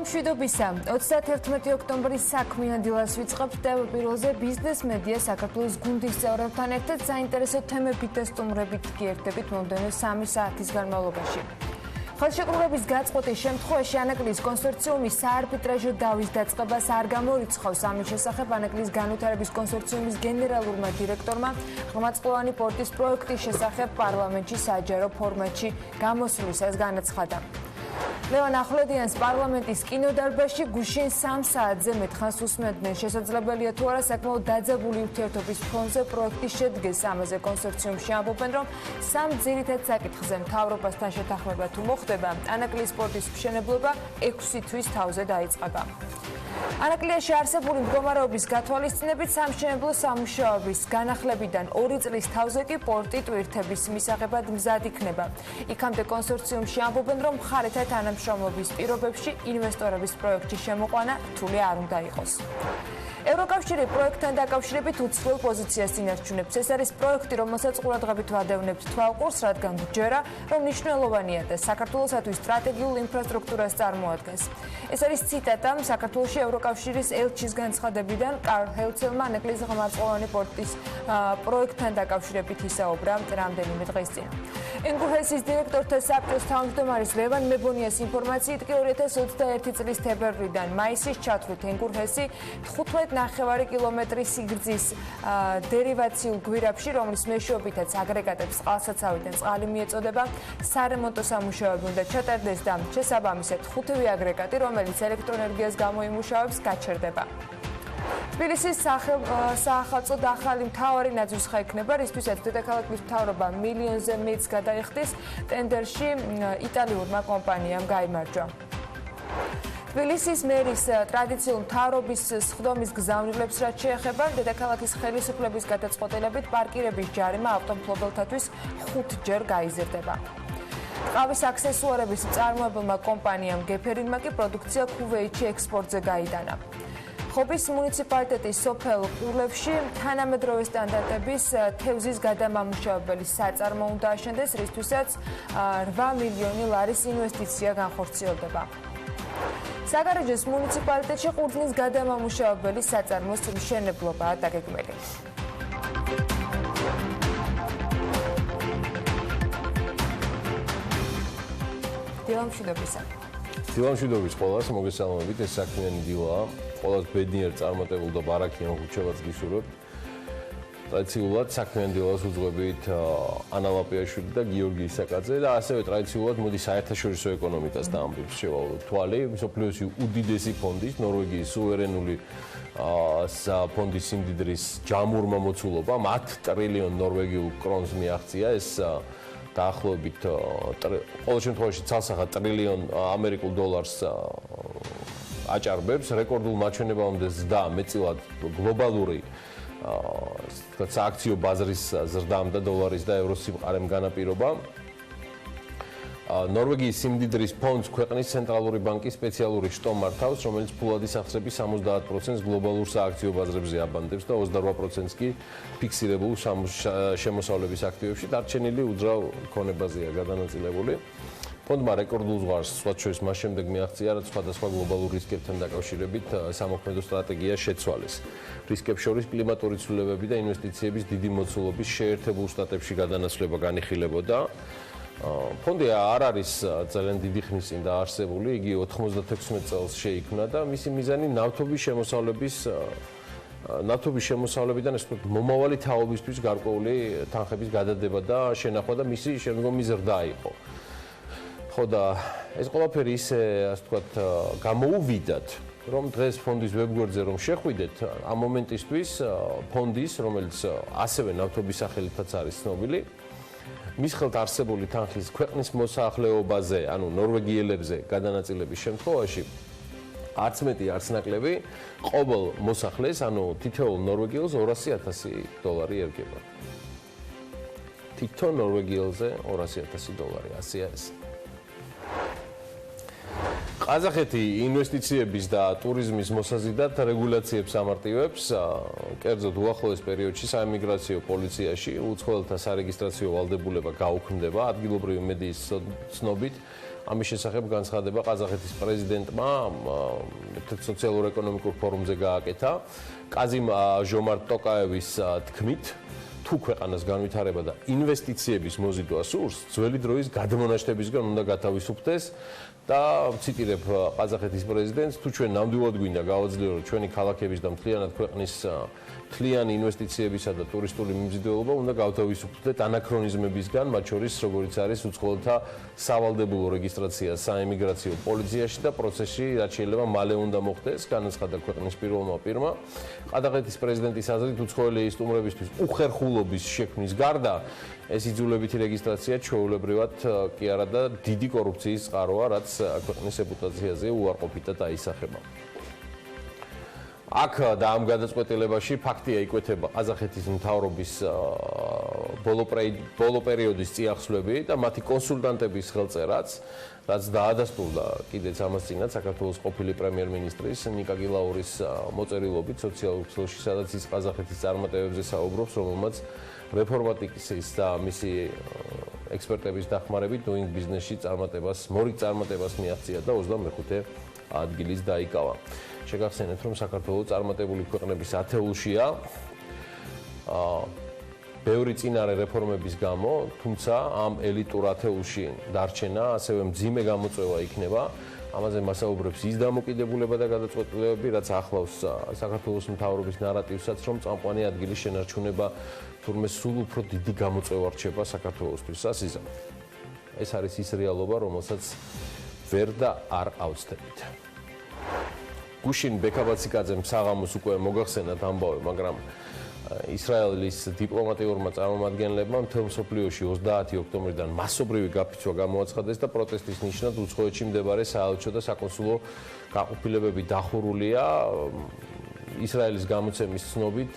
მშვიდობისა 31 ოქტომბრის საქმიან დილას ვიწყებთ და პირველზე ბიზნეს მედია საქართველოს გუნდის წევრებთან ერთად საინტერესო თემებით და სტუმრებით გიერთდებით მომდევნო 3 საათის განმავლობაში. ხელშეკრულების გაწყვეტის შემთხვევაში ანაკლის კონსორციუმის საარბიტრაჟო დავის დაწყებას არ გამორიცხავს. ამის შესახებ ანაკლის განვითარების კონსორციუმის გენერალურმა დირექტორმა ღრმაწლოვანი პორტის პროექტის შესახებ პარლამენტში საჯარო ფორმატში გამოსვლისას განაცხადა. ლევან ახვლედიანს პარლამენტის კინოდარბაზში გუშინ 3 საათზე მეტხანს უსმენდნენ. შესაძლებელია თუ არა საკმაოდ დაძაბული ურთიერთობის ფონზე პროექტის შედგეს. ამაზე კონსორციუმში ამბობენ, რომ 3 ძირითად საკითხზე მთავრობასთან შეთანხმება თუ მოხდება, ანაკლის სპორტის მშენებლობა 6 თვის თავზე დაიწყება. ანაკლიაში არსებული მდგომარეობის გათვალისწინებით სამშენებლო სამუშაოების განახლებიდან 2 წლის თავზე კი პორტი ტვირთების მისაღებად მზად იქნება. იქამდე კონსორციუმში ამბობენ, რომ მხარეთა თანამშრომლობის პირობებში ინვესტორების პროექტში შემოყვანა რთული არ უნდა იყოს. ევროკავშირი პროექტთან დაკავშირებით უცვლელ პოზიციას ინარჩუნებს. ეს არის პროექტი, რომელსაც ყურადღებით ვადევნებთ თვალყურს, რადგან გჯერა, რომ მნიშვნელოვანია და საქართველოსათვის სტრატეგიულ ინფრასტრუქტურას წარმოადგენს. ეს არის ციტატა საქართველოში ევროკავშირის ელჩის განცხადებიდან კარლ ჰელცელმა ანაკლის ღრმაწლოვანი პორტის პროექტთან დაკავშირებით ისაუბრა რამდენიმე დღის წინ. ენგურჰესის დირექტორთა საბჭოს თავმჯდომარის ლევან მებონიას ინფორმაციით კი 2021 წლის თებერვლიდან მაისის ჩათვლით ენგურჰესი 15.5 კილომეტრის სიგრძის დერივაციულ გვირაბში, რომლის მეშვეობითაც აგრეგატებს წყალსაცავიდან წყალი მიეწოდება, სარემონტო სამუშაოები უნდა ჩატარდეს და შესაბამისად 5-ვე აგრეგატი, რომელიც ელექტროენერგიას გამოიმუშავებს, გაჩერდება. თბილისის საახალწლოდ ახალი მთავარი ნაძვისხა იქნება, რისთვისაც დედაქალაქის მთავრობა მილიონზე მეტს გადაიხდის. ტენდერში იტალიურმა კომპანიამ გაიმარჯვა. თბილისის მერის ტრადიციულ მთავრობის სხდომის გზავნილებს რაც შეეხება, დედაქალაქის ხელისუფლების გადაწყვეტილებით პარკირების ჯარიმა ავტომფლობელთათვის 5-ჯერ გაიზრდება. ტყავის აქსესუარების მწარმოებელმა კომპანიამ გეფერინმა კი პროდუქცია ქუვეითში ექსპორტზე გაიტანა. ხობის მუნიციპალიტეტის სოფელ ყულევში თანამედროვე სტანდარტების თევზის გადამამუშავებელი საწარმო უნდა აშენდეს, რისთვისაც 8 მილიონი ლარის ინვესტიცია განხორციელდება. საგარეჯოს მუნიციპალიტეტში ყურძნის გადამამუშავებელი საწარმოს მშენებლობაა დაგეგმილი. დილა მშვიდობისა. დილა მშვიდობის ყველას, მოგესალმებით, ეს საქმიანი დილაა. ყველას ბედნიერ წარმატებულ და ბარაქიან ხუთშაბათს გისურვებთ. ტრადიციულად საქმიან დილას უძღვებით ანა ლაპიაშვილი და გიორგი ისაკაძე და ასევე ტრადიციულად მოდი საერთაშორისო ეკონომიკას დაამბებს შევალოთ თვალი. მსოფლიოში უდიდესი ფონდის, ნორვეგიის სუვერენული ფონდის სიმდიდრის ჯამურმა მოცულობა 10 ტრილიონ ნორვეგიულ კრონს მიაღწია. ეს დაახლოებით ყოველ შემთხვევაში ცალსახად ტრილიონ ამერიკულ დოლარს აჭარბებს. რეკორდულ მაჩვენებამდე ზრდა მეტწილად გლობალური სააქციო ბაზრის ზრდამ და დოლარის და ევროს სიმყარემ განაპირობა. ნორვეგიის სიმდიდრის ფონდს ქვეყნის ცენტრალური ბანკის სპეციალური შტო მართავს, რომელიც ფულადის ახსრების 70%-ს გლობალურ სააქციო ბაზრებზე აბანდებს და 28%-ს კი ფიქსირებულ შემოსავლების აქტივებში. დარჩენილი უძრავ ქონებაზეა გადანაწილებული. ფონდმა რეკორდულ ზღვარს სხვათა შორის მას შემდეგ მიაღწია, რაც სხვადასხვა გლობალურ რისკებთან დაკავშირებით სამოქმედო სტრატეგიას შეცვალეს. რისკებს შორის კლიმატური ცვლილებები და ინვესტიციების დიდი მოცულობის შეერთებულ შტატებში გადანაცვლება განიხილებოდა. ფონდი არ არის ძალიან დიდი ხნის წინ დაარსებული, იგი 96 წელს შეიქმნა და მისი მიზანი ნავთობის შემოსავლებიდან ეს მომავალი თაობისთვის გარკვეული თანხების გადადება და შენახვა და მისი შემდგომი ზრდა იყო. ხო და ეს ყველაფერი ისე, ასე ვთქვათ, გამოუვიდათ, რომ დღეს ფონდის ვებგვერდზე რომ შეხვიდეთ, ამ მომენტისთვის ფონდის, რომელიც ასევე ნავთობის სახელითაც არის ცნობილი, მის ხელთ არსებული თანხის ქვეყნის მოსახლეობაზე, ანუ ნორვეგიელებზე გადანაწილების შემთხვევაში არც მეტი, არც ნაკლები ყოველ მოსახლეს, ანუ თითოეულ ნორვეგიელს 200,000 დოლარი ერგება. თითო ნორვეგიელზე 200,000 დოლარი, ასეა ეს. ყაზახეთი ინვესტიციების და ტურიზმის მოსაზიდად რეგულაციებს ამარტივებს, კერძოდ უახლოეს პერიოდში საიმიგრაციო პოლიციაში უცხოელთა სარეგისტრაციო ვალდებულება გაუქმდება. ადგილობრივი მედიის ცნობით, ამის შესახებ განცხადება ყაზახეთის პრეზიდენტმა ერთ-ერთ სოციალურ-ეკონომიკურ ფორუმზე გააკეთა. კაზიმ ჟომარტ ტოკაევის თქმით, თუ ქვეყანას განვითარება და ინვესტიციების მოზიდვა სურს, ძველი დროის გადმონაშთებისგან უნდა გათავისუფლდეს და ციტირებ ყაზახეთის პრეზიდენტს, თუ ჩვენ ნამდვილად გვინდა გავაძლიეროთ ჩვენი ქალაქების და მთლიანად ქვეყნის მთლიანი ინვესტიციებისა და ტურისტული მიმზიდველობა, უნდა გავთავისუფლდეთ ანაქრონიზმებისგან, მათ შორის როგორიც არის უცხოელთა სავალდებულო რეგისტრაცია საიმიგრაციო პოლიციაში და პროცესში რაც შეიძლება მალე უნდა მოხდეს, განაცხადა ქვეყნის პირველმა პირმა. ყაზახეთის პრეზიდენტის აზრით, უცხოელი სტუმრებისთვის უხერხულობის შექმნის გარდა ეს იძულებითი რეგისტრაცია ჩვეულებრივად კი არა და დიდი კორუფციის წყაროა, რაც ქვეყნის რეპუტაციაზე უარყოფითად აისახება. აქ და ამ გადაწყვეტილებაში ფაქტია იკვეთება ყაზახეთის მთავრობის ბოლო პერიოდის წიაღსვლები და მათი კონსულტანტების ხელწერაც, რაც დაადასტურდა კიდეც ამას წინათ საქართველოს ყოფილი პრემიერ-მინისტრის ნიკა გილაურის მოწერილობით სოციალურ ქსელში, სადაც ის ყაზახეთის წარმატებებზე საუბრობს, რომელმაც რეფორმატიკის და მისი ექსპერტების დახმარებით doing business-ში მორიგ წარმატებას მიაღწია და 25 ადგილიც დაიკავა. შეგახსენეთ, რომ საქართველოს წარმატებული ქვეყნების ათეულშია ბევრი წინარე რეფორმების გამო, თუმცა ამ ელიტურ ათეულში დარჩენა ასევე მძიმე გამოწვევა იქნება. ამაზე მასაუბრებს ის დამოკიდებულება და გადაწყვეტილებები, რაც ახლავს საქართველოს მთავრობის ნარატივსაც, რომ წამყვანი ადგილის შენარჩუნება თურმე სულ უფრო დიდი გამოწვევა რჩება საქართველოსთვის. ასიზამ. ეს არის ის რეალობა, რომელსაც ვერ და არ ავწდებით. გუშინ ბექაბაციკაძემ საღამოს უკვე მოგახსენათ ამბავი, მაგრამ ისრაელის დიპლომატიურმა წარმომადგენლებმა მთელ მსოფლიოში 30 ოქტომბრიდან მასობრივი გაფიცვა გამოაცხადეს და პროტესტის ნიშნად უცხოეთში მდებარე საელჩო და საკონსულო გაყოფილებები დახურულია. ისრაელის გამოცემის ცნობით,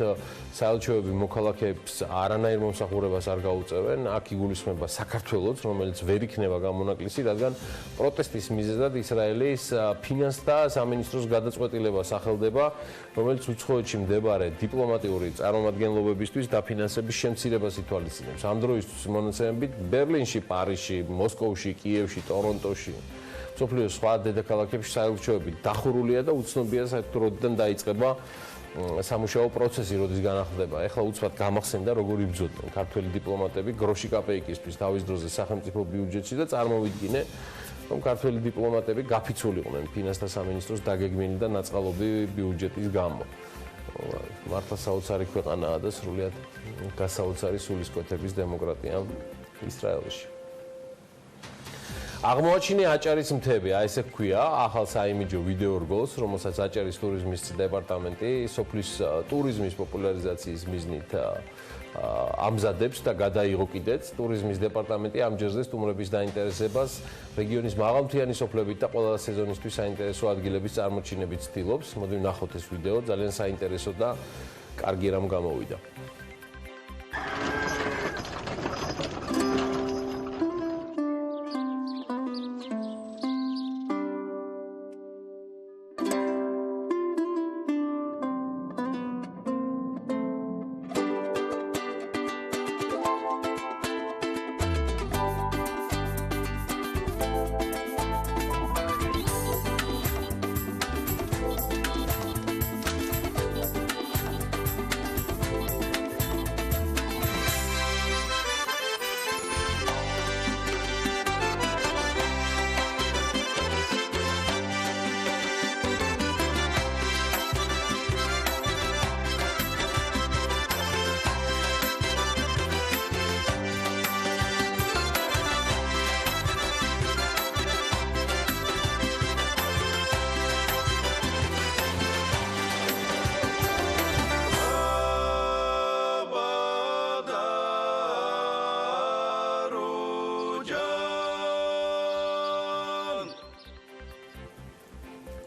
საელჩოები მოქალაქეებს არანაირ მომსახურებას არ გაუწევენ. აქ იგულისხმება საქართველოც, რომელიც ვერ იქნება გამონაკლისი, რადგან პროტესტის მიზეზად ისრაელის ფინანსთა სამინისტროს გადაწყვეტილებას ახელდება, რომელიც უცხოეთში მდებარე დიპლომატიური წარმომადგენლობებისთვის დაფინანსების შემცირებას ითვალისწინებს. ამ დროისთვის მონაცემებით ბერლინში, პარიზში, მოსკოვში, კიევში, ტორონტოში მსოფლიოს სხვა დედაქალაქებში საელჩოები დახურულია და უცნობია საერთოდ როდიდან დაიწყება სამუშაო პროცესი, როდის განახლდება. ეხლა უცბად გამახსენდა, როგორ იბრძოდნენ ქართველი დიპლომატები გროში კაპეიკისთვის თავის დროზე სახელმწიფო ბიუჯეტში და წარმოვიდგინე, რომ ქართველი დიპლომატები გაფიცულიყვნენ ფინანსთა სამინისტროს დაგეგმილი და ნაწყალობი ბიუჯეტის გამო. მართლა საოცარი ქვეყანაა და სრულიად გასაოცარი სულისკვეთების დემოკრატია ისრაელში. აღმოაჩინე აჭარის მთები, აი ესე ჰქვია, ახალ საიმიჯო ვიდეო რგოლს, რომელსაც აჭარის ტურიზმის დეპარტამენტი სოფლის ტურიზმის პოპულარიზაციის მიზნით ამზადებს და გადაიღო კიდეც. ტურიზმის დეპარტამენტი ამ ჯერზე სტუმრების დაინტერესებას რეგიონის მაღალმთიანი სოფლებით და ყველა სეზონისთვის საინტერესო ადგილების წარმოჩინებით ცდილობს. მოდი ვნახოთ ეს ვიდეო, ძალიან საინტერესო და კარგი რამ გამოვიდა.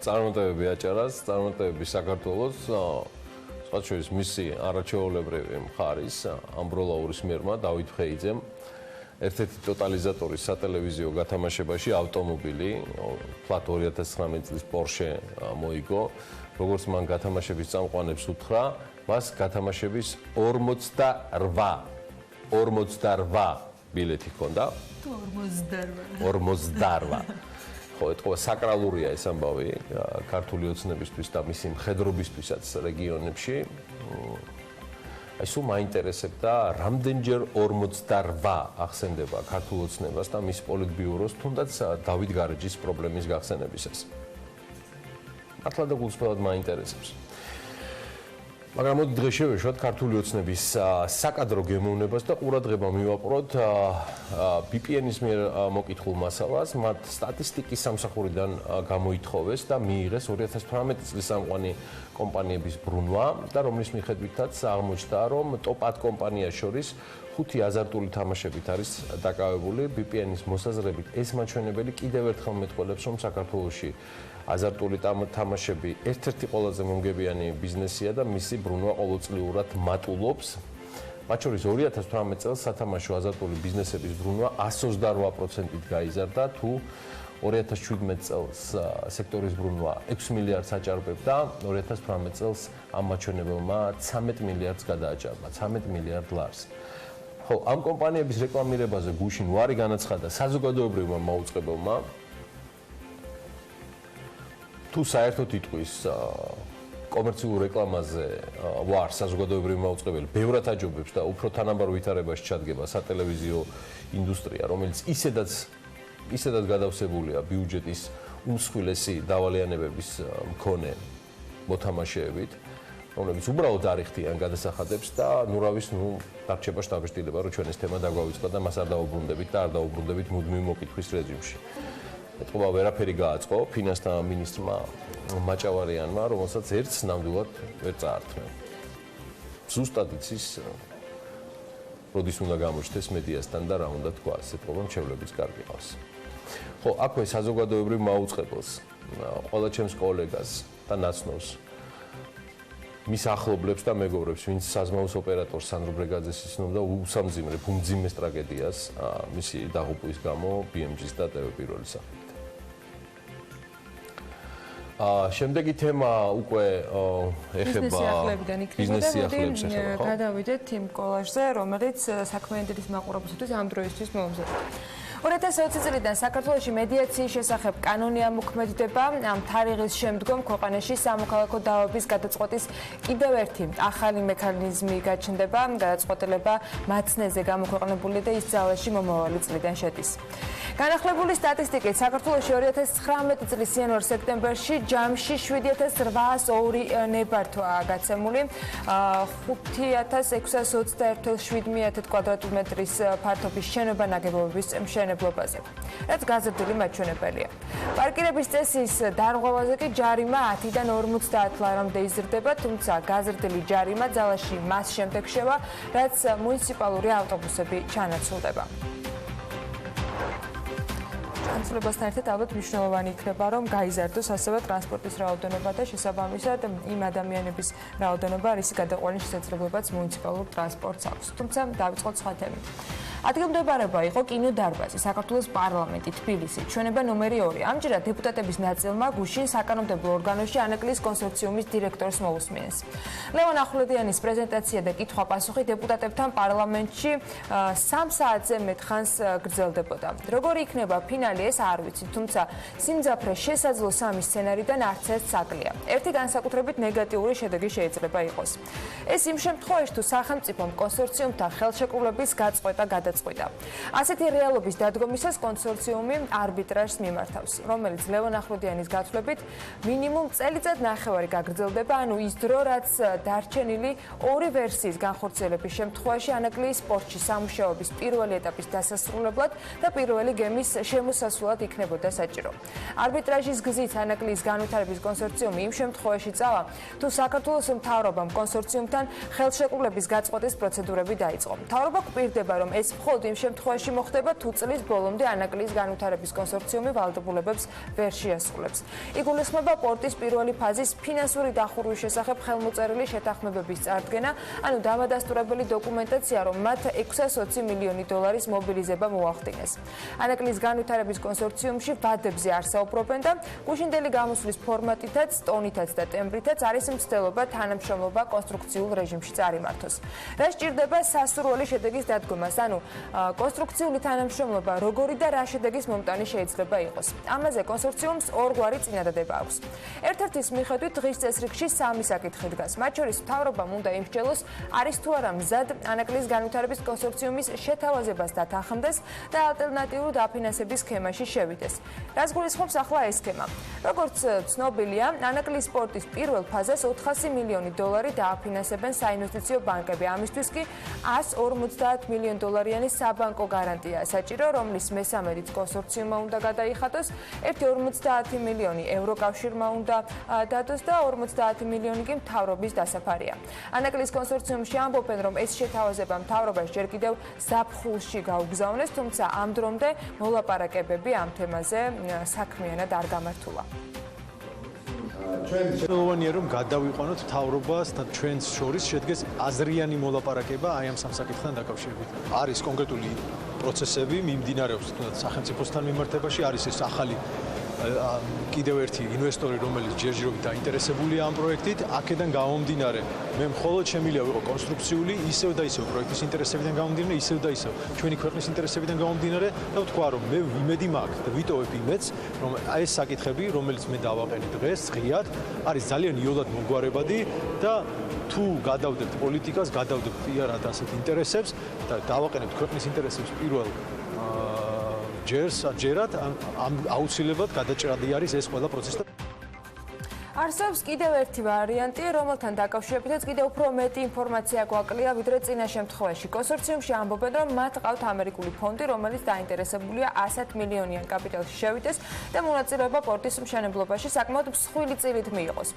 წარმატებები აჭარას, წარმატებები საქართველოს, სხვა შორის მისი არაჩვეულებრივი მხარის ამბროლაურის მერმა დავით ხეიძემ ერთ-ერთი ტოტალიზატორი სატელევიზიო გათამაშებაში ავტომობილი, ფლატ 2019 წლის Porsche მოიგო. როგორც მან გათამაშების წამყვანებს უთხრა, მას გათამაშების 48 ბილეთი ჰქონდა. 48. ხო, ეთქვა საკრალურია ეს ამბავი ქართული ოცნებისთვის და მისი მხედრობისთვისაც რეგიონებში. აი სულ მაინტერესებდა რამდენჯერ 48 ახსენდება ქართულ ოცნებას და მის პოლიტბიუროს თუნდაც დავით გარეჯის პრობლემის გახსენებისას. მართლა და გულწრფელად მაინტერესებს. მაგრამ მოდი დღეს შევეშვათ ქართული ოცნების საკადრო გემოვნებას და ყურადღება მივაპყროთ BPN-ის მიერ მოკითხულ მასალას. მათ სტატისტიკის სამსახურიდან გამოითხოვეს და მიიღეს 2018 წლის სამყარო კომპანიების ბრუნვა და რომლის მიხედვითაც აღმოჩნდა, რომ ტოპ 10 კომპანიას შორის 5 აზარტული თამაშებით არის დაკავებული. BPN-ის მოსაზრებით ეს მაჩვენებელი კიდევ ერთხელ მეტყველებს, რომ საქართველოში აზარტული თამაშები ერთ-ერთი ყველაზე მომგებიანი ბიზნესია და მისი ბრუნვა ყოველწლიურად მატულობს. მათ შორის 2018 წელს სათამაშო აზარტული ბიზნესების ბრუნვა 128%-ით გაიზარდა, თუ 2017 წელს სექტორის ბრუნვა 6 მილიარდს აჭარბებდა, 2018 წელს ამ მაჩვენებელმა 13 მილიარდს გადააჭარბა, 13 მილიარდ ლარს. ხო, ამ კომპანიების რეკლამირებაზე გუშინ უარი განაცხადა საზოგადოებრივმა მაუწყებელმა. თუ საერთოდ იტყვის კომერციულ რეკლამაზე ვარ საზოგადოებრივი მაუწყებელი, ბევრად აჯობებს და უფრო თანაბარ ვითარებაში ჩადგება სატელევიზიო ინდუსტრია, რომელიც ისედაც გადავსებულია ბიუჯეტის უმსხვილესი დავალიანებების მქონე მოთამაშეებით, რომლებიც უბრალოდ არ იხდიან გადასახადებს და დარჩება შთაბეჭდილება, რომ ჩვენ ეს თემა დაგვავიწყდა და მას არ დაუბრუნდებით და არ დაუბრუნდებით მუდმივი მოკითხვის რეჟიმში. ეთქობა ვერაფერი გააწყო ფინანსთა მინისტრმა მაჭავარიანმა, რომელსაც ერთს ნამდვილად ვერ წაართმევ. ზუსტად იცის, როდის უნდა გამოჩნდეს მედიასთან და რა უნდა თქვას, ეთქობა მრჩევლებიც კარგი ყავს. ხო, აქვე საზოგადოებრივ მაუწყებელს, ყველა ჩემს კოლეგას და ნაცნობს, მის ახლობლებს და მეგობრებს, ვინც საზმაუს ოპერატორს სანდრო ბრეგაძეს იცნობდა უსამძიმრებ, უმძიმეს ტრაგედიას მისი დაღუპვის გამო BMG-ს და TV Pirveli-ს. შემდეგი თემა უკვე ეხება ბიზნეს სიახლეებს ეხება, ხო? გადავიდეთ იმ კოლაჟზე, რომელიც საქმიანობის მაყურებელისთვის ამ დროისთვის მომზადდა. 2020 წლიდან საქართველოში მედიაციის შესახებ კანონი ამოქმედდება. ამ თარიღის შემდგომ ქვეყანაში სამოქალაქო დავების გადაწყვეტის კიდევ ერთი ახალი მექანიზმი გაჩნდება, გადაწყვეტილება მაცნეზე გამოქვეყნებული და ის ძალაში მომავალი წლიდან შედის. განახლებული სტატისტიკით საქართველოში 2019 წლის იანვარ-სექტემბერში ჯამში 7802 ნებართვაა გაცემული, 5621.7 კვადრატმეტრის ფართობის შენობა ნაგებობების მშენებლობაზე, რაც გაზრდილი მაჩვენებელია. პარკირების წესის დარღვევაზე კი ჯარიმა 10-დან 50 ლარამდე იზრდება, თუმცა გაზრდილი ჯარიმა ძალაში მას შემდეგ შევა, რაც მუნიციპალური ავტობუსები ჩანაცვლდება. განსხვავებასთან ერთად ალბათ მნიშვნელოვანი იქნება, რომ გაიზარდოს ასევე ტრანსპორტის რაოდენობა და შესაბამისად იმ ადამიანების რაოდენობა, რისი გადაყვანის შესაძლებლობაც მუნიციპალურ ტრანსპორტს აქვს. თუმცა დავიწყოთ სხვა თემით. ადგილმდებარება იყო კინოდარბაზი, საქართველოს პარლამენტი, თბილისი, ჩვენება ნომერი 2. ამჯერად დეპუტატების ნაწილმა გუშინ საკანონმდებლო ორგანოში ანაკლის კონსორციუმის დირექტორს მოусმინეს. ლევან ახვლედიანის პრეზენტაცია და კითხვა-პასუხი დეპუტატებთან პარლამენტში 3 საათზე მეტხანს გრძელდებოდა. როგორი იქნება ფინალი, ეს არ ვიცი, თუმცა სიმძაფრე შესაძლო 3 სცენარიდან არც ერთ საკლია. ერთი განსაკუთრებით ნეგატიური შედეგი შეიძლება იყოს. ეს იმ შემთხვევაში, თუ სახელმწიფომ კონსორციუმთან ხელშეკრულების გაწყვეტა გადაწყვიტა. ასეთი რეალობის დადგომისას კონსორციუმი არბიტრაჟს მიმართავს, რომელიც ლევან ახვლედიანის გათვლებით მინიმუმ წელიწად ნახევარი გაგრძელდება, ანუ ის დრო, რაც დარჩენილი ორი ვერსიის განხორციელების შემთხვევაში ანაკლიის სპორტში სამუშაოების პირველი ეტაპის დასასრულებლად და პირველი გემის შემოსასვლელად იქნებოდა საჭირო. არბიტრაჟის გზით ანაკლიის განვითარების კონსორციუმი იმ შემთხვევაში წავა, თუ საქართველოს მთავრობამ კონსორციუმთან ხელშეკრულების გაწყვეტის პროცედურები დაიწყო. მთავრობა გვპირდება, რომ ეს მხოლოდ იმ შემთხვევაში მოხდება, თუ წლის ბოლომდე ანაკლიის განვითარების კონსორციუმი ვალდებულებებს ვერ შეასრულებს. იგულისხმება პორტის პირველი ფაზის ფინანსური დახურვის შესახებ ხელმოწერილი შეთანხმებების წარდგენა, ანუ დამადასტურებელი დოკუმენტაცია, რომ მათ 620 მილიონი დოლარის მობილიზება მოახდინეს. ანაკლიის განვითარების კონსორციუმში ვადებზე არ საუბრობენ და გუშინდელი გამოსვლის ფორმატითაც, ტონითაც და ტემბრითაც არის მცდელობა თანამშრომლობა კონსტრუქციულ რეჟიმში წარიმართოს. რა სჭირდება სასურველი შედეგის დადგომას, ანუ კონსტრუქციული თანამშრომლობა როგორი და რა შედეგის მომტანი შეიძლება იყოს. ამაზე კონსორციუმს ორგვარი წინადადება აქვს. ერთ-ერთის მიხედვით დღის წესრიგში 3 საკითხი დგას. მათ შორის მთავრობამ უნდა იმსჯელოს, არის თუ არა მზად ანაკლიის განვითარების კონსორციუმის შეთავაზებას დათანხმდეს და ალტერნატიულ დაფინანსების სქემაში შევიდეს. რას გულისხმობს ახლა ეს სქემა? როგორც ცნობილია, ანაკლიის პორტის პირველ ფაზას 400 მილიონი დოლარი დააფინანსებენ საინვესტიციო ბანკები. ამისთვის კი 150 მილიონი დოლარიანი საბანკო გარანტია საჭირო, რომლის მესამედიც კონსორციუმმა უნდა გადაიხადოს, 50 მილიონი ევროკავშირმა უნდა დადოს და 50 მილიონი კი მთავრობის დასაფარია. ანაკლიის კონსორციუმში ამბობენ, რომ ეს შეთავაზება მთავრობას ჯერ კიდევ ზაფხულში გაუგზავნეს, თუმცა ამ დრომდე მოლაპარაკებები ამ თემაზე საქმიანად არ გამართულა. ჩვენია რომ გადავიყვანოთ მთავრობას და ჩვენს შორის შედგეს აზრიანი მოლაპარაკება აი ამ სამ საკითხთან დაკავშირებით. არის კონკრეტული პროცესები მიმდინარეობს თუნდაც სახელმწიფოსთან მიმართებაში, არის ეს ახალი კიდევ ერთი ინვესტორი, რომელიც ჯერჯერობით დაინტერესებულია ამ პროექტით, აქედან გამომდინარე, მე მხოლოდ შემიძლია ვიყო კონსტრუქციული, ისევ და ისევ პროექტის ინტერესებიდან გამომდინარე, ისევ და ისევ ჩვენი ქვეყნის ინტერესებიდან გამომდინარე და ვთქვა, რომ მე ვიმედი მაქვს და ვიტოვებ იმედს, რომ ეს საკითხები, რომელიც მე დავაყენე დღეს, ღიად, არის ძალიან იოლად მოგვარებადი და თუ გადავდებთ პოლიტიკას, გადავდებთ პირად ასეთ ინტერესებს და დავაყენებთ ქვეყნის ინტერესებს პირველ ჯერად აუცილებლად გადაჭრადი არის ეს ყველა პროცესი. არსებობს კიდევ ერთი ვარიანტი, რომელთან დაკავშირებითაც კიდევ უფრო მეტი ინფორმაცია გვაკლია, ვიდრე წინა შემთხვევაში. კონსორციუმში ამბობენ, რომ მათ ყავთ ამერიკული ფონდი, რომელიც დაინტერესებულია 100 მილიონიან კაპიტალში შევიდეს და მონაწილეობა პორტის მშენებლობაში საკმაოდ მსხვილი წილით მიიღოს.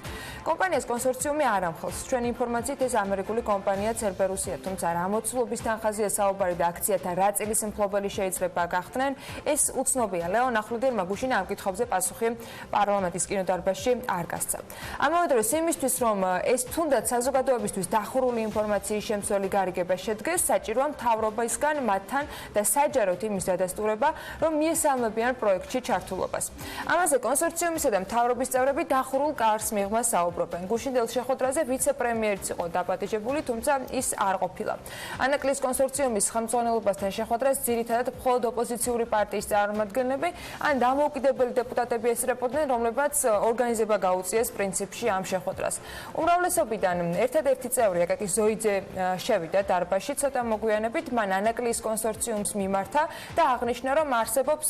კომპანიას კონსორციუმი არ ამხელს. ჩვენი ინფორმაციით ეს ამერიკული კომპანია ცერბერუსია, თუმცა რა მოცულობის თანხაზეა საუბარი და აქციათა რა წილის მფლობელი შეიძლება გახდნენ, ეს უცნობია. ლეონ ახლუდერმა გუშინ ამ კითხვებზე პასუხი პარლამენტის კინოდარბაზში არ გასცა. ამავე დროს იმისთვის, რომ ეს თუნდაც საზოგადოებისთვის დახურული ინფორმაციის შემცველი გარიგება შედგეს, საჭიროა მთავრობისგან მათთან და საჯაროდ იმის დადასტურება, რომ მიესალმებიან პროექტში ჩართულობას. ამაზე კონსორციუმისა და მთავრობის წევრები დახურულ კარს მიღმას საუბრობენ. გუშინდელ შეხვედრაზე ვიცე-პრემიერიც იყო დაპატიჟებული, თუმცა ის არ ყოფილა. ანაკლიის კონსორციუმის ხელმძღვანელობასთან შეხვედრას ძირითადად მხოლოდ ოპოზიციური პარტიის წარმომადგენლები ან დამოუკიდებელი დეპუტატები ესწრებოდნენ, რომლებმაც ორგანიზება გაუწია პრინციპში ამ შეხვედრას. უმრავლესობიდან ერთადერთი წევრი აკაკი ზოიძე შევიდა დარბაზში ცოტა მოგვიანებით, მან ანაკლიის კონსორციუმს მიმართა და აღნიშნა, რომ არსებობს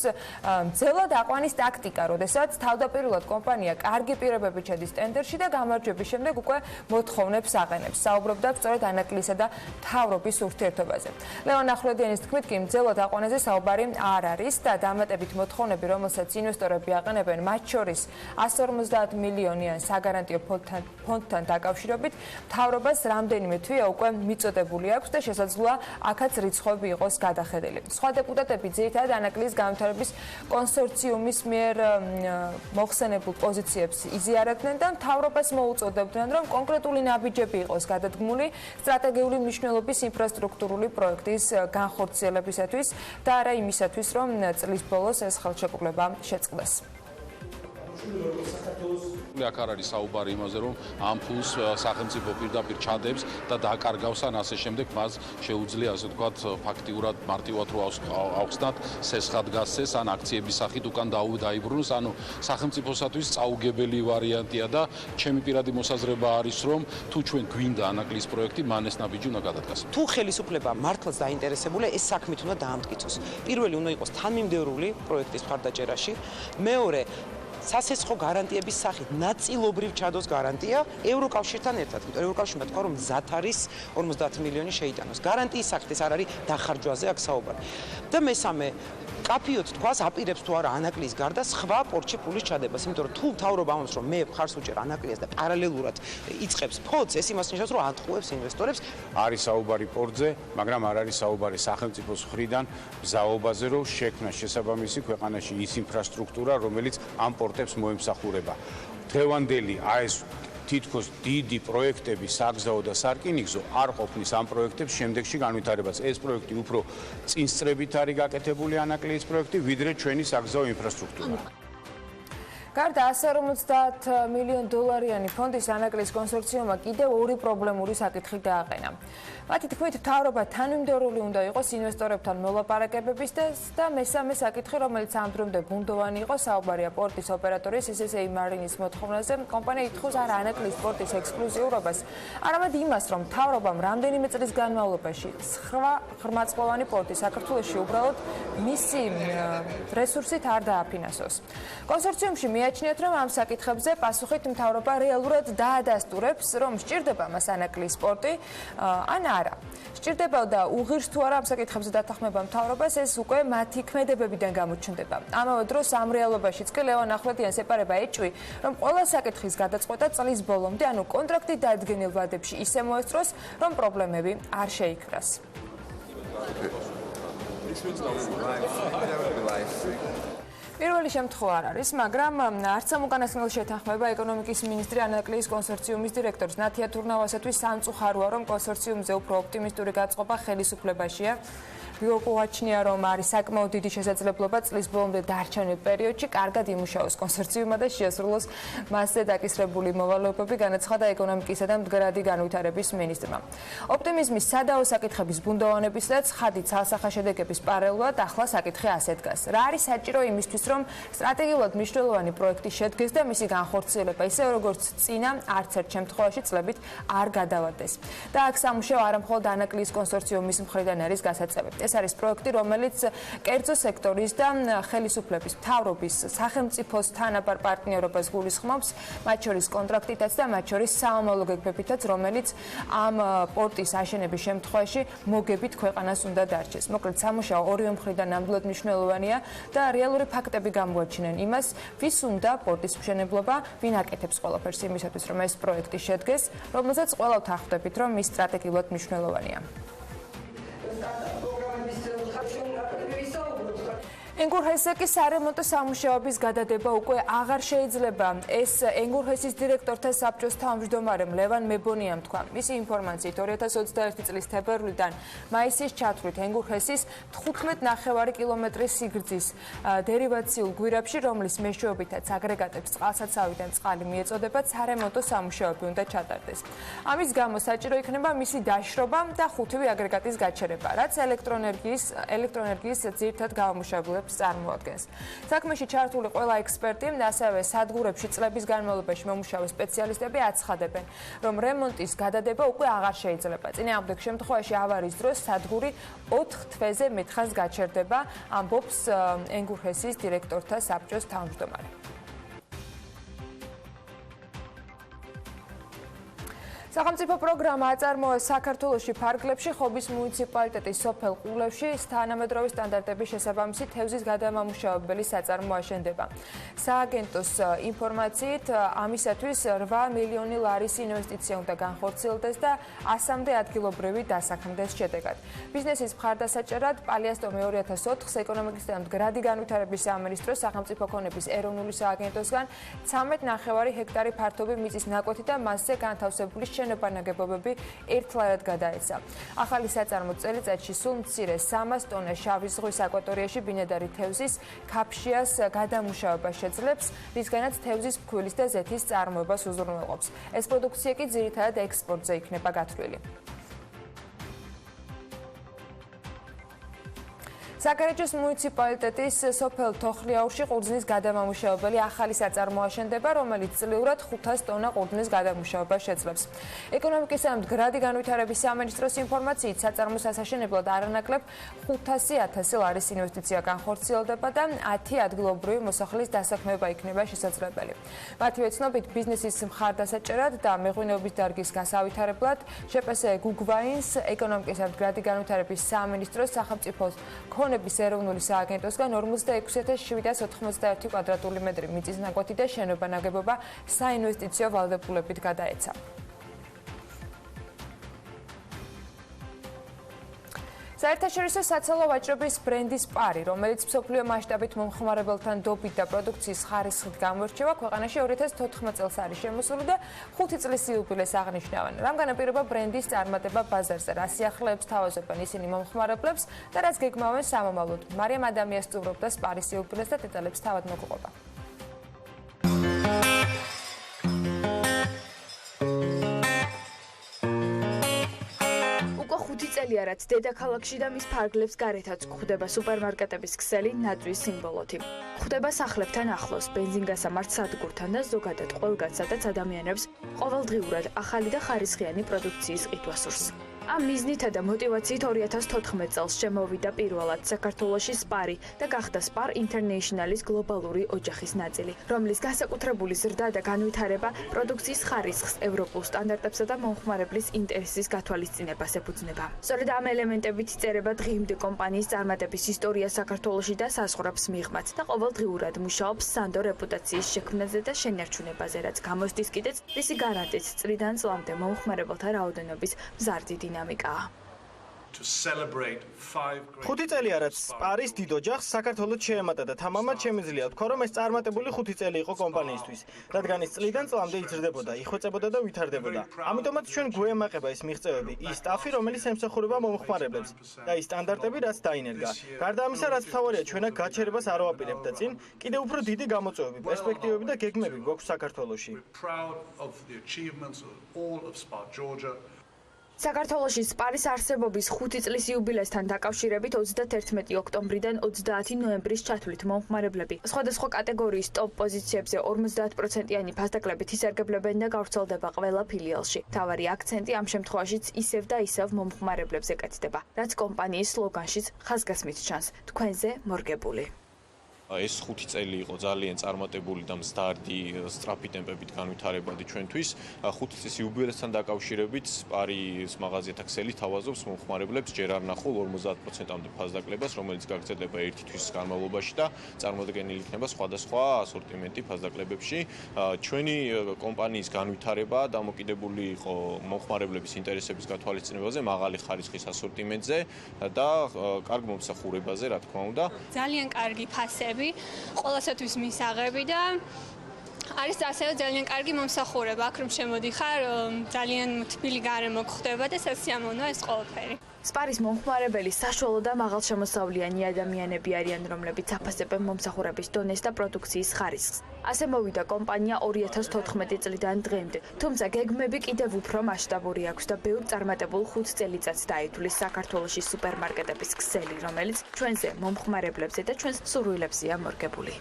ძელად აყვანის ტაქტიკა, როდესაც თავდაპირველად კომპანია კარგი პირებებით შედის ტენდერში და გამარჯვების შემდეგ უკვე მოთხოვნებს აყენებს. საუბრობდა სწორედ ანაკლისსა და მთავრობის ურთიერთობაზე. ლეონ ახლედიანის თქმით, კი ძელად აყვანაზე საუბარი არ არის და დამატებით მოთხოვნები, რომელსაც ინვესტორები აყენებენ, მათ შორის 150 მილიონი საგარანტიო ფონდთან დაკავშირებით მთავრობას რამდენიმე თვეა უკვე მიწოდებული აქვს და შესაძლოა აქაც რიცხვები იყოს გადახედელი. სხვა დეპუტატები ძირითადად ანაკლიის განვითარების კონსორციუმის მიერ მოხსენებულ პოზიციებს იზიარებდნენ და მთავრობას მოუწოდებდნენ, რომ კონკრეტული ნაბიჯები იყოს გადადგმული სტრატეგიული მნიშვნელობის ინფრასტრუქტურული პროექტის განხორციელებისათვის და არა იმისათვის, რომ წლის ბოლოს ეს ხელშეკრულება შეწყდეს. აქ არ არის საუბარი იმაზე, რომ ამ ფულს სახელმწიფო პირდაპირ ჩადებს და დაკარგავს ან ასე შემდეგ, მას შეუძლია ასე ვთქვათ ფაქტიურად მარტივად რო ავხსნათ, სესხად გასცეს ან აქციების სახით უკან დაიბრუნოს, ანუ სახელმწიფოსათვის წაუგებელი ვარიანტია და ჩემი პირადი მოსაზრება არის, რომ თუ ჩვენ გვინდა ანაკლიის პროექტი, მან ეს ნაბიჯი უნდა გადადგას. თუ ხელისუფლება მართლაც დაინტერესებულია, ეს საქმით უნდა დაამტკიცოს. პირველი უნდა იყოს თანმიმდევრული პროექტის მხარდაჭერაში, მეორე სასესხო გარანტიების სახით ნაწილობრივ ჩადოს გარანტია ევროკავშირთან ერთად. ევროკავშირმა თქვა, რომ მზად არის 50 მილიონი შეიტანოს. გარანტიის სახით ეს არ არის დახარჯვაზე აქ საუბარი. და მესამე კაფიოთ თქვას აპირებს თუ არა ანაკლის გარდა სხვა პორტში ფულის ჩადებას, იმიტომ რომ თუ მთავრობა ამბობს რომ მე მხარს უჭერ ანაკლიას და პარალელურად იწყებს ფონდს, ეს იმას ნიშნავს რომ ატყუებს ინვესტორებს. არის საუბარი პორტზე, მაგრამ არ არის საუბარი სახელმწიფოს მხრიდან მზაობაზე, რომ შექმნა შესაბამისი ქვეყანაში ის ინფრასტრუქტურა, რომელიც ამ პორტებს მოემსახურება. დღევანდელი ეს თითქოს დიდი პროექტები საგზაო და სარკინიგზო არ ყოფნის ამ პროექტებს შემდეგში განვითარებას. ეს პროექტი უფრო წინსწრებით არის გაკეთებული ანაკლის პროექტი, ვიდრე ჩვენი საგზაო ინფრასტრუქტურა. გარდა 150 მილიონ დოლარიანი ფონდის ანაკლის კონსორციუმმა კიდევ ორი პრობლემური საკითხი დააყენა. მათი თქმით, მთავრობა თანმიმდევრული უნდა იყოს ინვესტორებთან მოლაპარაკებების და მესამე საკითხი, რომელიც ამ დრომდე ბუნდოვანი იყო, საუბარია პორტის ოპერატორის SSA Marinis მოთხოვნაზე. კომპანია ითხოვს არა ანაკლის პორტის ექსკლუზიურობას, არამედ იმას, რომ მთავრობამ რამდენიმე წლის განმავლობაში სხვა ღრმაწყლოვანი პორტი საქართველოში უბრალოდ მისი რესურსით არ დააფინანსოს. კონსორციუმში მიაჩნიათ, რომ ამ საკითხებზე პასუხით მთავრობა რეალურად დაადასტურებს, რომ სჭირდება მას ანაკლის პორტი ან არა. სჭირდება და უღირს თუ არა ამ საკითხებზე დათანხმება მთავრობას, ეს უკვე მათი ქმედებებიდან გამოჩნდება. ამავე დროს ამ რეალობაშიც კი ლევან ახვლედიანს ეპარება ეჭვი, რომ ყველა საკითხის გადაწყვეტა წლის ბოლომდე, ანუ კონტრაქტი დადგენილ ვადებში ისე მოესწროს, რომ პრობლემები არ შეიქმნას. პირველი შემთხვევა არ არის, მაგრამ არც ამ უკანასკნელ შეთანხმება ეკონომიკის მინისტრი ანაკლის კონსორციუმის დირექტორს ნათია თურნავასათვის სამწუხაროა, რომ კონსორციუმზე უფრო ოპტიმისტური გაწყობა ხელისუფლებაშია. ვიპოვაჩნია, რომ არის საკმაოდ დიდი შესაძლებლობა წლის ბოლომდე დარჩენილ პერიოდში კარგად იმუშაოს კონსორციუმმა და შეასრულოს მასზე დაკისრებული მოვალეობები, განაცხადა ეკონომიკისა და მდგრადი განვითარების მინისტრმა. ოპტიმიზმის სადაო საკითხების ბუნდოვანებისა და ცხადი ცალსახა შედეგების პარალელურად ახლა საკითხი ასეთ დგას. რა არის საჭირო იმისთვის, რომ სტრატეგიულად მნიშვნელოვანი პროექტი შედგეს და მისი განხორციელება ისე როგორც წინა არც ერთ შემთხვევაში წლებით არ გადავარდეს. და აქ სამუშაო არა მხოლოდ ანაკლის კონსორციუმის მხრიდან არის გასაწევი. ეს არის პროექტი, რომელიც კერძო სექტორის და ხელისუფლების, მთავრობის, სახელმწიფოს თანაბარ პარტნიორობას გულისხმობს, მათ შორის კონტრაქტითაც და მათ შორის საომალო გეგმებითაც, რომელიც ამ პორტის აშენების შემთხვევაში მოგებით ქვეყანას უნდა დარჩეს. მოკლედ, სამუშაო ორივე მხრიდან ნამდვილად მნიშვნელოვანია და რეალური ფაქტები გამოაჩინენ იმას, ვის უნდა პორტის მშენებლობა, ვინ აკეთებს ყველაფერს იმისათვის, რომ ეს პროექტი შედგეს, რომელზეც ყველა ვთანხმდებით, რომ ის სტრატეგიულად მნიშვნელოვანია. ენგურჰესაკის სარემონტო სამუშაოების გადადება უკვე აღარ შეიძლება. ეს ენგურჰესის დირექტორთა საბჭოს თავმჯდომარემ ლევან მებონიამ თქვა. მისი ინფორმაციით 2021 წლის თებერვლიდან მაისის ჩათვლით ენგურჰესის 15.5 კილომეტრის სიგრძის დერივაციულ გვირაბში, რომლის მეშვეობითაც აგრეგატებს წყალსაცავიდან წყალი მიეწოდება, სარემონტო სამუშაოები უნდა ჩატარდეს. ამის გამო საჭირო იქნება მისი დაშრობა და 5 აგრეგატის გაჩერება, რაც ელექტროენერგიის ძირითად გამომუშავებლებს წარმოადგენს. საქმეში ჩართული ყველა ექსპერტი, ასევე სადგურებში წლების განმავლობაში მომუშავე სპეციალისტები აცხადებენ, რომ რემონტის გადადება უკვე აღარ შეიძლება. წინააღმდეგ შემთხვევაში ავარიის დროს სადგური 4 თვეზე მეტხანს გაჩერდება, ამბობს ენგურჰესის დირექტორთა საბჭოს თავმჯდომარე. სახელმწიფო პროგრამა აწარმოეს საქართველოში ფარგლებში ხობის მუნიციპალიტეტის სოფელ ყულევში თანამედროვე სტანდარტების შესაბამისი თევზის გადამამუშავებელი საწარმო აშენდება. სააგენტოს ინფორმაციით ამისათვის 8 მილიონი ლარის ინვესტიცია უნდა განხორციელდეს და 100-მდე ადგილობრივი დასაქმდეს შედეგად. ბიზნესის მხარდასაჭერად პალიასტომი 2004-ს ეკონომიკის და მდგრადი განვითარების სამინისტროს სახელმწიფო ქონების ეროვნული სააგენტოსგან 13.5 ჰექტარი ფართობი მიწის ნაკვეთი და მასზე განთავსებული შენობა-ნაგებობები ერთლარად გადაეცა. ახალი საწარმო წელიწადში სულ მცირე 300 ტონა შავი ზღვის აკვატორიაში ბინადარი თევზის ქაფშიას გადამუშავება შეძლებს, რისგანაც თევზის ფქვილის და ზეთის წარმოებას უზრუნველყოფს. ეს პროდუქცია კი ძირითადად ექსპორტზე იქნება გათვლილი. საკარეჯოს მუნიციპალიტეტის სოფელ თოხლიაურში ყურძნის გადამამუშავებელი ახალი საწარმო აშენდება, რომელიც წლიურად 500 ტონა ყურძნის გადამუშავებას შეძლებს. ეკონომიკისა და მდგრადი განვითარების სამინისტროს ინფორმაციით საწარმოს ასაშენებლად არანაკლებ 500.000 ლარის ინვესტიცია განხორციელდება და 10 ადგილობრივი მოსახლის დასაქმება იქნება შესაძლებელი. მათივე ცნობით, ბიზნესის მხარდასაჭერად და მეღვინეობის დარგის გასავითარებლად ჟპს გუგვაინს ეკონომიკისა და მდგრადი განვითარების სამინისტროს სახელმწიფო ქონების ხელოვნების ეროვნული სააგენტოსგან 46,791 კვადრატული მეტრი მიწის ნაკვეთი და შენობა ნაგებობა საინვესტიციო ვალდებულებით გადაეცა. საერთაშორისო საცალო ვაჭრობის ბრენდის პარი, რომელიც მსოფლიო მასშტაბით მომხმარებელთან დობით და პროდუქციის ხარისხით გამოირჩევა, ქვეყანაში 2014 წელს არის შემოსული და 5 წლის იუბილეს აღნიშნავენ. რამ განაპირობა ბრენდის წარმატება ბაზარზე, რა სიახლეებს თავაზობენ ისინი მომხმარებლებს და რაც გეგმავენ სამომავლოდ. მარიამ ადამიანს სტუმრობდა პარის იუბილეს და დეტალებს თავად მოგუყვება. რაც დედაქალაქში და მის ფარგლებს გარეთაც გვხვდება სუპერმარკეტების ქსელი ნაძვის სიმბოლოთი. გვხვდება სახლებთან ახლოს, ბენზინგასამართ სადგურთან და ზოგადად ყველგან, სადაც ადამიანებს ყოველდღიურად ახალი და ხარისხიანი პროდუქციის ყიდვა სურს. ამ მიზნითა და მოტივაციით 2014 წელს შემოვიდა პირველად საქართველოში სპარი და გახდა სპარ ინტერნეიშნალის გლობალური ოჯახის ნაწილი, რომლის განსაკუთრებული ზრდა და განვითარება პროდუქციის ხარისხს, ევროპულ სტანდარტებსა და მომხმარებლის ინტერესის გათვალისწინებას ეფუძნება. სწორედ ამ ელემენტებით იწერება დღემდე კომპანიის წარმატების ისტორია საქართველოში და საზღვრებს მიღმაც და ყოველდღიურად მუშაობს სანდო რეპუტაციის შექმნაზე და შენარჩუნებაზე, რაც გამოსდის კიდეც რისი გარანტით წლიდან წლამდე მომხმარებელთა რაოდენობის მზარდი დინამიკაა. 5 წელია რაც სპარის დიდ ოჯახს საქართველოს შეემატა და თამამად შემიძლია თქვა, რომ ეს წარმატებული 5 წელი იყო კომპანიისთვის, რადგან ის წლიდან წლამდე იზრდებოდა, იხვეწებოდა და ვითარდებოდა. ამიტომაც ჩვენ გვეემაყება ეს მიღწევები, ის სტაფი, რომელიც ემსახურება მომხმარებლებს და ის სტანდარტები, რაც დაინერგა. გარდა ამისა, რაც მთავარია, ჩვენ აქ გაჩერებას არ ვაპირებთ და წინ კიდევ უფრო დიდი გამოწვევები, პერსპექტივები და გეგმები გვაქვს საქართველოში. საქართველოში სპარის არსებობის 5 წლის იუბილესთან დაკავშირებით 31 ოქტომბრიდან 30 ნოემბრის ჩათვლით მომხმარებლები სხვადასხვა კატეგორიის ტოპ პოზიციებზე 50%-იანი ფასდაკლებით ისარგებლებენ და გავრცელდება ყველა ფილიალში. მთავარი აქცენტი ამ შემთხვევაშიც ისევ და ისევ მომხმარებლებს ეკეთდება, რაც კომპანიის სლოგანშიც ხაზგასმით ჩანს: თქვენზე მორგებული. ეს 5 წელი იყო ძალიან წარმატებული და მზდარდი სწრაფი ტემპებით განვითარებადი ჩვენთვის. 5 წლის იუბილესთან დაკავშირებით სპარის მაღაზიათა ქსელი თავაზობს მომხმარებლებს ჯერ არ ნახულ 50%-ამდე ფასდაკლებას, რომელიც გაგრძელდება 1 თვის განმავლობაში და წარმოდგენილი იქნება სხვადასხვა ასორტიმენტი ფასდაკლებებში. ჩვენი კომპანიის განვითარება დამოკიდებული იყო მომხმარებლების ინტერესების გათვალისწინებაზე, მაღალი ხარისხის ასორტიმენტზე და კარგ მომსახურებაზე, რა თქმა უნდა. ძალიან კარგი ფასები ყველასათვის მისაღები და არის ასევე ძალიან კარგი მომსახურება. აქ რომ შემოდიხარ, ძალიან თბილი გარემო გხდება და სასიამოვნოა ეს ყველაფერი. სპარის მომხმარებელი საშუალო და მაღალშემოსავლიანი ადამიანები არიან, რომლებიც აფასებენ მომსახურების დონეს და პროდუქციის ხარისხს. ასე მოვიდა კომპანია 2014 წლიდან დღემდე, თუმცა გეგმები კიდევ უფრო მასშტაბური აქვს და ბევრ წარმატებულ 5 წელიწადს დაითვლის საქართველოში სუპერმარკეტების ქსელი, რომელიც ჩვენზე მომხმარებლებზე და ჩვენს სურვილებზეა მორგებული.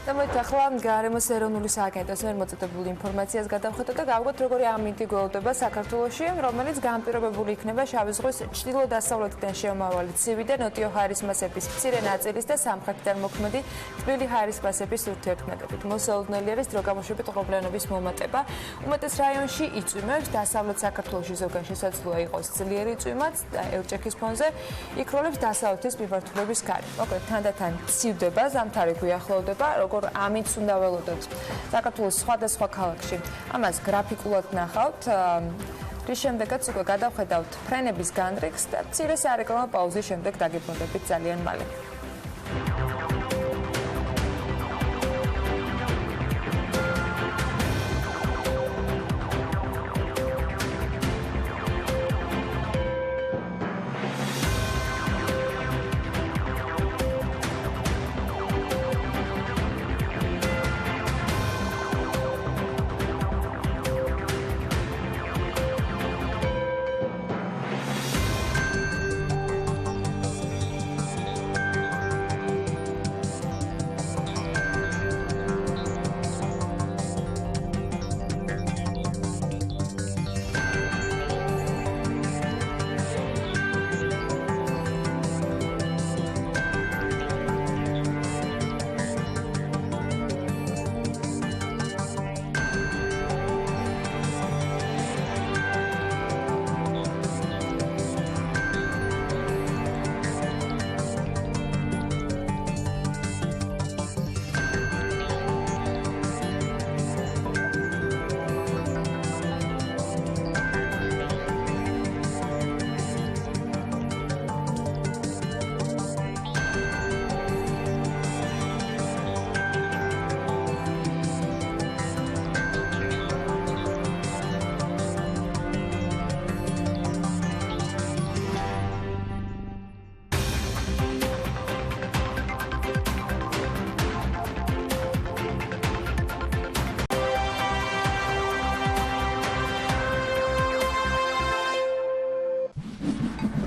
დამოით ახლა გარემოს ეროვნული სააგენტოს მიერ მოწოდებული ინფორმაციას გადავხედოთ და გავიგოთ როგორი ამინდი გველდება საქართველოში, რომელიც განპირობებული იქნება შავი ზღვის ჩრდილო-დასავლეთიდან შემავალი ცივი და ნოტიო ჰაერის მასების მცირე ნაწილის და სამხრეთიდან მოქმედი თბილი ჰაერის მასების ურთიერთქმედებით. მოსალოდნელი არის დროგამოშვებით ღობლიანობის მომატება. უმეტეს რაიონში იწვიმებს, დასავლეთ საქართველოში ზოგან შესაძლოა იყოს ძლიერი წვიმაც და ელჭექის ფონზე იქროლებს დასავლეთის მიმართულების ქარი. მოკლედ თანდათან ცივდება, ზამთარი გვიახლოვდება, ამით უნდა ველოდოთ საქართველოს სხვადასხვა ქალაქში. ამას გრაფიკულად ნახავთ. რის შემდეგაც უკვე გადავხედავთ ფრენების განრიგს და მცირე სარეკლამო პაუზის შემდეგ დაგიბრუნდებით ძალიან მალე.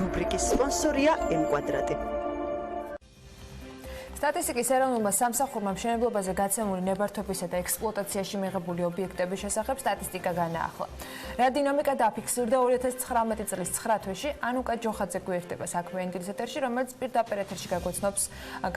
რუბრიკის სპონსორია M-კვადრატი. სტატისტიკის ეროვნულმა სამსახურმა მშენებლობაზე გაცემული ნებართვებისა და ექსპლუატაციაში მიღებული ობიექტების შესახებ სტატისტიკა განაახლა. რა დინამიკა დაფიქსირდა 2019 წლის 9 თვეში, ანუკა ჯოხაძე გვერდება საქმიანი დილის ეთერში, რომელიც პირდაპირ ეთერში გაგვაცნობს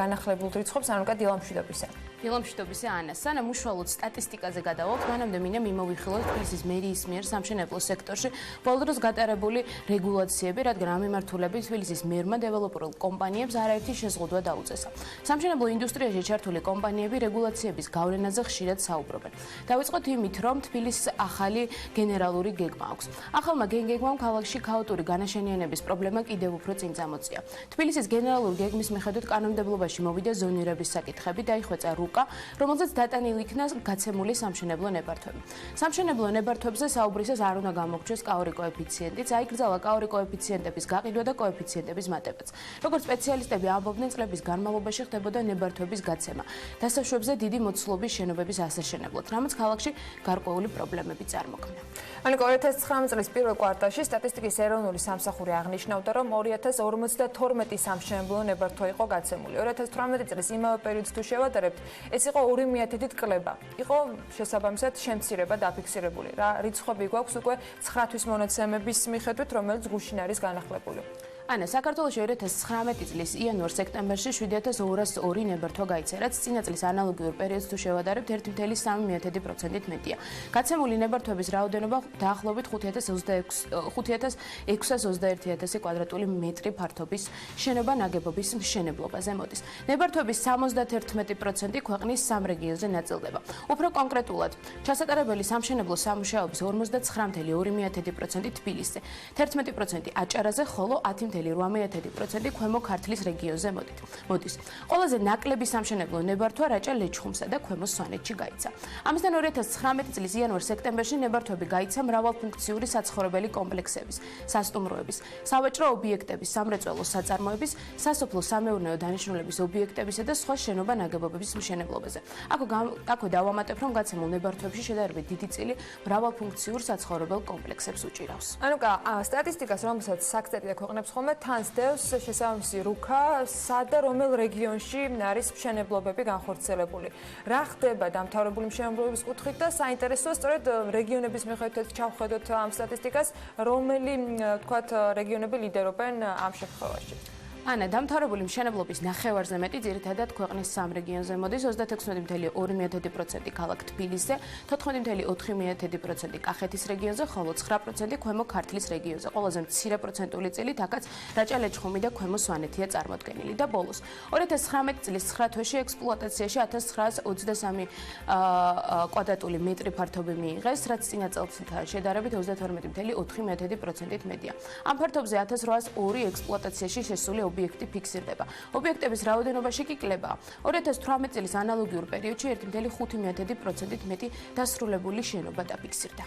განახლებულ რიცხვებს, ანუკა დილამშვიდობისა. დილამშვიდობისა ანა, სანამ უშუალოდ სტატისტიკაზე გადავალთ, მანამდე მინდა მიმოვიხილოთ თბილისის მერიის მიერ სამშენებლო სექტორში ბოლო დროს გატარებული რეგულაციები, რადგან ამ მიმართულებით თბილისის მერმა დეველოპერულ კომპანიებს არაერთი შეზღუდვა დაუწესა. სამშენებლო ინდუსტრიაში ჩართული კომპანიები რეგულაციების გავლენაზე ხშირად საუბრობენ. დავიწყოთ იმით, რომ თბილისს ახალი გენერალური გეგმა აქვს. ახალმა გეგმამ ქალაქში ქაოტური განაშენიანების პრობლემა კიდევ უფრო წინ წამოწია. თბილისის გენერალური გეგმის მიხედვით კანონმდებლობაში მოვიდა ზონირების საკითხები, დაიხვეწა რუკა, რომელზეც დატანილი იქნა გაცემული სამშენებლო ნებართვები. სამშენებლო ნებართვებზე საუბრისას არ უნდა გამოგჩეს კაური კოეფიციენტიც, აიკრძალა კაური კოეფიციენტების გაყიდვა და კოეფიციენტების მატებაც. როგორც სპეციალისტები ამბობდნენ, წლების განმავლობაში ხდებოდა ნებართვების გაცემა. დასაშვებზე დიდი მოცულობის შენობების ასაშენებლად, რამაც ქალაქში გარკვეული პრობლემები წარმოქმნა. ანიკა 2019 წლის პირველ კვარტალში სტატისტიკის ეროვნული სამსახური აღნიშნავდა, რომ 2052 სამშენებლო ნებართვა იყო გაცემული. 2018 წლის იმავე პერიოდს თუ შევადარებთ, ეს იყო 2/10 კლება. იყო შესაბამისად შემცირება დაფიქსირებული. რა რიცხვები გვაქვს უკვე 9 თვის მონაცემების მიხედვით, რომელიც გუშინ არის განახლებული. ანა, საქართველოში 2019 წლის იანვარ-სექტემბერში 7202 ნებართვა გაიცა, რაც წინა წლის ანალოგიურ პერიოდს თუ შევადარებთ 1.3% მეტია. გაცემული ნებართვების რაოდენობა დაახლოებით 5621,000 კვადრატული მეტრი ფართობის შენობა ნაგებობის მშენებლობაზე მოდის. ნებართვების 71% ქვეყნის 3 რეგიონზე ნაწილდება. უფრო კონკრეტულად, ჩასატარებელი სამშენებლო სამუშაოების 59.2% თბილისზე, 11% აჭარაზე, ხოლო 10.8% ქვემო ქართლის რეგიონზე მოდის. ყველაზე ნაკლები სამშენებლო ნებართვა რაჭა ლეჩხუმსა და ქვემო სვანეთში გაიცა. ამისთან 2019 წლის იანვარ-სექტემბერში ნებართვები გაიცა მრავალფუნქციური საცხოვრებელი კომპლექსების, სასტუმროების, სავაჭრო ობიექტების, სამრეწველო საწარმოების, სასოფლო-სამეურნეო დანიშნულების ობიექტებისა და სხვა შენობა ნაგებობების მშენებლობაზე. აქვე დავამატებ, რომ გაცემულ ნებართვებში შედარებით დიდი წილი მრავალფუნქციურ საცხოვრებელ კომპლექსებს უჭირავს. ანუკა, სტატისტიკას რომელსაც საქცეტია ქვეყნებს ხოლმე თან სდევს შესაბამისი რუქა, სადა რომელ რეგიონში არის მშენებლობები განხორციელებული. რა ხდება დამთავრებული მშენებლობების კუთხით და საინტერესოა სწორედ რეგიონების მიხედვით ჩავხედოთ ამ სტატისტიკას, რომელი თქვათ რეგიონები ლიდერობენ ამ შემთხვევაში. ანა, დამთავრებული მშენებლობის ნახევარზე მეტი ძირითადად ქვეყნის 3 რეგიონზე მოდის, 36.2% ქალაქ თბილისზე, 14.4% კახეთის რეგიონზე, ხოლო 9% ქვემო ქართლის რეგიონზე. ყველაზე მცირე პროცენტული წილით აქაც რაჭა ლეჩხუმი და ქვემო სვანეთია წარმოდგენილი და ბოლოს 2019 წლის 9 თვეში ექსპლუატაციაში 1923 კვადრატული მეტრი ფართობი მიიღეს, რაც წინა წელთან შედარებით 32.4% მეტია. ამ ფართობზე 1802 ექსპლუატაციაში შესული ობიექტი ფიქსირდება. ობიექტების რაოდენობაში კი კლებაა. 2018 წლის ანალოგიურ პერიოდში 1.5% მეტი დასრულებული შენობა დაფიქსირდა.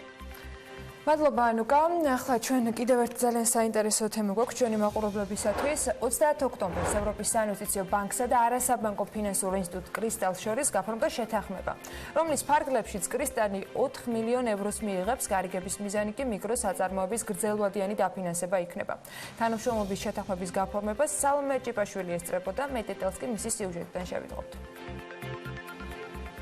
მადლობა ანუკა. ახლა ჩვენ კიდევ ერთ ძალიან საინტერესო თემა გვაქვს ჩვენი მაყურებლებისათვის. 30 ოქტომბერს ევროპის საინვესტიციო ბანკსა და არასაბანკო ფინანსურ ინსტიტუტ კრისტალს შორის გაფორმდა შეთანხმება, რომლის ფარგლებშიც კრისტალი 4 მილიონ ევროს მიიღებს, გარიგების მიზანი კი მიკროსაწარმოების გრძელვადიანი დაფინანსება იქნება. თანამშრომლობის შეთანხმების გაფორმებას სალომე ჭიპაშვილი ესწრებოდა, მე დეტალს კი მისი სიუჟეტიდან შევიდღობთ.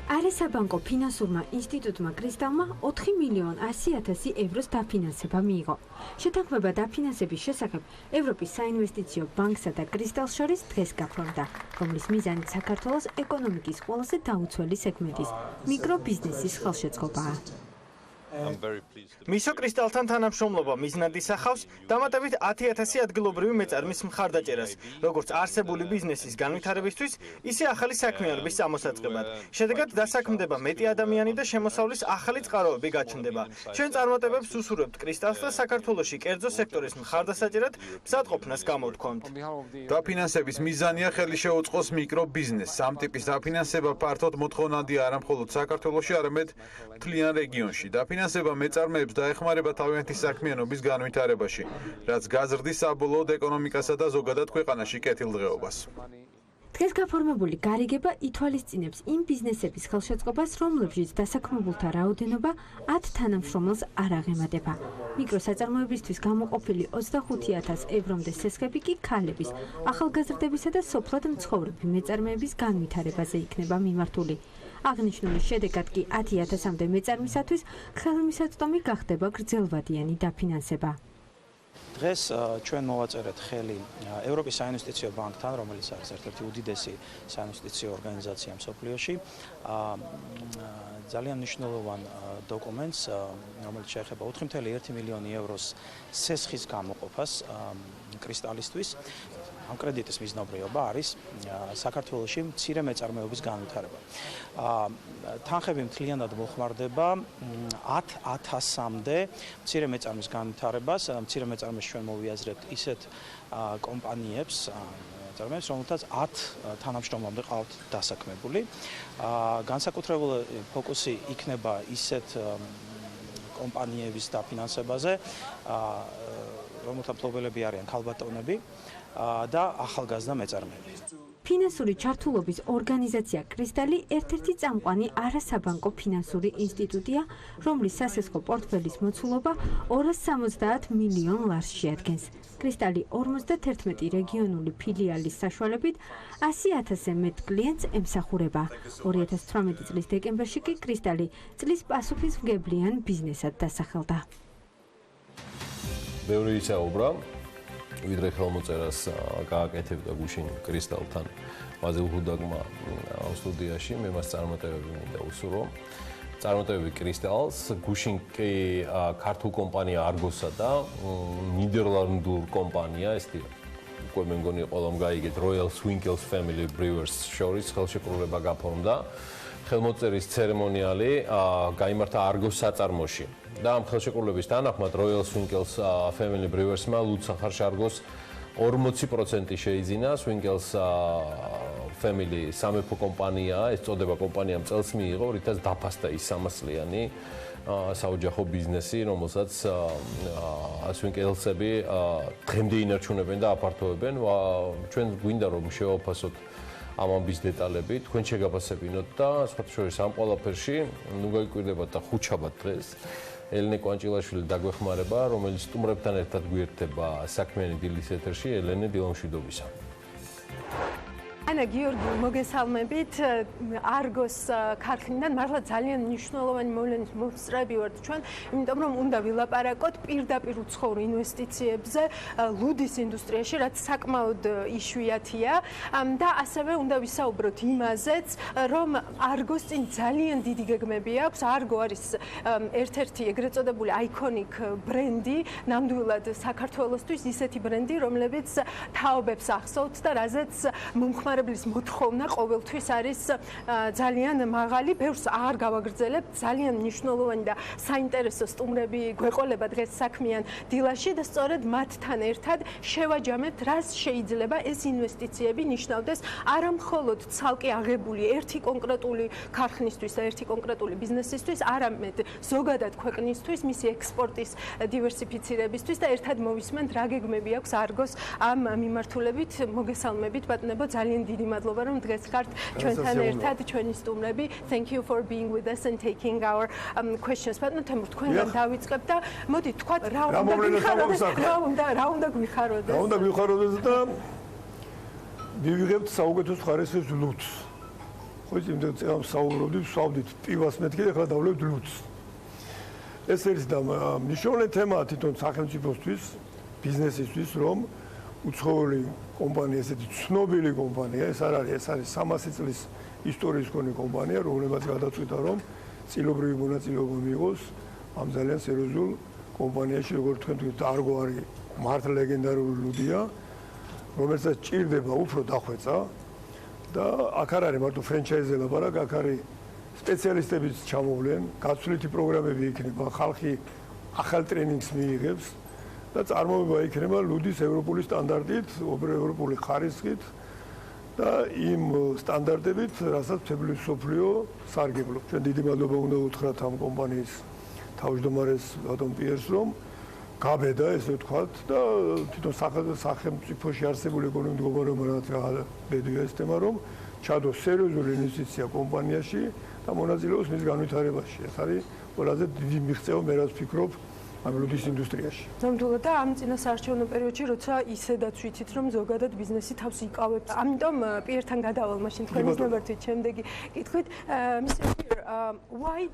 არასაბანკო ფინანსურმა ინსტიტუტმა კრისტალმა 4 მილიონ 100.000 ევროს დაფინანსება მიიღო. შეთანხმება დაფინანსების შესახებ ევროპის საინვესტიციო ბანკსა და კრისტალს შორის დღეს გაფორმდა, რომლის მიზანიც საქართველოს ეკონომიკის ყველაზე დაუცველი სეგმენტის მიკრობიზნესის ხელშეწყობაა. მისო კრისტალთან თანამშრომლობა მიზნად ისახავს დამატებით 10.000 ადგილობრივი მეწარმის მხარდაჭერას, როგორც არსებული ბიზნესის განვითარებისთვის, ისე ახალი საქმიანობის წამოსაწყებად. შედეგად დასაქმდება მეტი ადამიანი და შემოსავლის ახალი წყაროები გაჩნდება. ჩვენ წარმატებებს უსურვებთ კრისტალს და საქართველოში კერძო სექტორის მხარდასაჭერად მზადყოფნას გამოვთქვამთ. დაფინანსების მიზანია ხელი შეუწყოს მიკრობიზნესს. ამ ტიპის დაფინანსება ფართოდ მოთხოვნადია არა მხოლოდ საქართველოში, არამედ მთლიან რეგიონში. დაფინანსება მეწარმეებს დაეხმარება თავიანთი საქმიანობის განვითარებაში, რაც გაზრდის საბოლოოდ ეკონომიკასა და ზოგადად ქვეყანაში კეთილდღეობას. დღეს გაფორმებული გარიგება ითვალისწინებს იმ ბიზნესების ხელშეწყობას, რომლებშიც დასაქმებულთა რაოდენობა 10 თანამშრომელს არ აღემატება. მიკროსაწარმოებისთვის გამოყოფილი 25,000 ევრომდე სესხები კი ქალების, ახალგაზრდებისა და სოფლად მცხოვრები მეწარმეების განვითარებაზე იქნება მიმართული. აღნიშნული შედეგად კი 10,000-მდე მეწარმისათვის ხელმისაწვდომი გახდება გრძელვადიანი დაფინანსება. დღეს ჩვენ მოვაწერეთ ხელი ევროპის საინვესტიციო ბანკთან, რომელიც არის ერთ-ერთი უდიდესი საინვესტიციო ორგანიზაცია მსოფლიოში. ძალიან მნიშვნელოვან დოკუმენტს, რომელიც შეეხება 4.1 მილიონი ევროს სესხის გამოყოფას კრისტალისთვის. ამ კრედიტის მიზნობრიობა არის საქართველოში მცირე მეწარმეობის განვითარება. თანხები მთლიანად მოხმარდება 10,000-მდე მცირე მეწარმის განვითარებას. მცირე მეწარმეს ჩვენ მოვიაზრებთ ისეთ კომპანიებს, რომელთაც 10 თანამშრომლამდე ყავთ დასაქმებული. განსაკუთრებული ფოკუსი იქნება ისეთ კომპანიების დაფინანსებაზე, რომელთა მფლობელები არიან ქალბატონები და ახალგაზრდა მეწარმეები. ფინანსური ჩართულობის ორგანიზაცია კრისტალი ერთ-ერთი წამყვანი არასაბანკო ფინანსური ინსტიტუტია, რომლის სასესხო პორტფელის მოცულობა 270 მილიონ ლარს შეადგენს. კრისტალი 51 რეგიონული ფილიალის საშუალებით 100,000-ზე მეტ კლიენტს ემსახურება. 2018 წლის დეკემბერში კი კრისტალი წლის პასუხისმგებლიან ბიზნესად დასახელდა. ბევრი ისაუბრა, ვიდრე ხელმოწერას გააკეთებდა გუშინ კრისტალთან მაზელ ჰუდაგმა სტუდიაში, მე მას წარმატებები მინდა უსურვო. წარმატებები კრისტალს, გუშინ კი ქართულ კომპანია არგოსა და ნიდერლანდურ კომპანია, ესეთი უკვე მე მგონი ყველამ გაიგეთ, Royal Swinkels Family Brewers შორის ხელშეკრულება გაფორმდა. ხელმოწერის ცერემონიალი გაიმართა არგოს საწარმოში. და ამ ხელშეკრულების თანახმად Royal Swinkels Family Brewers-მა ლუდსახარში არგოს 40% შეიძინა. Swinkels Family სამეფო კომპანიაა, ეს წოდება კომპანიამ წელს მიიღო, რითაც დაფასდა ის 300 წლიანი საოჯახო ბიზნესი, რომელსაც Swinkels-ები დღემდე ინარჩუნებენ და აფართოვებენ. ჩვენ გვინდა რომ შევაფასოთ ამ ამბის დეტალები, თქვენ შეგაფასებინოთ და სხვათა შორის ამ ყველაფერში ნუ გაიკვირდებათ და ხუჩაბათ დღეს. ელენე კვანჭილაშვილი დაგვეხმარება, რომელიც სტუმრებთან ერთად გვიერთდება საქმიანი დილის ეთერში. ელენე, დილამშვიდობისა. ანა გიორგი, მოგესალმებით. არგოს ქარხნიდან მართლა ძალიან მნიშვნელოვანი მოვლენის მოსწრები ვართ ჩვენ, იმიტომ რომ უნდა ვილაპარაკოთ პირდაპირ უცხოურ ინვესტიციებზე ლუდის ინდუსტრიაში, რაც საკმაოდ იშვიათია და ასევე უნდა ვისაუბროთ იმაზეც, რომ არგოს წინ ძალიან დიდი გეგმები აქვს. არგო არის ერთ-ერთი ეგრეთ წოდებული iconic ბრენდი, ნამდვილად საქართველოსთვის ისეთი ბრენდი, რომლებიც თაობებს ახსოვთ და რაზეც მომხმარებლის მოთხოვნა ყოველთვის არის ძალიან მაღალი. ბევრს არ გავაგრძელებთ, ძალიან მნიშვნელოვანი და საინტერესო სტუმრები გვეყოლება დღეს საქმიან დილაში და სწორედ მათთან ერთად შევაჯამებთ, რას შეიძლება ეს ინვესტიციები ნიშნავდეს არა მხოლოდ ცალკე აღებული ერთი კონკრეტული ქარხნისთვის და ერთი კონკრეტული ბიზნესისთვის, არამედ ზოგადად ქვეყნისთვის, მისი ექსპორტის დივერსიფიცირებისთვის და ერთად მოვისმენთ, რა გეგმები აქვს არგოს ამ მიმართულებით. მოგესალმებით, ბატონებო, ძალიან დიდი მადლობა რომ დღეს ხართ ჩვენთან ერთად, ჩვენი სტუმრები. Thank you for being with us and taking our questions. ბატონო თემურ, თქვენგან დავიწყებ და მოდი თქვათ რა უნდა გვიხაროდეს და მივიღებთ საუკეთესო ხარისხის ლუდს. ხო იცი, იმდენ წამ საუბრობდით, ვსვავდით პივას მეთქი და ახლა დავლევთ ლუდს. ეს არის და მნიშვნელოვანი თემაა თვითონ სახელმწიფოსთვის, ბიზნესისთვის, რომ უცხოური კომპანია, ესეთი ცნობილი კომპანია, ეს არ არის, ეს არის 300 წლის ისტორიის მქონე კომპანია, რომელმაც გადაწყვიტა, რომ წილობრივი მონაწილეობა მიიღოს ამ ძალიან სერიოზულ კომპანიაში, როგორც თქვენ თქვით, არგო არის მართლა ლეგენდარული ლუდია, რომელსაც ჭირდება უფრო დახვეწა და აქ არ არის მარტო ფრენჩაიზზე ლაპარაკი, აქ არის სპეციალისტებიც ჩამოვლენ, გაცვლითი პროგრამები იქნება, ხალხი ახალ ტრენინგს მიიღებს. და წარმოება იქნება ლუდის ევროპული სტანდარტით, ევროპული ხარისხით და იმ სტანდარტებით, რასაც მთელი მსოფლიო სარგებლობს. ჩვენ დიდი მადლობა უნდა უთხრათ ამ კომპანიის თავმჯდომარეს ბატონ პიერს, რომ გაბედა ესე ვთქვათ და თვითონ სახელმწიფოში არსებული ეკონომიკური მდგომარეობა რაც ბედია ეს თემა რომ ჩადოს სერიოზული ინვესტიცია კომპანიაში და მონაწილეობს მის განვითარებაში. ეს არის ყველაზე დიდი მიღწევა მე რაც ვფიქრობ ლუდის ინდუსტრიაში. ნამდვილად და ამ წინასაარჩევნო პერიოდში როცა ისედაც ვიცით რომ ზოგადად ბიზნესი თავს იკავებს. ამიტომ პირთან გადავალ მაშინ თქვენის ნებართვით შემდეგი კითხვით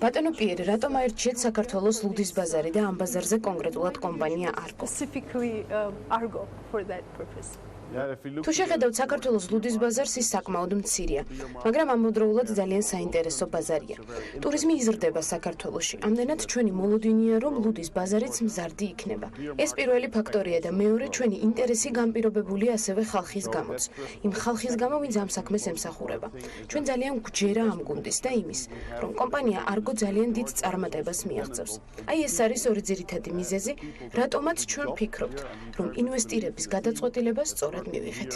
ბატონო პირი, რატომ აირჩიეთ საქართველოს ლუდის ბაზარი და ამ ბაზარზე კონკრეტულად კომპანია Argo? Specifically Argo for that purpose. თუ შეხედავთ საქართველოს ლუდის ბაზარს, ის საკმაოდ მცირეა, მაგრამ ამავდროულად ძალიან საინტერესო ბაზარია. ტურიზმი იზრდება საქართველოში. ამდენად ჩვენი მოლოდინია, რომ ლუდის ბაზარიც მზარდი იქნება. ეს პირველი ფაქტორია და მეორე ჩვენი ინტერესი განპირობებულია ასევე ხალხის გამოც. იმ ხალხის გამო, ვინც ამ საქმეს ემსახურება. ჩვენ ძალიან გვჯერა ამ გუნდის და იმის, რომ კომპანია Argo ძალიან დიდ წარმატებას მიაღწევს. აი ეს არის ორი ძირითადი მიზეზი, რატომაც ჩვენ ვფიქრობთ, რომ ინვესტირების გადაწყვეტილება სწორად მივიღეთ.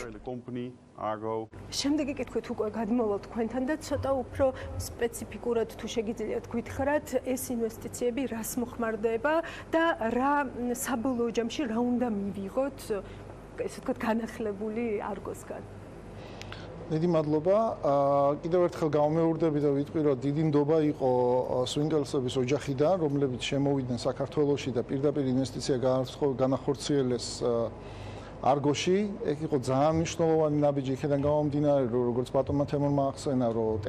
შემდეგი კითხვით უკვე გადმოვალ თქვენთან და ცოტა უფრო სპეციფიკურად თუ შეგიძლიათ გითხრათ ეს ინვესტიციები რას მოხმარდება და რა საბოლოო ჯამში რა უნდა მივიღოთ ესე ვთქვათ განახლებული Argo-სგან. დიდი მადლობა. კიდევ ერთხელ გამომეორდები და ვიტყვი, რომ დიდი ნდობა იყო სვინგელსების ოჯახიდან, რომლებიც შემოვიდნენ საქართველოში და პირდაპირ ინვესტიცია განახორციელეს Argo-ში. ეგ იყო ძალიან მნიშვნელოვანი ნაბიჯი იქიდან გამომდინარე, რომ როგორც ბატონმა თემურმა ახსენა, რომ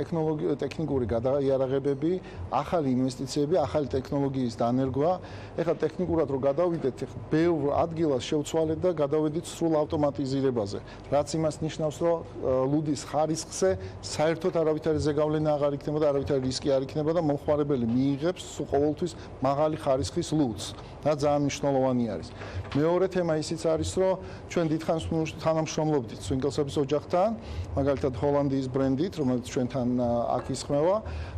ტექნიკური გადაიარაღებები, ახალი ინვესტიციები, ახალი ტექნოლოგიის დანერგვა. ეხლა ტექნიკურად რო გადავიდეთ, ბევრ ადგილას შევცვალეთ და გადავედით სრულ ავტომატიზირებაზე. რაც იმას ნიშნავს, რომ ლუდის ხარისხზე საერთოდ არავითარი ზეგავლენა აღარ იქნება და არავითარი რისკი არ იქნება და მომხმარებელი მიიღებს ყოველთვის მაღალი ხარისხის ლუდს. და ძალიან მნიშვნელოვანი არის. მეორე თემა ისიც არის, რომ ჩვენ დიდხანს თანამშრომლობდით სვინგელსების ოჯახთან, მაგალითად ჰოლანდიის ბრენდით, რომელიც ჩვენთან აქ ისხმევა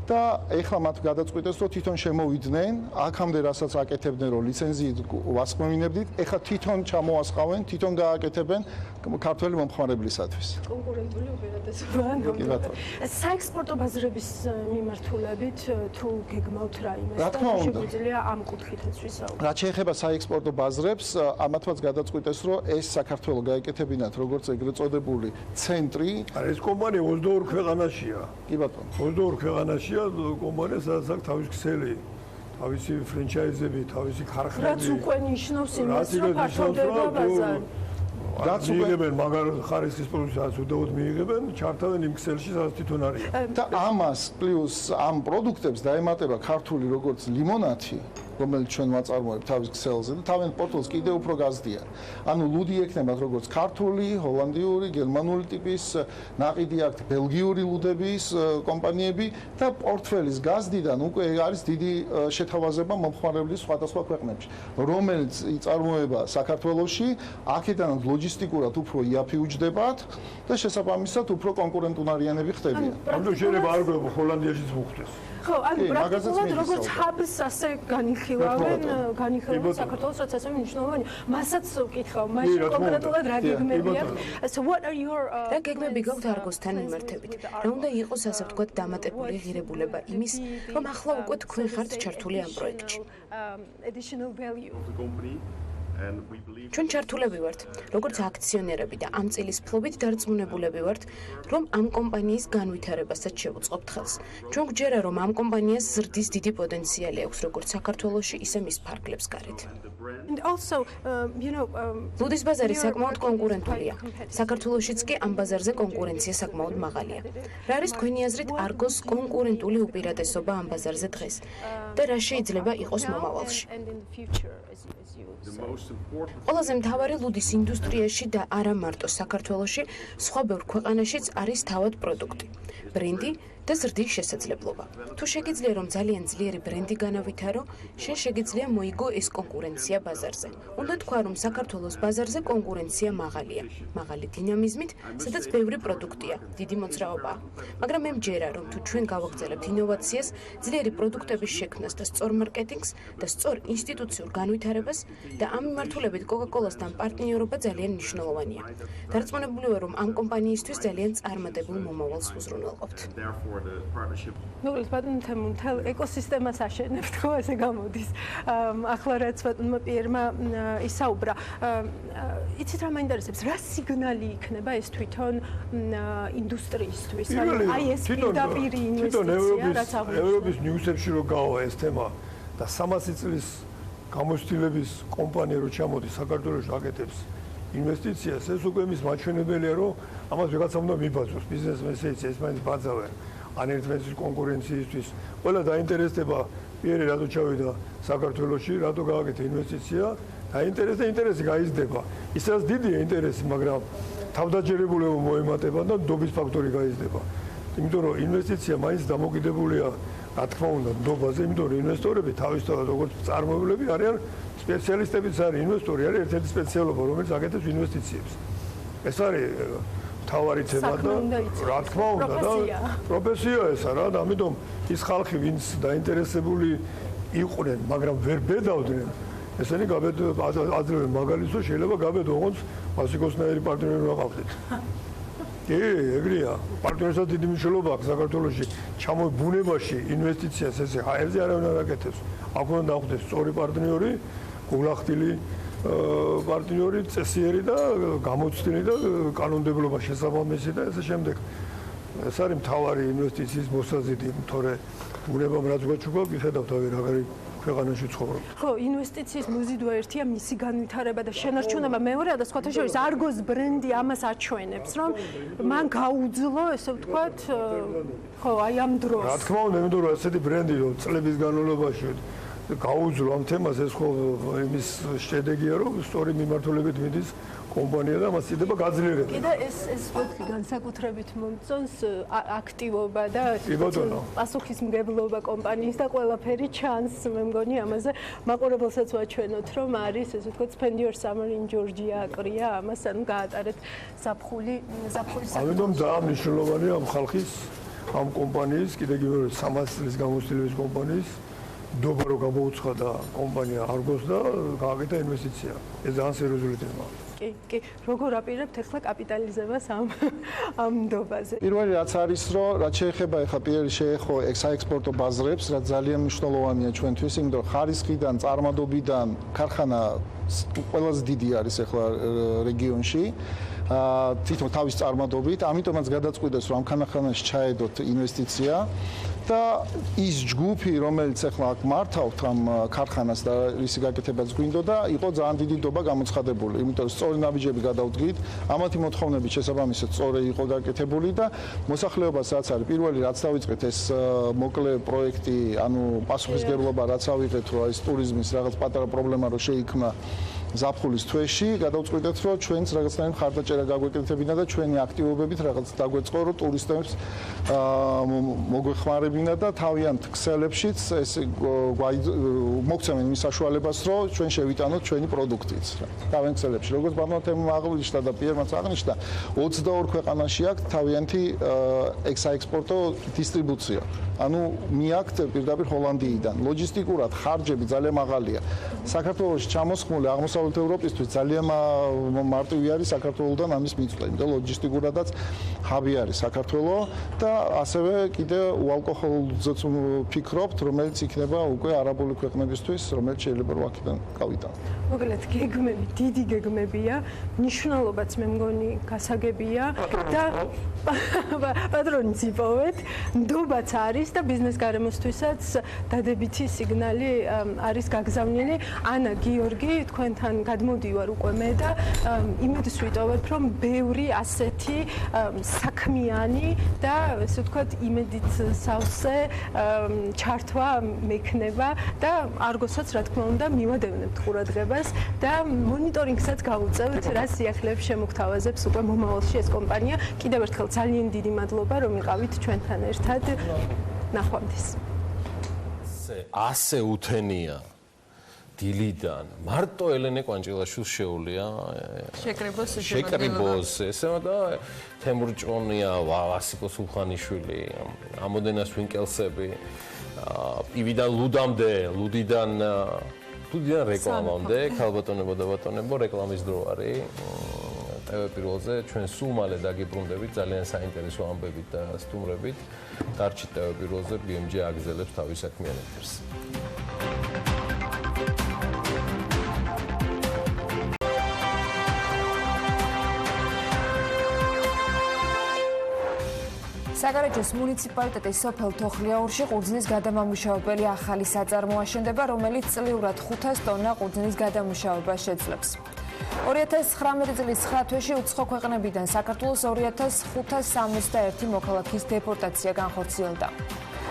და ეხლა მათ გადაწყვიტეს, რომ თვითონ შემოვიდნენ, აქამდე რასაც აკეთებდნენ, რომ ლიცენზიით ვასხმევინებდით, ეხლა თვითონ ჩამოასხავენ, თვითონ გააკეთებენ ქართველი მომხმარებლისათვის. კონკურენტული უპირატესობა. საექსპორტო ბაზრების მიმართულებით თუ გეგმავთ რაიმე და შეგვიძლია ამ კუთხითაც ვისაუბროთ. რაც შეეხება საექსპორტო ბაზრებს, ამათაც გადაწყვიტეს, რომ ეს საქართველოს გაეკეთებინათ როგორც ეგრეთ წოდებული ცენტრი. ეს კომპანია 22 ქვეყანაშია. კი ბატონო. 22 ქვეყანაშია კომპანია, სადაც აქვს თავის ქსელი, თავისი ფრენჩაიზები, თავისი ქარხნები. რაც უკვე ნიშნავს იმას, რომ ფართოვდება ბაზარი. რაც მიიღებენ მაგარ ხარისხის პროდუქციას უდაოდ მიიღებენ, ჩართავენ იმ ქსელში, სადაც თვითონ არის. და ამას პლუს ამ პროდუქტებს დაემატება ქართული როგორც ლიმონათი, რომელიც ჩვენ ვაწარმოებთ თავის ქსელზე და თავენ პორტფელიოს კიდევ უფრო გაზრდიან. ანუ ლუდი ექნებათ როგორც ქართული, ჰოლანდიური, გერმანული ტიპის, ნაყიდი აქვთ ბელგიური ლუდების კომპანიები და პორტფელის გაზრდიდან უკვე არის დიდი შეთავაზება მომხმარებლის სხვადასხვა ქვეყნებში, რომელიც იწარმოება საქართველოში, აქედანაც ლოჯისტიკურად უფრო იაფიუჯდებათ და შესაბამისად უფრო კონკურენტუნარიანები ხდებიან. ამიტომ შეიძლება არ გვეუბო ჰოლანდიაშიც მოხდეს. ხო, ანუ პრაქტიკულად როგორც hubs ასე განიხილავენ საქართველოს, რაც ასევე მნიშვნელოვანია. მასაც ვკითხავ, მაშინ კონკრეტულად რა გეგმები აქვს? So what are your რა გეგმები გაქვთ Argo-სთან მიმართებით? რა უნდა იყოს ასე ვთქვათ დამატებული ღირებულება იმის, რომ ახლა უკვე თქვენ ხართ ჩართული ამ პროექტში? Additional value. ჩვენ ჩართულები ვართ, როგორც აქციონერები და ამ წილის ფლობით დარწმუნებულები ვართ, რომ ამ კომპანიის განვითარებასაც შევუწყობთ ხელს. ჩვენ გვჯერა, რომ ამ კომპანიას ზრდის დიდი პოტენციალი აქვს, როგორც საქართველოში, ისე მის ფარგლებს გარეთ. And also, ლუდის ბაზარი საკმაოდ კონკურენტულია. საქართველოშიც კი ამ ბაზარზე კონკურენცია საკმაოდ მაღალია. რა არის თქვენი აზრით Argo-s კონკურენტული უპირატესობა ამ ბაზარზე დღეს და რა შეიძლება იყოს მომავალში? ყველაზე მთავარი ლუდის ინდუსტრიაში და არა მარტო საქართველოში, სხვა ბევრ ქვეყანაშიც არის თავად პროდუქტი, ბრენდი და ზრდის შესაძლებლობა. თუ შეგიძლია რომ ძალიან ძლიერი ბრენდი განავითარო, შენ შეგიძლია მოიგო ეს კონკურენცია ბაზარზე. უნდა თქვა რომ საქართველოს ბაზარზე კონკურენცია მაღალია, მაღალი დინამიზმით, სადაც ბევრი პროდუქტია, დიდი მოძრაობაა. მაგრამ მე მჯერა რომ თუ ჩვენ გავაგრძელებთ ინოვაციას, ძლიერი პროდუქტების შექმნას და სწორ მარკეტინგს და სწორ ინსტიტუციურ განვითარებას და ამ მიმართულებით Coca-Cola-სთან პარტნიორობა ძალიან მნიშვნელოვანია. დარწმუნებული ვარ რომ ამ კომპანიისთვის ძალიან წარმატებულ მომავალს უზრუნველყოფთ. ნუ ბატონო თემურ მთელ ეკოსისტემას აშენებთ ხო ესე გამოდის ახლა რაც ბატონმა პიერმა ისაუბრა იცით რა მაინტერესებს რა სიგნალი იქნება ეს თვითონ ინდუსტრიისთვის აი ეს პირდაპირი ინვესტიცია რაც აღნიშნეთ ევროპის ნიუსებში რო გავა ეს თემა და 300 წლის გამოცდილების კომპანია რო ჩამოდის საქართველოში აკეთებს ინვესტიციას ეს უკვე მის მაჩვენებელია რომ ამას ვიღაცა უნდა მიბაძოს ბიზნესმენს ეს მაინც ბაძავენ ან ერთმანეთის კონკურენციისთვის ყველა დაინტერესდება პირი რატო ჩავიდა საქართველოში რატო გააკეთა ინვესტიცია დაინტერესდა ინტერესი გაიზრდება ისაც დიდია ინტერესი მაგრამ თავდაჯერებულება მოემატება და ნდობის ფაქტორი გაიზრდება იმიტომ რომ ინვესტიცია მაინც დამოკიდებულია რა თქმა უნდა ნდობაზე იმიტომ რომ ინვესტორები თავისთავად როგორც წარმოებლები არიან სპეციალისტებიც არის ინვესტორი არის ერთ-ერთი სპეციალობა რომელიც აკეთებს ინვესტიციებს ეს არის თავარი თემა და რა თქმა უნდა და პროფესია ესა რა და ამიტომ ის ხალხი ვინც დაინტერესებული იყვნენ მაგრამ ვერ ბედავდნენ ესენი აძლევენ მაგალითს რომ შეიძლება გაბედო ოღონდ მასიკოსნაირი პარტნიორი რა ყავდეთ კი ეგრეა პარტნიორსაც დიდი მნიშვნელობა აქვს საქართველოში ჩამოიბუნებაში ინვესტიციას ესე ჰაერზე არავინ არ აკეთებს აქ უნდა დახვდეს სწორი პარტნიორი გულახდილი პარტნიორი წესიერი და გამოცდილი და კანონმდებლობა შესაბამისი და ესე შემდეგ ეს არის მთავარი ინვესტიციის მოსაზიდი თორე ბუნებამ რაც გვაჩუქა გიხედავთ აი რაღაცი ქვეყანაში ცხოვრობ. ხო, ინვესტიციის მოზიდვა ერთია მისი განვითარება და შენარჩუნება მეორე და სხვათა შორის არგოს ბრენდი ამას აჩვენებს, რომ მან გაუძლო, ესე ვთქვათ, ხო, აი ამ დროს. რა თქმა უნდა, იმიტომ რომ ასეთი ბრენდი რომ წლების განმავლობაში გაუძლო ამ თემას ეს ხო იმის შედეგია რომ სწორი მიმართულებით მიდის კომპანია და მას იდება გაძლიერება. კიდე ეს ვთქვი განსაკუთრებით მომწონს აქტივობა და პასუხისმგებლობა კომპანიის და ყველაფერი ჩანს მე მგონი ამაზე მაყურებელსაც ვაჩვენოთ რომ არის ესე ვთქვათ spend your summer in Georgia აკრია ამას ანუ გაატარეთ ზაფხული ამიტომ ძალიან მნიშვნელოვანია ამ ხალხის ამ კომპანიის კიდე 300 წლის გამოცდილების კომპანიის დობა რო გამოუცხადა კომპანია არგოს და გააკეთა ინვესტიცია ეს ძალიან სერიოზული თემაა კი, როგორ აპირებთ ახლა კაპიტალიზებას ამ ნდობაზე? პირველი რაც არის, რომ რაც შეეხება ახლა პირველი შეეხო საექსპორტო ბაზრებს, რაც ძალიან მნიშვნელოვანია ჩვენთვის, იმიტომ რომ ხარისხიდან, წარმადობიდან ქარხანა ყველაზე დიდი არის ახლა რეგიონში. თვითონ თავის წარმადობით, ამიტომაც გადაწყვიტეს, რომ ამ ქარხანაში ჩაედოთ ინვესტიცია და ის ჯგუფი, რომელიც ახლა აქ მართავთ ამ ქარხანას და ისი გაკეთებაც გვინდოდა, იყო ძალიან დიდი ნდობა გამოცხადებული, იმიტომ რომ სწორი ნაბიჯები გადავდგით, ამათი მოთხოვნებით შესაბამისად სწორი იყო გაკეთებული და მოსახლეობას რაც არის, პირველი რაც დავიწყეთ ეს მოკლე პროექტი, ანუ პასუხისმგებლობა რაც ავიღეთ, რომ ეს ტურიზმის რაღაც პატარა პრობლემა რო შეიქმნა ზაფხულის თვეში გადავწყვიტეთ რომ ჩვენც რაღაცნაირად ხარდაჭერა გაგვეკეთებინა და ჩვენი აქტივობებით რაღაც დაგვეწყო რომ ტურისტებს მოგვეხმარებინა და თავიანთ ქსელებშიც ეს მოგცემენ იმ საშუალებას რომ ჩვენ შევიტანოთ ჩვენი პროდუქტიც თავიანთ ქსელებში როგორც ბანო თემა აღნიშნა და პიერმაც აღნიშნა 22 ქვეყანაში აქვს თავიანთი ექსპორტო დისტრიბუცია ანუ მიაქვთ პირდაპირ ჰოლანდიიდან ლოჯისტიკურად ხარჯები ძალიან მაღალია საქართველოში ჩამოსხმული აღმოსავლეთ ევროპისთვის ძალიან მარტივი არის საქართველოსთან ამის მიწვლა, იმიტომ ლოჯისტიკურადაც ჰაბი არის საქართველო და ასევე კიდე უალკოჰოლზეც ვფიქრობთ, რომელიც იქნება უკვე არაბული ქვეყნებისთვის, რომელიც შეიძლება რომ აქედან გავიტანოთ. მოკლედ გეგმები, დიდი გეგმებია, მნიშვნელობაც მე მგონი გასაგებია და პატრონიც იპოვეთ, ნდობაც არის და ბიზნეს გარემოსთვისაც დადებითი სიგნალი არის გაგზავნილი. ანა გიორგი თქვენთან გადმოდივარ უკვე მე და იმედს ვიტოვებ რომ ბევრი ასეთი საქმიანი და ესე ვთქვათ იმედით სავსე ჩართვა მექნება და არგოსაც რა თქმა უნდა მივადევნებთ ყურადღებას და მონიტორინგსაც გავუწევთ რა სიახლეებს შემოგთავაზებს უკვე მომავალში ეს კომპანია კიდევ ერთხელ ძალიან დიდი მადლობა რომ იყავით ჩვენთან ერთად ნახვამდის ასე უთენია დილიდან მარტო ელენე კვანჭილაშვილს შეუულია შეკრიბოს ესემა და თემურ ჭონია ვასიკო სულხანიშვილი ამოდენას ვინკელსები პივიდან ლუდამდე ლუდიდან რეკლამამდე ქალბატონებო და ბატონებო რეკლამის დრო არის ტელეპირველზე ჩვენ სულ მალე დაგიბრუნდებით ძალიან საინტერესო ამბებით და სტუმრებით. დარჩით ტელეპირველზე, BMG აგრძელებს თავის საქმიან ეთერს. საგარეჯოს მუნიციპალიტეტის სოფელ თოხლიაურში ყურძნის გადამამუშავებელი ახალი საწარმო აშენდება, რომელიც წლიურად 500 ტონა ყურძნის გადამუშავებას შეძლებს. 2019 წლის 9 თვეში უცხო ქვეყნებიდან საქართველოს 2561 მოქალაქის დეპორტაცია განხორციელდა.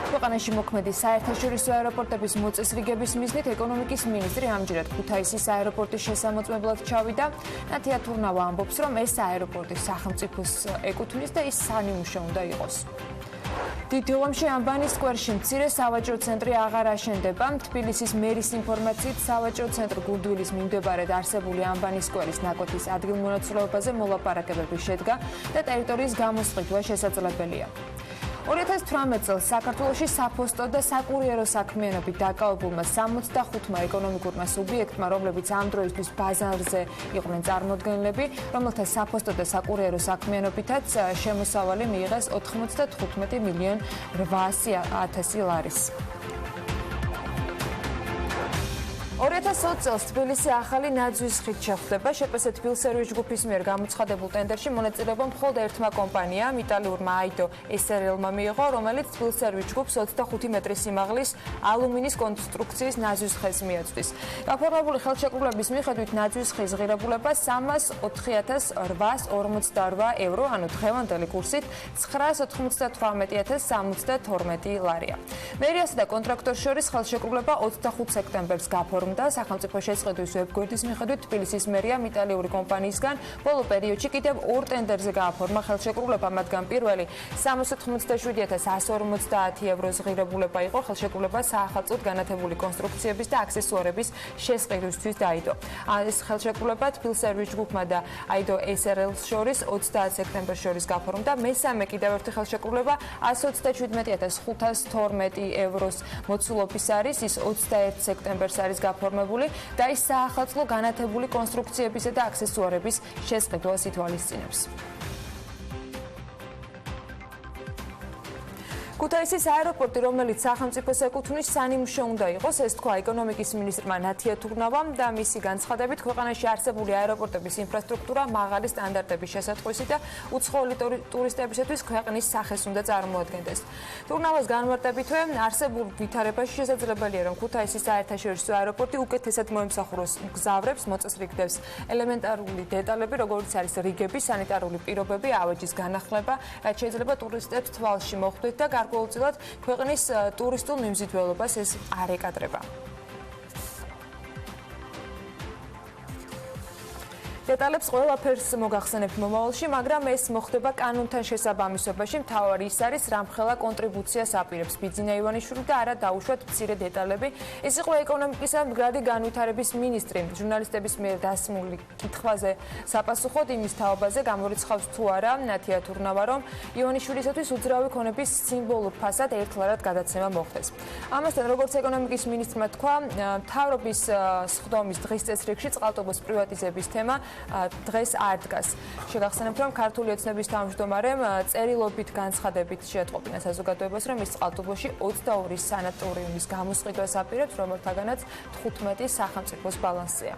ქვეყანაში მოქმედი საერთაშორისო აეროპორტების მოწესრიგების მიზნით ეკონომიკის მინისტრი ამჯერად ქუთაისის აეროპორტის შესამოწმებლად ჩავიდა. ნათია თურნავა ამბობს, რომ ეს აეროპორტი სახელმწიფოს ეკუთვნის და ის სანიმუშო უნდა იყოს. დიდ დილამში ამბანის სკვერში მცირე სავაჭრო ცენტრი აღარ აშენდება. თბილისის მერის ინფორმაციით სავაჭრო ცენტრ გულდვილის მიმდებარედ არსებული ამბანის სკვერის ნაკვეთის ადგილმონაცვლეობაზე მოლაპარაკებები შედგა და ტერიტორიის გამოსყიდვა შესაძლებელია. 2018 წელს საქართველოში საფოსტო და საკურიერო საქმიანობით დაკავებულმა 65 ეკონომიკურმა სუბიექტმა, რომლებიც ამ დროისთვის ბაზარზე იყვნენ წარმოდგენილები, რომელთა საფოსტო და საკურიერო საქმიანობითაც შემოსავალი მიიღეს 95 მილიონ 800.000 ლარის. 2020 წელს თბილისი ახალი ნაძვის ხიდით შეხვდება. შეპს თბილსერვის ჯგუფის მიერ გამოცხადებულ ტენდერში მონაწილეობა მხოლოდ ერთმა კომპანიამ, იტალიურმა აიდო SRL-მა მიიღო, რომელიც თბილსერვის ჯგუფს 25 მეტრის სიმაღლის ალუმინის კონსტრუქციის ნაძვის ხეს მიაწვდის. გაფორმებული ხელშეკრულების მიხედვით ნაძვის ხის ღირებულება 304.848 евро, ანუ დღევანდელი კურსით 998.072 ლარია. მერიასა და კონტრაქტორს შორის ხელშეკრულება 25 სექტემბერს გაფორმდა. სახელმწიფო შეწყვეტვის ვებგვერდის მიხედვით თბილისის მერიამ იტალიური კომპანიისგან ბოლო პერიოდში კიდევ 2 ტენდერზე გააფორმა ხელშეკრულება, მათგან პირველი 397.150 ევროს ღირებულება იყო. ხელშეკრულება საახალწლოდ განათებული კონსტრუქციების და აქსესუარების შესყიდვისთვის დაიდო. ეს ხელშეკრულება თბილსერვის ჯგუფმა და აიდო SRL-ს შორის 30 სექტემბერს შორის გაფორმდა. მესამე კიდევ ერთი ხელშეკრულება 127.512 ევროს მოცულობის არის, ის 21 სექტემბერს არის გაფორმებული და ის საახალწლო განათებული კონსტრუქციებისა და აქსესუარების შესყიდვას ითვალისწინებს. ქუთაისის აეროპორტი, რომელიც სახელმწიფოს ეკუთვნის, სანიმუშო უნდა იყოს, ეს თქვა ეკონომიკის მინისტრმა ნათია თურნავამ და მისი განცხადებით, ქვეყანაში არსებული აეროპორტების ინფრასტრუქტურა მაღალი სტანდარტების შესატყვისი და უცხოელი ტურისტებისათვის ქვეყნის სახეს უნდა წარმოადგენდეს. თურნავას განმარტებითვე, არსებულ ვითარებაში შესაძლებელია, რომ ქუთაისის საერთაშორისო აეროპორტი უკეთესად მოემსახუროს მგზავრებს, მოწესრიგდეს ელემენტარული დეტალები, როგორიც არის რიგები, სანიტარული პირობები, ავეჯის განახლება, რაც შეიძლება ტურისტებს თვალში მოხვდეთ და გარკვეულწილად ქვეყნის ტურისტულ მიმზიდველობას ეს არ ეკადრება. დეტალებს ყველაფერს მოგახსენებთ მომავალში, მაგრამ ეს მოხდება კანონთან შესაბამისობაში. მთავარი ის არის, რამხელა კონტრიბუციას აპირებს ბიძინა ივანიშვილი და არა დაუშვათ მცირე დეტალები. ეს იყო ეკონომიკისა მდგრადი განვითარების მინისტრი. ჟურნალისტების მიერ დასმული კითხვაზე საპასუხოდ იმის თაობაზე გამორიცხავს თუ არა ნათია თურნავა, რომ ივანიშვილისათვის უძრავი ქონების სიმბოლურ ფასად ერთლარად გადაცემა მოხდეს. ამასთან, როგორც ეკონომიკის მინისტრმა თქვა, მთავრობის სხდომის დღის წესრიგში წყალტუბოს პრივატიზების თემა დღეს არ დგას. შეგახსენებთ, რომ ქართული ოცნების თავმჯდომარემ წერილობით განცხადებით შეატყობინა საზოგადოებას, რომ ის წყალტუბოში 22 სანატორიუმის გამოსყიდვას აპირებს, რომელთაგანაც 15 სახელმწიფოს ბალანსია.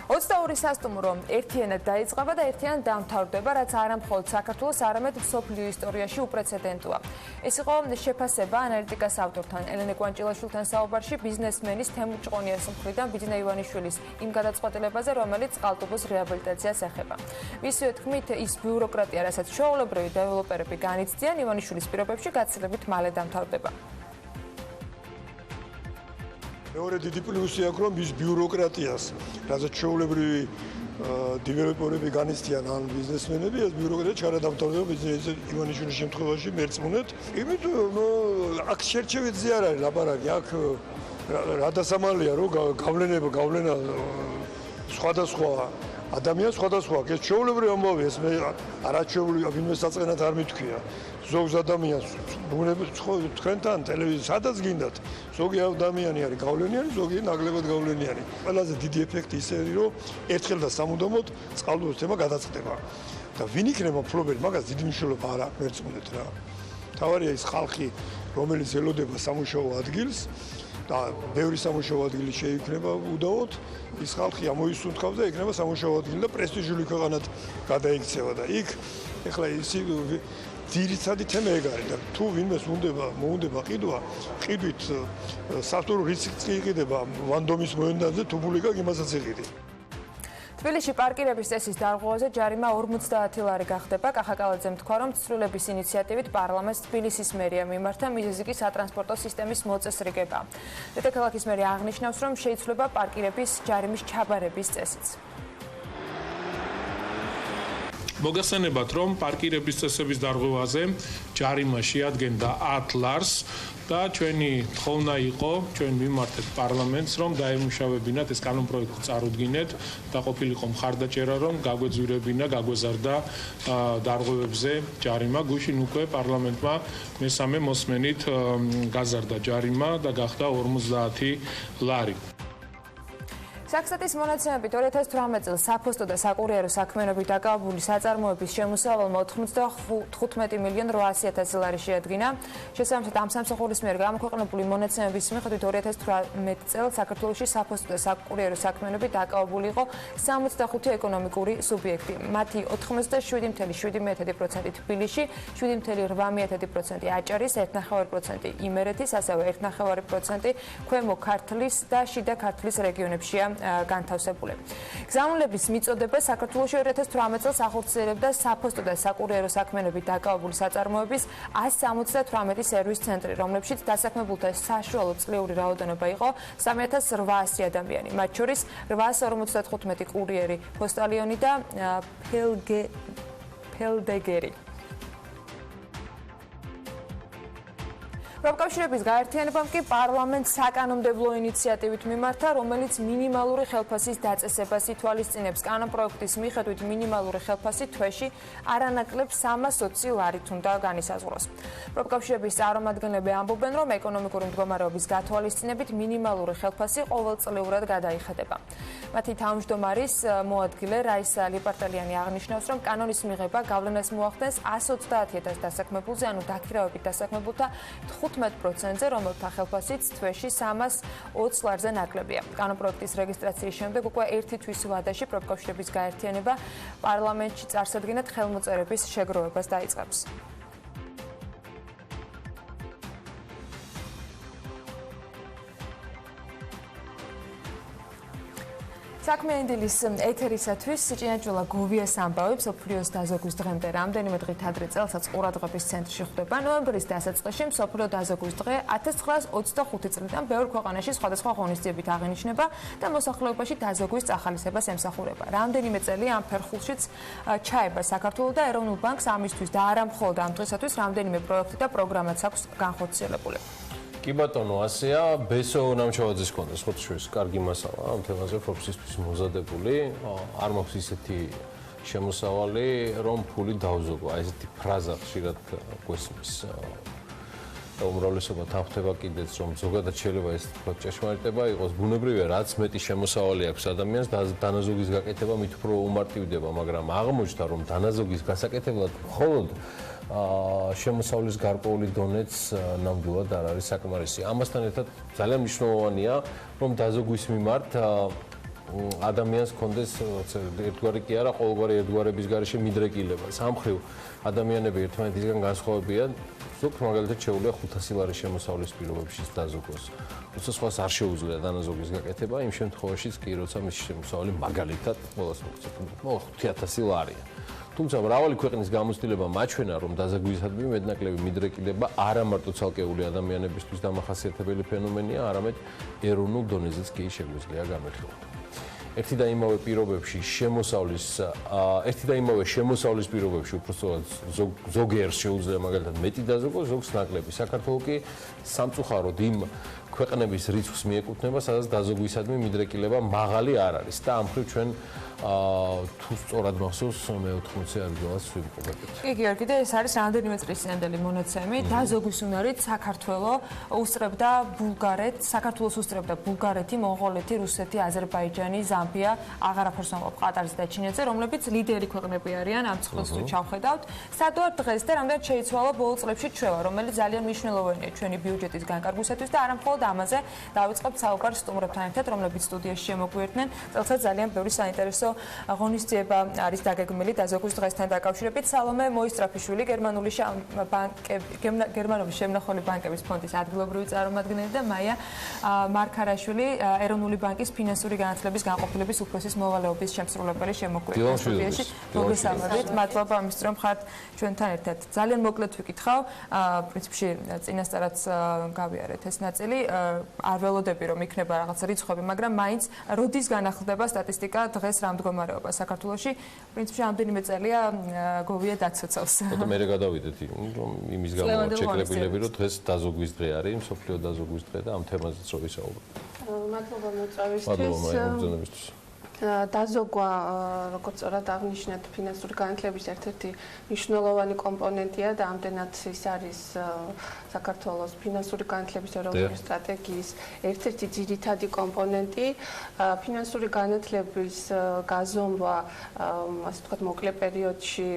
ოცდაორი სასტუმრო ერთიანად დაიწყება და ერთიანად დამთავრდება, რაც არა მხოლოდ საქართველოს, არამედ მსოფლიო ისტორიაში უპრეცედენტოა. ეს იყო შეფასება ანალიტიკას ავტორთან ელენე კვანჭილაშვილთან საუბარში ბიზნესმენის თემურ ჭყონიას მხრიდან ბიძინა ივანიშვილის იმ გადაწყვეტილებაზე, რომელიც წყალტუბოს რეაბილიტაციას ეხება. მისივე თქმით, ის ბიუროკრატია, რასაც ჩვეულებრივი დეველოპერები განიცდიან, ივანიშვილის პირობებში გაცილებით მალე დამთავრდება. მეორე დიდი პლუსი აქვს, რომ ის ბიუროკრატიას, რასაც ჩვეულებრივი დეველოპერები განიცდიან ან ბიზნესმენები, ეს ბიუროკრატია ჩარადამთავრდება ბიზნეს ივანიშვილის შემთხვევაში მერწმუნეთ. იმიტომ აქ შერჩევითზე არ არის ლაპარაკი, აქ რა დასამალია, რომ გავლენა სხვადასხვა ადამიანს სხვადასხვა ეს ჩვეულებრივი ამბავი ეს მე არაჩვეულებრივი ვინმე საწყენად არ მithქვია ზოგს ადამიანს ბუნების თქვენთან ტელევიზია სადაც გინდათ ზოგი ადამიანი არის გავლენიანი ზოგი ნაკლებად გავლენიანი ყველაზე დიდი ეფექტი ისეთი რომ ერთხელ და სამუდამოდ წყალდურის თემა გადაწყდება და ვინ იქნება მფლობელი მაგას დიდი მნიშვნელობა არ მერწმუნეთ რა თავარია ის ხალხი რომელიც ელოდება სამუშაო ადგილს და ბევრი სამუშაო ადგილი შეიქმნება უდაოდ ის ხალხი ამოისუნთქავს და იქნება სამუშაო ადგილი და პრესტიჟული ქვეყანად გადაიქცევა და იქ ეხლა ის ძირითადი თემა ეგ არის და თუ ვინმეს მოუნდება ყიდვა ყიდვით საფტურო რიცხვი იყიდება ვანდომის მოედანზე თუ ბულიკა იმასაც იყიდი თბილისში პარკირების წესის დარღვევაზე ჯარიმა 50 ლარი გახდება. კახაკალაძემ თქვა, რომ ცვლილებების ინიციატივით პარლამენტს თბილისის მერია მიმართა მიზეზი კი სატრანსპორტო სისტემის მოწესრიგება. დედაქალაქის მერია აღნიშნავს, რომ შეიცვლება პარკირების ჯარიმის ჩაბარების წესიც. მოგახსენებათ, რომ პარკირების წესების დარღვევაზე ჯარიმა შეადგენდა 10 ლარს და ჩვენი თხოვნა იყო, ჩვენ მიმართეთ პარლამენტს, რომ დაემუშავებინათ ეს კანონპროექტი წარუდგინეთ და ყოფილიყო მხარდაჭერა, რომ გაგვეძვირებინა, გაგვეზარდა დარღვევებზე ჯარიმა. გუშინ უკვე პარლამენტმა მესამე მოსმენით გაზარდა ჯარიმა და გახდა 50 ლარი. საქსტატის მონაცემებით 2018 წელს საფოსტო და საკურიერო საქმიანობით დაკავებული საწარმოების შემოსავალმა 95 მილიონ 800 ლარი შეადგინა. შესაბამისად, ამ სამსახურის მიერ გამოქვეყნებული მონაცემების მიხედვით 2018 წელს საქართველოში საფოსტო და საკურიერო საქმიანობით დაკავებული იყო 65 ეკონომიკური სუბიექტი. მათი 87.7% თბილისში, 7.8% აჭარის, 1.5% იმერეთის, ასევე 1.5% ქვემო ქართლის და შიდა ქართლის რეგიონებშია განთავსებული. გზავნილების მიწოდება საქართველოში 2018 წელს ახორციელებდა საფოსტო და საკურიერო საქმიანობით დაკავებული საწარმოების 178 სერვის ცენტრი, რომლებშიც დასაქმებულთა საშუალო წლიური რაოდენობა იყო 3800 ადამიანი. მათ შორის 855 კურიერი, პოსტალიონი და ფელდეგერი. პროფკავშირების გაერთიანებამ კი პარლამენტს საკანონმდებლო ინიციატივით მიმართა, რომელიც მინიმალური ხელფასის დაწესებას ითვალისწინებს. კანონპროექტის მიხედვით მინიმალური ხელფასი თვეში არანაკლებ 320 ლარით უნდა განისაზღვროს. პროფკავშირების წარმომადგენლები ამბობენ, რომ ეკონომიკური მდგომარეობის გათვალისწინებით მინიმალური ხელფასი ყოველწლიურად გადაიხადება. მათი თავმჯდომარის მოადგილე რაისა ლიპარტელიანი აღნიშნავს, რომ კანონის მიღება გავლენას მოახდენს 130,000 დასაქმებულზე, ანუ დაქირავებით დასაქმებულთა 15%-ზე, რომელთა ხელფასიც თვეში 320 ლარზე ნაკლებია. კანონპროექტის რეგისტრაციის შემდეგ უკვე ერთი თვის ვადაში პროფკავშირების გაერთიანება პარლამენტში წარსადგინად ხელმოწერების შეგროვებას დაიწყებს. საქმიანი დილის ეთერისათვის ჭიანჭველა გოვიას ამბავი მსოფლიოს დაზოგვის დღემდე რამდენიმე დღით ადრე წელსაც ყურადღების ცენტრში ხვდება. ნოემბრის დასაწყისში მსოფლიო დაზოგვის დღე 1925 წლიდან ბევრ ქვეყანაში სხვადასხვა ღონისძიებით აღინიშნება და მოსახლეობაში დაზოგვის წახალისებას ემსახურება. რამდენიმე წელი ამ ფერხულშიც ჩაება საქართველო და ეროვნულ ბანკს ამისთვის და არა მხოლოდ ამ დღისათვის რამდენიმე პროექტი და პროგრამაც აქვს განხორციელებული. კი ბატონო, ასეა, ბესო ნამჩევაძის კონდეს ხოთშუის კარგი მასალა ამ თემაზე ფორბსისთვის მოზადებული. არ მაქვს ისეთი შემოსავალი, რომ ფული დავზოგო. აი ესეთი ფრაზა ხშირად გვესმის. უმრავლესობა თანხდება კიდეც, რომ ზოგადად შეიძლება ეს თქვა ჭეშმარიტება იყოს. ბუნებრივია, რაც მეტი შემოსავალი აქვს ადამიანს, დანაზოგის გაკეთება მით უფრო უმარტივდება, მაგრამ აღმოჩნდა, რომ დანაზოგის გასაკეთებლად მხოლოდ შემოსავლის გარკვეული დონეც ნამდვილად არ არის საკმარისი. ამასთან ერთად ძალიან მნიშვნელოვანია, რომ დაზოგვის მიმართ ადამიანს კონდეს ერთგვარი კი არა, ყოველგვარი ერთგვარების გარეშე მიდრეკილება. სამხრივ ადამიანები ერთმანეთისგან განსხვავებიან. ზოგს მაგალითად შეუძლია 500 ლარის შემოსავლის პირობებში დაზოგოს. თუმცა სხვას არ შეუძლია დანაზოგის გაკეთება, იმ შემთხვევაშიც კი, როცა მისი შემოსავალი მაგალითად ყოველს მოგწევთ 5000 ლარია. თუმცა მრავალი ქვეყნის გამოცდილება მაჩვენა, რომ დაზაგვისადმი მეტნაკლები მიდრეკილება არა მარტო ცალკეული ადამიანებისთვის დამახასიათებელი ფენომენია, არამედ ეროვნულ დონეზეც კი შეგვიძლია გამეხილოთ. ერთი და იმავე შემოსავლის პირობებში უпростоად ზოგიერს შეუძლია მაგალითად მეტი დაზოგოს, ზოგს ნაკლები. საქართველო კი სამწუხაროდ იმ ქვეყნების რიცხვს მიეკუთვნება, სადაც დაზოგვისადმი მიდრეკილება მაღალი არ არის და ამ მხრივ ჩვენ თუ სწორად მახსოვს მე-80-ზე ადგილას ვიმყოფებით. კი, გიორგი, და ეს არის რამდენიმე წლის წინანდელი მონაცემი. დაზოგვის უნარით საქართველოს უსწრებდა ბულგარეთს, საქართველოს უსწრებდა ბულგარეთი, მონღოლეთი, რუსეთი, აზერბაიჯანი, ზამბია, აღარაფერს ამბობ ყატარზე და ჩინეთზე, რომლებიც ლიდერი ქვეყნები არიან ამ წყილს თუ ჩავხედავთ. სადღაც დღეს და რამდენად შეიცვალა ბოლო წლებში ჩვევა, რომელიც ძალიან მნიშვნელოვანია ჩვენი ბიუჯეტის განკარგვისათვის და არა მხოლოდ ამაზე დავიწყებთ საუბარს სტუმრებთან ერთად, რომლებიც სტუდიაში შემოგვიერთდნენ. წელსაც ძალიან ბევრი საინტერესო ღონისძიება არის დაგეგმილი დაზოგვის დღესთან დაკავშირებით. სალომე მოისტრაფიშვილი, გერმანული შემნახული ბანკების ფონდის ადგილობრივი წარმომადგენელი და მაია მარქარაშვილი, ეროვნული ბანკის ფინანსური განათლების განყოფილების უფროსის მოვალეობის შემსრულებელი შემოგვიერთდნენ სტუდიაში. მოგესალმებით, მადლობა ამის რომ ხართ ჩვენთან ერთად. ძალიან მოკლედ ვიკითხავ, პრინციპში წინასწარაც გავიარეთ ეს ნაწილი. არ ველოდები რომ იქნება რაღაც რიცხვები, მაგრამ მაინც როდის განახლდება სტატისტიკა დღეს რა მდგომარეობა საქართველოში, პრინციპში ამდენიმე წელია გოვია დაცოცავს. მე გადავიდეთ იმის გამო ჩეკლებილები, რომ დღეს დაზოგვის დღე არის, მსოფლიო დაზოგვის დღე და ამ თემაზეც რო ვისაუბროთ. მადლობა მოწვევისთვის. მადლობა მოგზაურობისთვის. დაზოგვა, როგორც სწორად აღნიშნეთ, ფინანსური განათლების ერთ-ერთი მნიშვნელოვანი კომპონენტია და ამდენად ის არის საქართველოს ფინანსური განათლების ეროვნული სტრატეგიის ერთ-ერთი ძირითადი კომპონენტი. ფინანსური განათლების გაზომვა, ასე ვთქვათ, მოკლე პერიოდში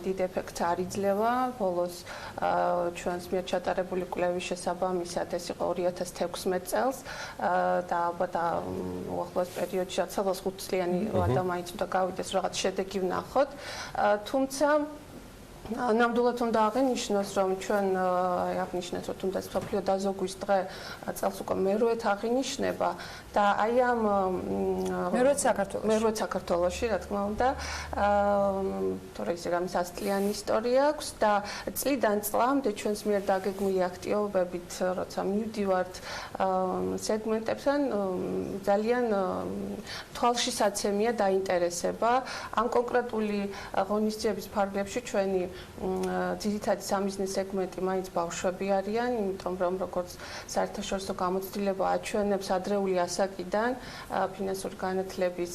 დიდ ეფექტს არ იძლევა. ბოლოს ჩვენს მიერ ჩატარებული კვლევის შესაბამისად ეს იყო 2016 წელს და ალბათ უახლოეს პერიოდში სადღაც 5 წლიანი ვადა მაინც უნდა გავიდეს რაღაც შედეგი ვნახოთ. თუმცა ნამდვილად უნდა აღინიშნოს, რომ ჩვენ აღნიშნეთ, რომ თუნდაც მსოფლიო დაზოგვის დღე წელს უკვე მერვედ აღინიშნება და აი ამ მერვედ საქართველოში, რა თქმა უნდა, თორე ისე რამის 100 წლიანი ისტორია აქვს და წლიდან წლამდე ჩვენს მიერ დაგეგმილი აქტივობებით, როცა მივდივართ სეგმენტებთან, ძალიან თვალშისაცემია დაინტერესება ამ კონკრეტული ღონისძიების ფარგლებში ჩვენი ძირითადი სამიზნე სეგმენტი მაინც ბავშვები არიან, იმიტომ რომ როგორც საერთაშორისო გამოცდილება აჩვენებს ადრეული ასაკიდან ფინანსური განათლების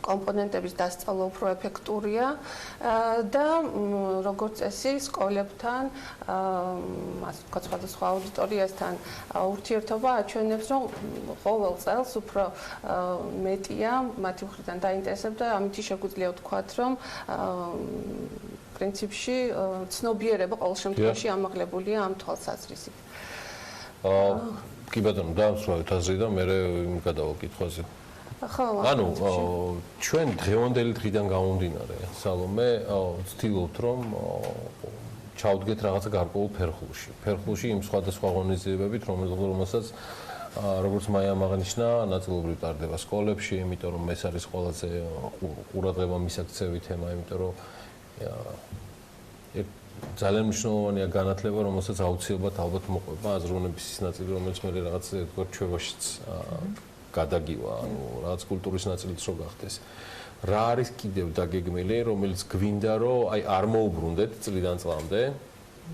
კომპონენტების დასწავლა უფრო ეფექტურია და როგორც წესი სკოლებთან, ასე ვთქვათ, სხვადასხვა აუდიტორიასთან ურთიერთობა აჩვენებს, რომ ყოველ წელს უფრო მეტია მათი მხრიდან დაინტერესება და ამითი შეგვიძლია ვთქვათ, რომ პრინციპში ცნობიერება ყოველ შემთხვევაში ამაღლებულია ამ თვალსაზრისით. კი ბატონო, დაასრულეთ აზრი და მე გადავალ კითხვაზე. ანუ ჩვენ დღევანდელი დღიდან გამომდინარე, სალომე, ვცდილობთ რომ ჩავდგეთ რაღაცა გარკვეულ ფერხულში. ფერხულში იმ სხვადასხვა ღონისძიებებით, რომელსაც როგორც მაიამ აღნიშნა, ნაწილობრივ ტარდება სკოლებში, იმიტომ რომ ეს არის ყველაზე ყურადღება მისაქცევი თემა, იმიტომ რომ ძალიან მნიშვნელოვანია განათლება, რომელსაც აუცილებლად ალბათ მოყვება აზროვნების ის ნაწილი, რომელიც მე რაღაც თქვა ჩვევაშიც გადაგივა, ანუ რაღაც კულტურის ნაწილიც რო გახდეს. რა არის კიდევ დაგეგმილი, რომელიც გვინდა რომ აი არ მოუბრუნდეთ წლიდან წლამდე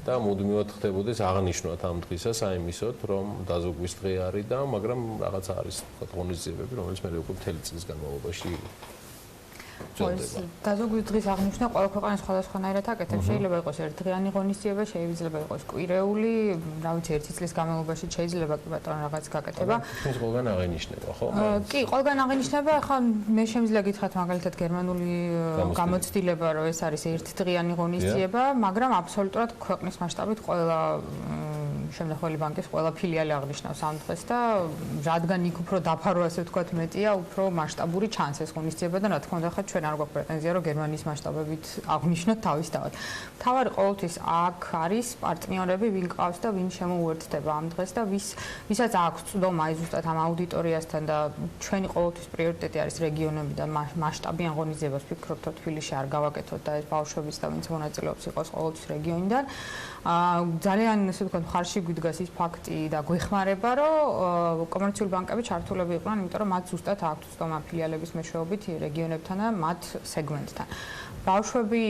და მუდმივად ხდებოდეს აღნიშნოთ ამ დღისას, აიმისოთ, რომ დაზოგვის დღე არის და მაგრამ რაღაც არის ღონისძიებები, რომელიც მე უკვე მთელი წლის განმავლობაში დაზოგვის დღის აღნიშვნა ყველა ქვეყანა სხვადასხვანაირად აკეთებს. შეიძლება იყოს ერთდღიანი ღონისძიება, შეიძლება იყოს კვირეული, რა ვიცი, ერთი წლის განმავლობაში შეიძლება კი ბატონო რაღაც გაკეთება. ეს ყველგან აღინიშნება, ხო? კი, ყველგან აღინიშნება. ახლა მე შემიძლია გითხრათ მაგალითად გერმანული გამოცდილება, რომ ეს არის ერთდღიანი ღონისძიება, მაგრამ აბსოლუტურად ქვეყნის მასშტაბით ყველა შემნახველი ბანკის ყველა ფილიალი აღნიშნავს ამ დღეს და რადგან იქ უფრო დაფარო ასე ვთქვათ მეტია, უფრო მასშტაბური ჩანს ეს ღონისძიება და რა თქმა უნდა, ჩვენ არ გვაქვს პრეტენზია, რომ გერმანიის მასშტაბებით აღნიშნოთ თავისთავად. თავარი ყოველთვის აქ არის პარტნიორები, ვინ ყავს და ვინ შემოუერთდება ამ დღეს და ვისაც აქვს წვდომა აი ზუსტად ამ აუდიტორიასთან და ჩვენი ყოველთვის პრიორიტეტი არის რეგიონები და მასშტაბიან ღონისძიებას ვფიქრობთ, რომ თბილისში არ გავაკეთოთ და ეს ბავშვების და ვინც მონაწილეობს იყოს ყოველთვის რეგიონიდან. ძალიან ესე ვთქვათ ხარში გვიდგას ის ფაქტი და გვეხმარება, რომ კომერციული ბანკები ჩართულები იყვნენ, იმიტომ რომ მათ ზუსტად აქვთ ცდომა ფილიალების მეშვეობით რეგიონებთან და მათ სეგმენტთან. ბავშვები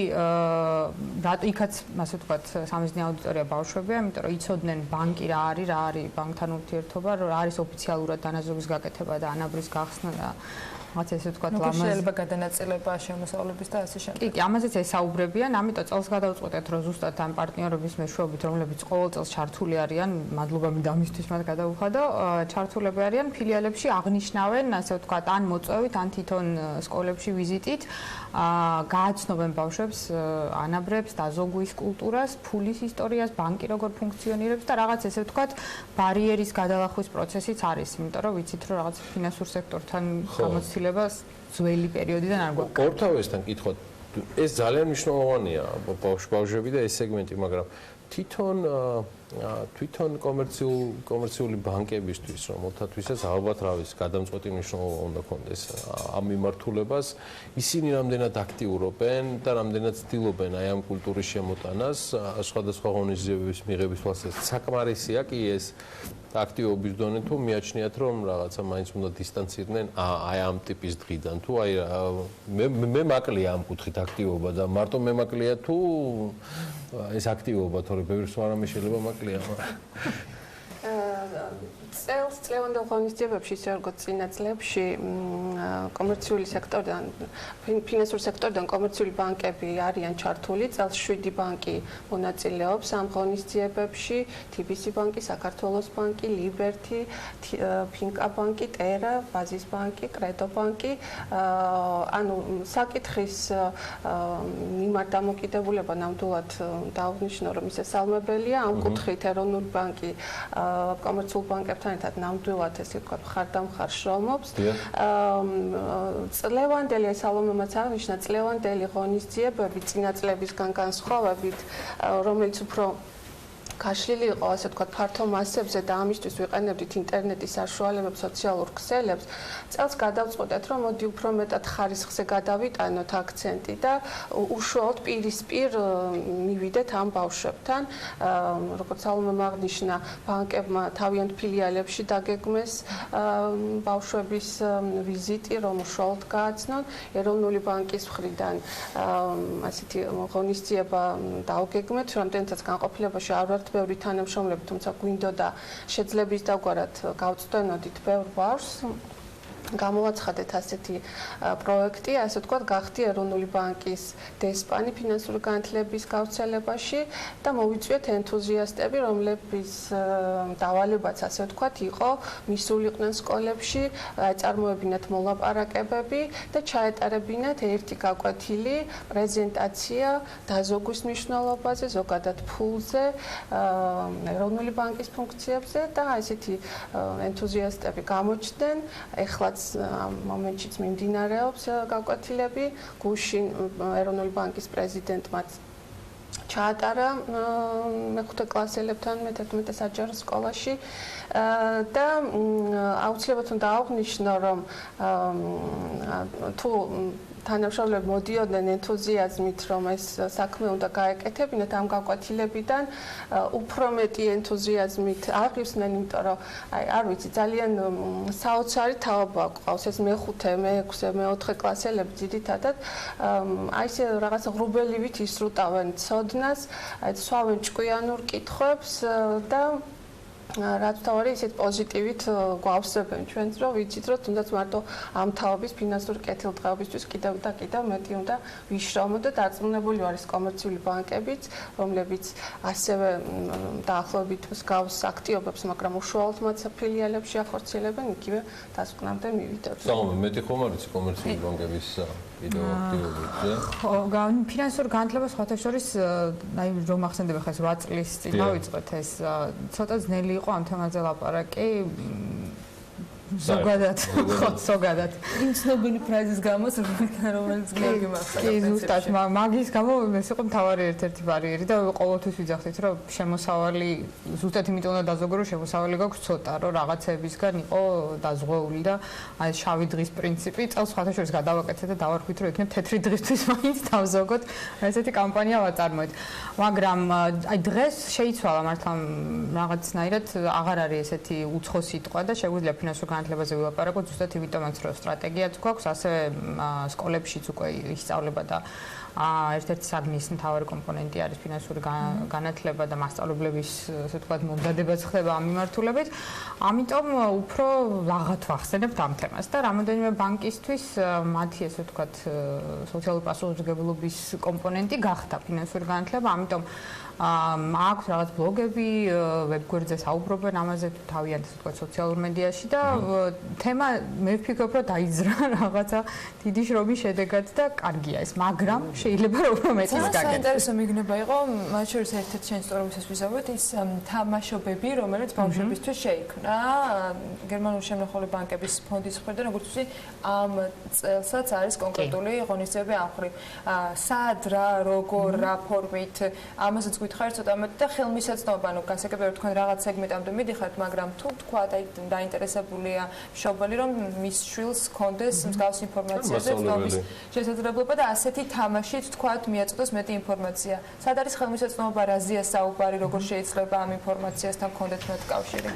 იქაც ასე ვთქვათ სამიზნე აუდიტორია ბავშვებია, იმიტომ რომ იცოდნენ ბანკი რა არის ბანკთან ურთიერთობა, რა არის ოფიციალურად დანაზობის გაკეთება და ანაბრის გახსნა და მათ ესე ვთქვათ ლამაზ შეიძლება გადანაწილება შემოსავლების და ასე შემდეგ. კი, ამაზეც ესაუბრებიან, ამიტომ წელს გადავწყვეტეთ, რომ ზუსტად ამ პარტნიორების მეშვეობით, რომლებიც ყოველ წელს ჩართული არიან, მადლობა მინდა ამისთვის მათ გადავუხადო, ჩართულები არიან ფილიალებში აღნიშნავენ, ასე ვთქვათ, ან მოწვევით, ან თვითონ სკოლებში ვიზიტით, გააცნობენ ბავშვებს ანაბრებს, დაზოგვის კულტურას, ფულის ისტორიას, ბანკი როგორ ფუნქციონირებს და რაღაც ესე ვთქვათ, ბარიერის გადალახვის პროცესიც არის, იმიტომ რომ ვიცით, რომ რაღაც ფინანსურ სექტორთან გამოცდილება ძველი პერიოდიდან არ გვაქვს. ორთავესთან კითხოთ, ეს ძალიან მნიშვნელოვანია ბავშვები და ეს სეგმენტი, მაგრამ თვითონ კომერციული ბანკებისთვის, რომელთათვისაც ალბათ რავის გადამწყვეტი მნიშვნელობა უნდა ქონდეს ამ მიმართულებას, ისინი რამდენად აქტიურობენ და რამდენად ცდილობენ აი ამ კულტურის შემოტანას სხვადასხვა ღონისძიებების მიღების თვალსაზრისით. საკმარისია კი ეს აქტივობის დონე თუ მიაჩნიათ რომ რაღაცა მაინც უნდა დისტანცირდნენ აი ამ ტიპის დღიდან თუ აი მე მაკლია ამ კუთხით აქტივობა და მარტო მე მაკლია თუ ეს აქტივობა თორე ბევრს არამე შეიძლება მაკლია წელს წლევანდელ ღონისძიებებში ისე როგორც წინა წლებში კომერციული სექტორიდან ფინანსურ სექტორიდან კომერციული ბანკები არიან ჩართული. წელს 7 ბანკი მონაწილეობს ამ ღონისძიებებში: TBC ბანკი, საქართველოს ბანკი, ლიბერთი, ფინკა ბანკი, ტერა, ბაზის ბანკი, კრედო ბანკი. ანუ საკითხის მიმართ დამოკიდებულება ნამდვილად დაუნიშნო რომ ისე სალმებელია. ამ კუთხით ეროვნული ბანკი კომერციულ ბანკებთან ერთად ნამდვილად ესე ვთქვათ მხარდამხარ შრომობს. წლევანდელი სალომემაც აღნიშნა წლევანდელი ღონისძიებები წინა წლებისგან განსხვავებით, რომელიც უფრო გაშლილი იყო ასე ვთქვათ ფართო მასებზე და ამისთვის ვიყენებდით ინტერნეტის საშუალებებს, სოციალურ ქსელებს. წელს გადავწყვეტეთ, რომ მოდი უფრო მეტად ხარისხზე გადავიტანოთ აქცენტი და უშუალოდ პირისპირ მივიდეთ ამ ბავშვებთან. როგორც სალომემ აღნიშნა, ბანკებმა თავიანთ ფილიალებში დაგეგმეს ბავშვების ვიზიტი, რომ უშუალოდ გააცნონ. ეროვნული ბანკის მხრიდან ასეთი ღონისძიება დავგეგმეთ, რამდენიცაც განყოფილებაში არ ვართ ბევრი თანამშრომლები, თუმცა გვინდოდა შეძლების დაგვარად გავწვდენოდით ბევრ ბავშვს. გამოვაცხადეთ ასეთი პროექტი, ასე ვთქვათ, გახდი ეროვნული ბანკის დესპანი ფინანსური განათლების გავრცელებაში და მოვიწვიეთ ენთუზიასტები, რომლების დავალებაც ასე ვთქვათ იყო მისულიყვნენ სკოლებში, წარმოებინათ მოლაპარაკებები და ჩაეტარებინათ ერთი გაკვეთილი პრეზენტაცია დაზოგვის მნიშვნელობაზე, ზოგადად ფულზე, ეროვნული ბანკის ფუნქციებზე და ესეთი ენთუზიასტები გამოჩნდნენ. ეხლა ამ მომენტშიც მიმდინარეობს გაკვეთილები. გუშინ ეროვნული ბანკის პრეზიდენტმა ჩაატარა მეხუთე კლასელებთან მე-11 საჯარო სკოლაში და აუცილებლად უნდა აღვნიშნო, რომ თუ თანამშრომლები მოდიოდნენ ენთუზიაზმით, რომ ეს საქმე უნდა გაეკეთებინათ ამ გაკვეთილებიდან, უფრო მეტი ენთუზიაზმით აღივსნენ, იმიტომ რომ არ ვიცი, ძალიან საოცარი თაობა გვყავს ეს მე-5, მე-6, მე-4 კლასელები ძირითადად, აი ესე რაღაც ღრუბელივით ისრუტავენ ცოდნას, სვავენ ჭკვიანურ კითხვებს და რაც თავარი ისეთ პოზიტივით გვავსებენ ჩვენც, რომ ვიცით, რომ თუნდაც მარტო ამ თაობის ფინანსური კეთილდღეობისთვის კიდევ და კიდევ მეტი უნდა ვიშრომოთ და დარწმუნებული ვარ ის კომერციული ბანკებიც, რომლებიც ასევე დაახლოებით მსგავს აქტივობებს, მაგრამ უშუალოდ მათ ფილიალებში ახორციელებენ, იგივე დასკვნამდე მივიდეთ. სალომე, მეტი ხომ არის კომერციული ბანკების კიდევ აქტივობებზე? ხო, ფინანსურ განათლებას სხვათა შორის, აი რომ ახსენდება ხა 8 წლის წინ დავიწყეთ ეს ცოტა ძნელი იყო ამ თემაზე ლაპარაკი. ზოგადად. იმ ცნობილი ფრაზის გამო, რომელიც გიორგი მახსოვს. კი, ზუსტად, მაგის გამო ეს იყო მთავარი ერთ-ერთი ბარიერი და ყოველთვის ვიძახდით, რომ შემოსავალი ზუსტად იმიტომ უნდა დაზოგო, რომ შემოსავალი გაქვს ცოტა, რომ რაღაცებისგან იყო დაზღვეული და აი შავი დღის პრინციპი წელს სხვათა შორის გადავაკეთეთ და დავარქვით, რომ იქნებ თეთრი დღისთვის მაინც დავზოგოთ ესეთი კამპანია ვაწარმოეთ. მაგრამ აი დღეს შეიცვალა მართლა რაღაცნაირად აღარ არის ესეთი უცხო სიტყვა და შეგვიძლია ფინანსურ განათლებაზე ვილაპარაკოთ ზუსტად იმიტომაც რომ სტრატეგიაც გვაქვს, ასევე სკოლებშიც უკვე ისწავლება და ერთ-ერთი საგნის მთავარი კომპონენტი არის ფინანსური განათლება და მასწავლებლების ასე ვთქვათ მომზადებაც ხდება ამ მიმართულებით. ამიტომ უფრო ვაღად ვახსენებთ ამ თემას და რამოდენიმე ბანკისთვის მათი ასე ვთქვათ სოციალური პასუხისმგებლობის კომპონენტი გახდა ფინანსური განათლება, ამიტომ აქვს რაღაც ბლოგები, ვებგვერდზე საუბრობენ ამაზე თავიანთ ასე ვთქვათ სოციალურ მედიაში და თემა მე ვფიქრობ რომ დაიძრა რაღაცა დიდი შრომის შედეგად და კარგია ეს, მაგრამ შეიძლება რომ უფრო მეტის გაგება. საინტერესო მიგნება იყო, მათ შორის ერთ-ერთი შენ სწორობისას ვიზავოთ ის თამაშობები, რომელიც ბავშვებისთვის შეიქმნა გერმანული შემნახული ბანკების ფონდის მხრიდან, როგორც ვთქვი, ამ წელსაც არის კონკრეტული ღონისძიებები ამ მხრივ. სად, რა, როგორ, რა ფორმით, ამასაც გითხარ ცოტა მეტი და ხელმისაწვდომობა, ანუ გასაგებია რომ თქვენ რაღაც სეგმენტამდე მიდიხართ, მაგრამ თუ თქვა დაინტერესებულია მშობელი, რომ მის შვილს ჰქონდეს მსგავს ინფორმაციაზე ცნობის შესაძლებლობა და ასეთი თამაშით თქვათ მიაწოდოს მეტი ინფორმაცია. სად არის ხელმისაწვდომობა, რაზეა საუბარი, როგორ შეიძლება ამ ინფორმაციასთან გქონდეთ მეტ კავშირი?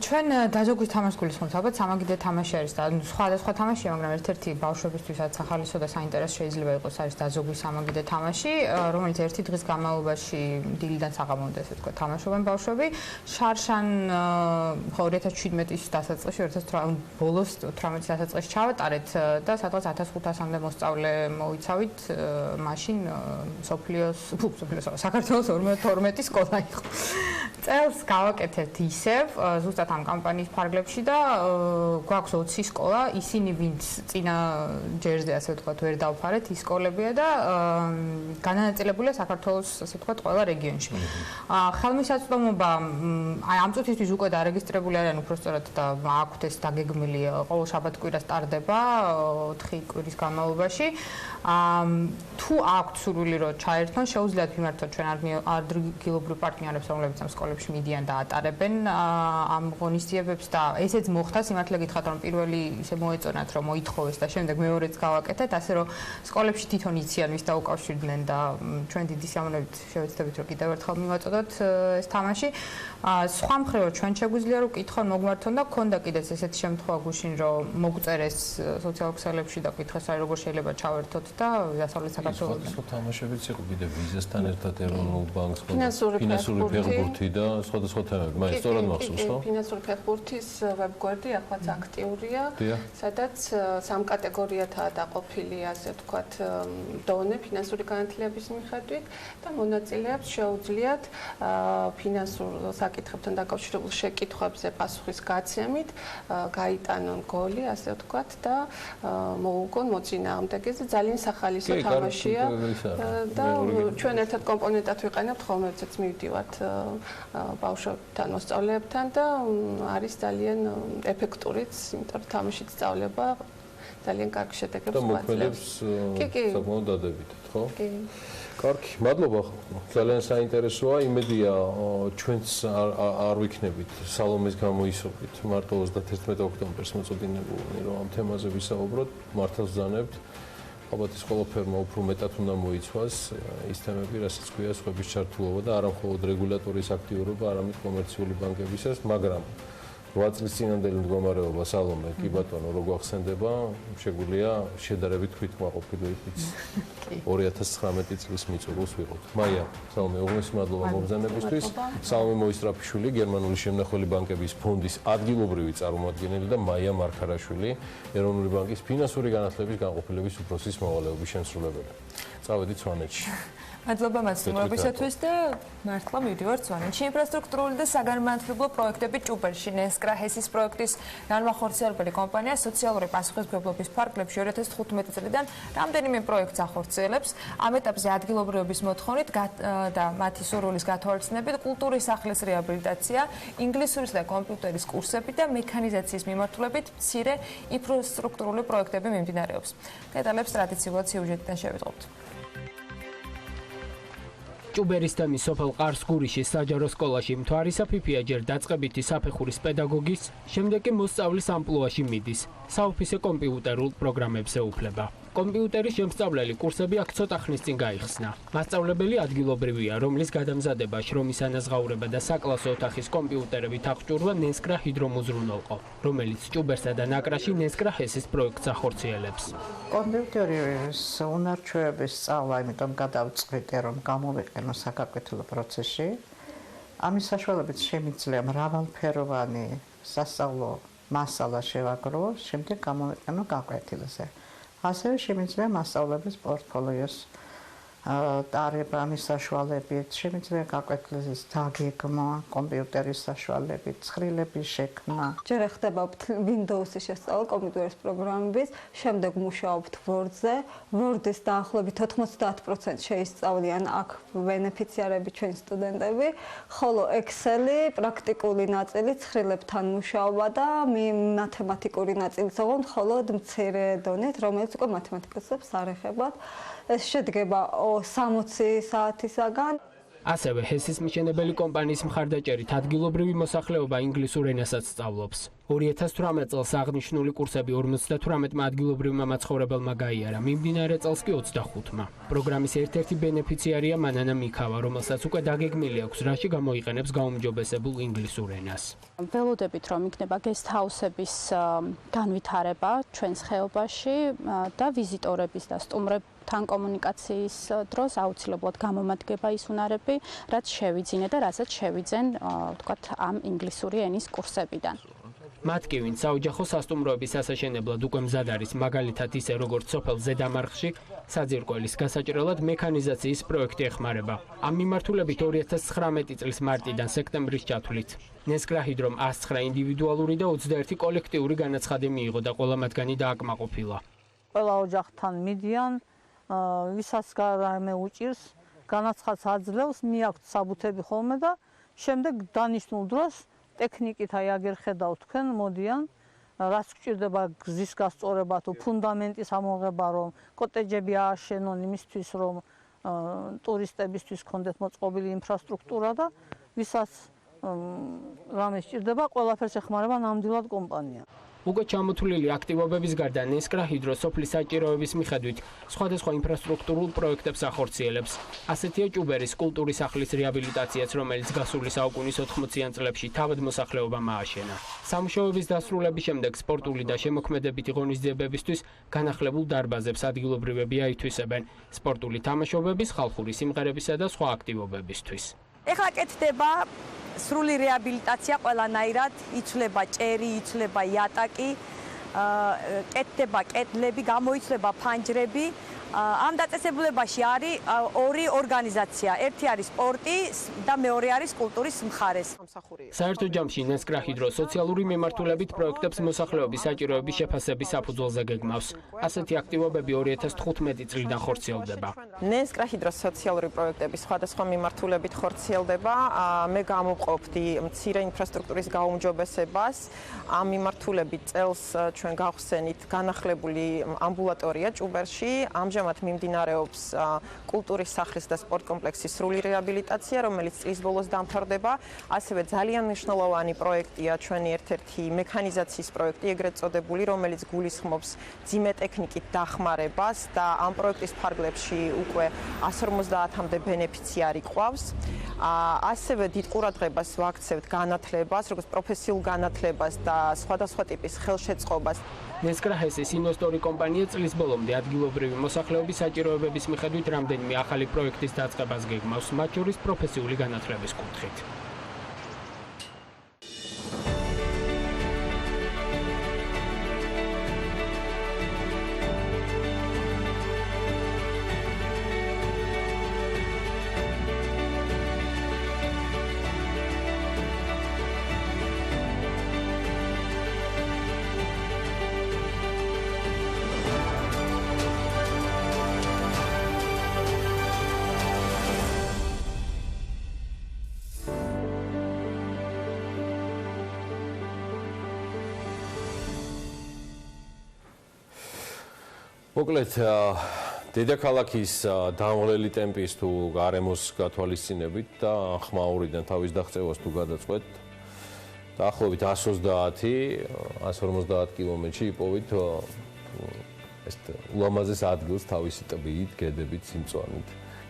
ჩვენ დაზოგვის თამაშს გულისხმობთ, ალბათ სამაგიდე თამაში არის და სხვადასხვა თამაშია, მაგრამ ერთ-ერთი ბავშვებისთვისაც ახალისო და საინტერესო შეიძლება იყოს არის დაზოგვის სამაგიდე თამაში, რომელიც ერთი დღის განმავლობაში დილიდან საღამომდე ესე ვთქვათ თამაშობენ ბავშვები. შარშან 2017-ის დასაწყისში 2018 ბოლოს 18-ის დასაწყისში ჩავატარეთ და სადღაც 1500-მდე მოსწავლე მოვიცავით, მაშინ საქართველოს 52 სკოლა იყო. წელს გავაკეთეთ ისევ, ზუსტად ამ კამპანიის ფარგლებში და გვაქვს 20 სკოლა, ისინი ვინც წინა ჯერზე ასე ვთქვათ ვერ დავფარეთ, ის სკოლებია და განანაწილებულია საქართველოს ასე ვთქვათ ყველა რეგიონში. ხელმისაწვდომობა აი ამ წუთისთვის უკვე დარეგისტრირებული არიან უпростоრად და აქვთ ეს დაგეგმილი ყოველ შაბათ-კვირას ტარდება 4 კვირის განმავლობაში. თუ აქვთ სურვილი რომ ჩაერთონ, შეუძლიათ მიმართოთ ჩვენ ადგილობრივ პარტნიორებს, რომლებიც ამ სკოლებში მიდიან და ატარებენ ამ ღონისძიებებს და ესეც მოხდა, სიმართლე გითხრათ რომ პირველი ისე მოეწონათ რომ მოითხოვეს და შემდეგ მეორეც გავაკეთეთ, ასე რომ სკოლებში თვითონ იციან ვის დაუკავშირდნენ და ჩვენ დიდი სიამოვნებით შევეცდებით რომ კიდევ ერთხელ მივაწოდოთ ეს თამაში. სხვა მხრივ ჩვენ შეგვიძლია რომ კითხონ მოგმართონ და გქონდა კიდეც ესეთი შემთხვევა გუშინ რომ მოგწერეს სოციალურ ქსელებში და კითხეს აი როგორ შეიძლება ჩავერთოთ და დასავლეთ საქართველოს თამაშებიც იყო კიდევ ვიზასთან ერთად ეროვნულ ბანკს ფინანსური ფეხბურთი და სხვადასხვა თემები. მაინც სწორად მახსოვს, ხო? ფინანსური ფეხბურთის ვებგვერდი ახლაც აქტიურია, სადაც სამ კატეგორიათაა დაყოფილი, ასე ვთქვათ, დონე ფინანსური განათლების მიხედვით და მონაწილეებს შეუძლიათ ფინანსურ საკითხებთან დაკავშირებულ შეკითხვებზე პასუხის გაცემით გაიტანონ გოლი, ასე ვთქვათ და მოუგონ მოწინააღმდეგეზე. ძალიან სახალისო თამაშია და ჩვენ ერთად კომპონენტად ვიყენებთ ხოლმე, როდესაც მივდივართ ბავშვებთან, მოსწავლეებთან და არის ძალიან ეფექტურიც, იმიტომ რომ თამაშით სწავლება ძალიან კარგ შედეგებს გვაძლევს. კი, საკმაოდ დადებითად, ხო? კი. კარგი, მადლობა. ძალიან საინტერესოა. იმედია ჩვენც არ ვიქნებით სალომეს გამოისობით მარტო 31 ოქტომბერს მოწოდინებულნი, რომ ამ თემაზე ვისაუბროთ, მართლაც ვზანებთ. ალბათ ეს ყველაფერმა უფრო მეტად უნდა მოიცვას ის თემები, რასაც ქვია სხვების ჩართულობა და არა მხოლოდ რეგულატორის აქტიურობა, არამედ კომერციული ბანკებისას, მაგრამ 8 წლის წინანდელი მდგომარეობა სალომე, კი ბატონო, რო გვახსენდება, შეგვიძლია შედარებით თვით მაყოფილი ვიყოთ 2019 წლის მიწურულს ვიყოთ. მაია, სალომე, უღრმესი მადლობა მობრძანებისთვის. სალომე მოისტრაფიშვილი, გერმანული შემნახველი ბანკების ფონდის ადგილობრივი წარმომადგენელი და მაია მარქარაშვილი, ეროვნული ბანკის ფინანსური განათლების განყოფილების უფროსის მოვალეობის შემსრულებელი. წავედით სვანეთში. მადლობა მასწავლებლისათვის და მართლა მივდივართ სვანეთში. ინფრასტრუქტურული და საგანმანათლებლო პროექტები ჭუბერში. ნესკრა ჰესის პროექტის განმახორციელებელი კომპანია სოციალური პასუხისმგებლობის ფარგლებში 2015 წლიდან რამდენიმე პროექტს ახორციელებს. ამ ეტაპზე ადგილობრივების მოთხოვნით და მათი სურვილის გათვალისწინებით კულტურის სახლის რეაბილიტაცია, ინგლისურის და კომპიუტერის კურსები და მექანიზაციის მიმართულებით მცირე ინფრასტრუქტურული პროექტები მიმდინარეობს. დეტალებს ტრადიციულად სიუჟეტიდან შევიტყობთ. ჭუბერის თემის სოფელ ყარსგურიშის საჯარო სკოლაში მთვარისაფიფია ჯერ დაწყებითი საფეხურის პედაგოგის, შემდეგ კი მოსწავლის ამპლუაში მიდის. საოფისე კომპიუტერულ პროგრამებზე უფლება. კომპიუტერის შემსწავლელი კურსები აქ ცოტა ხნის წინ გაიხსნა. მასწავლებელი ადგილობრივია, რომლის გადამზადება, შრომის ანაზღაურება და საკლასო ოთახის კომპიუტერებით აღჭურვა ნესკრა ჰიდრომუზრუნველყო, რომელიც ჭუბერსა და ნაკრაში ნესკრა ჰესის პროექტს ახორციელებს. კომპიუტერის უნარჩვევების სწავლა, იმიტომ გადავწყვიტე, რომ გამოვიყენო საკაკეთილო პროცესში. ამის საშუალებით შემიძლია მრავალფეროვანი სასწავლო მასალა შევაგრო, შემდეგ გამოვიყენო გაკვეთილზე. ასევე შემიძლია მასწავლების პორტფოლიოს ტარება ამის საშუალებით, შემიძლია გაკვეთილების დაგეგმა, კომპიუტერის საშუალებით, ცხრილების შექმნა. ჯერ ხდება Windows-ის შესწავლა კომპიუტერის პროგრამების, შემდეგ მუშაობთ Word-ზე. Word-ის დაახლოებით 90% შეისწავლიან აქ ბენეფიციარები ჩვენი სტუდენტები, ხოლო Excel-ი პრაქტიკული ნაწილი ცხრილებთან მუშაობა და მათემატიკური ნაწილიც ოღონდ მხოლოდ მცირე დონით, რომელიც უკვე მათემატიკასებს არ ეხებათ. ეს შედგება 60 საათისაგან. ასევე ჰესის მშენებელი კომპანიის მხარდაჭერით ადგილობრივი მოსახლეობა ინგლისურ ენასაც სწავლობს. 2018 წელს აღნიშნული კურსები 58 ადგილობრივმა მაცხოვრებელმა გაიარა, მიმდინარე წელს კი 25-მა. პროგრამის ერთ-ერთი ბენეფიციარია მანანა მიქავა, რომელსაც უკვე დაგეგმილი აქვს, რაში გამოიყენებს გაუმჯობესებულ ინგლისურ ენას. ველოდებით, რომ იქნება გესტჰაუსების განვითარება ჩვენს ხეობაში და ვიზიტორების და სტუმრებთან კომუნიკაციის დროს აუცილებლად გამომადგება ის უნარები, რაც შევიძინე და რასაც შევიძენ, ვთქვათ, ამ ინგლისური ენის კურსებიდან. მათ კი ვინც საოჯახო სასტუმროების სასაშენებლად უკვე მზად არის, მაგალითად ისე როგორც სოფელ ზედამარხში, საძირკველის გასაჭრელად მექანიზაციის პროექტი ეხმარება. ამ მიმართულებით 2019 წლის მარტიდან სექტემბრის ჩათვლით ნესკრა ჰიდრომ 109 ინდივიდუალური და 21 კოლექტიური განაცხადი მიიღო და ყველა მათგანი დააკმაყოფილა. ყველა ოჯახთან მიდიან, ვისაც გარემე უჭირს, განაცხადს აძლევს, მიაქვთ საბუთები ხოლმე და შემდეგ დანიშნულ დროს ტექნიკით აი აგერ ხედავთ თქვენ მოდიან, რაც გჭირდება გზის გასწორება თუ ფუნდამენტის ამოღება, რომ კოტეჯები ააშენონ იმისთვის, რომ ტურისტებისთვის ქონდეთ მოწყობილი ინფრასტრუქტურა და ვისაც რამე სჭირდება, ყველაფერს ეხმარება ნამდვილად კომპანია. უკვე ჩამოთვლილი აქტივობების გარდა ნესკრა ჰიდრო სოფლის საჭიროების მიხედვით სხვადასხვა ინფრასტრუქტურულ პროექტებს ახორციელებს. ასეთია ჭუბერის კულტურის სახლის რეაბილიტაციაც, რომელიც გასული საუკუნის 80-იან წლებში თავად მოსახლეობამ ააშენა. სამუშაოების დასრულების შემდეგ სპორტული და შემოქმედებითი ღონისძიებებისთვის განახლებულ დარბაზებს ადგილობრივები აითვისებენ სპორტული თამაშობების, ხალხური სიმღერებისა და სხვა აქტივობებისთვის. ეხლა კეთდება სრული რეაბილიტაცია ყველანაირად, იცვლება ჭერი, იცვლება იატაკი, კეთდება კედლები, გამოიცვლება ფანჯრები. ამ დაწესებულებაში არის ორი ორგანიზაცია. ერთი არის სპორტი და მეორე არის კულტურის მხარეს. საერთო ჯამში ნესკრა ჰიდრო სოციალური მიმართულებით პროექტებს მოსახლეობის საჭიროების შეფასების საფუძველზე გეგმავს. ასეთი აქტივობები 2015 წლიდან ხორციელდება. ნესკრა ჰიდრო სოციალური პროექტები სხვადასხვა მიმართულებით ხორციელდება. მე გამოვყოფდი მცირე ინფრასტრუქტურის გაუმჯობესებას. ამ მიმართულებით წელს ჩვენ გავხსენით განახლებული ამბულატორია ჭუბერში. ამჟამად მიმდინარეობს კულტურის სახლის და სპორტ კომპლექსის სრული რეაბილიტაცია, რომელიც წლის ბოლოს დამთავრდება. ასევე ძალიან მნიშვნელოვანი პროექტია ჩვენი ერთ-ერთი მექანიზაციის პროექტი, ეგრეთ წოდებული, რომელიც გულისხმობს ძიმე ტექნიკით დახმარებას და ამ პროექტის ფარგლებში უკვე 150-მდე ბენეფიციარი ყავს. ასევე დიდ ყურადღებას ვაქცევთ განათლებას, როგორც პროფესიულ განათლებას და სხვადასხვა ტიპის ხელშეწყობას. ნესკრა ჰესის ინვესტორი კომპანია წლის ბოლომდე ადგილობრივი მოსახლეობის საჭიროებების მიხედვით რამდენიმე ახალი პროექტის დაწყებას გეგმავს, მათ შორის პროფესიული განათლების კუთხით. მოკლედ დედაქალაქის დამღლელი ტემპის თუ გარემოს გათვალისწინებით და ხმაურიდან თავის დაღწევას თუ გადაწყვეტ დაახლოებით 130-150 კილომეტრში იპოვით ეს ულამაზეს ადგილს თავისი ტბით, გედებით, სიმწვანით,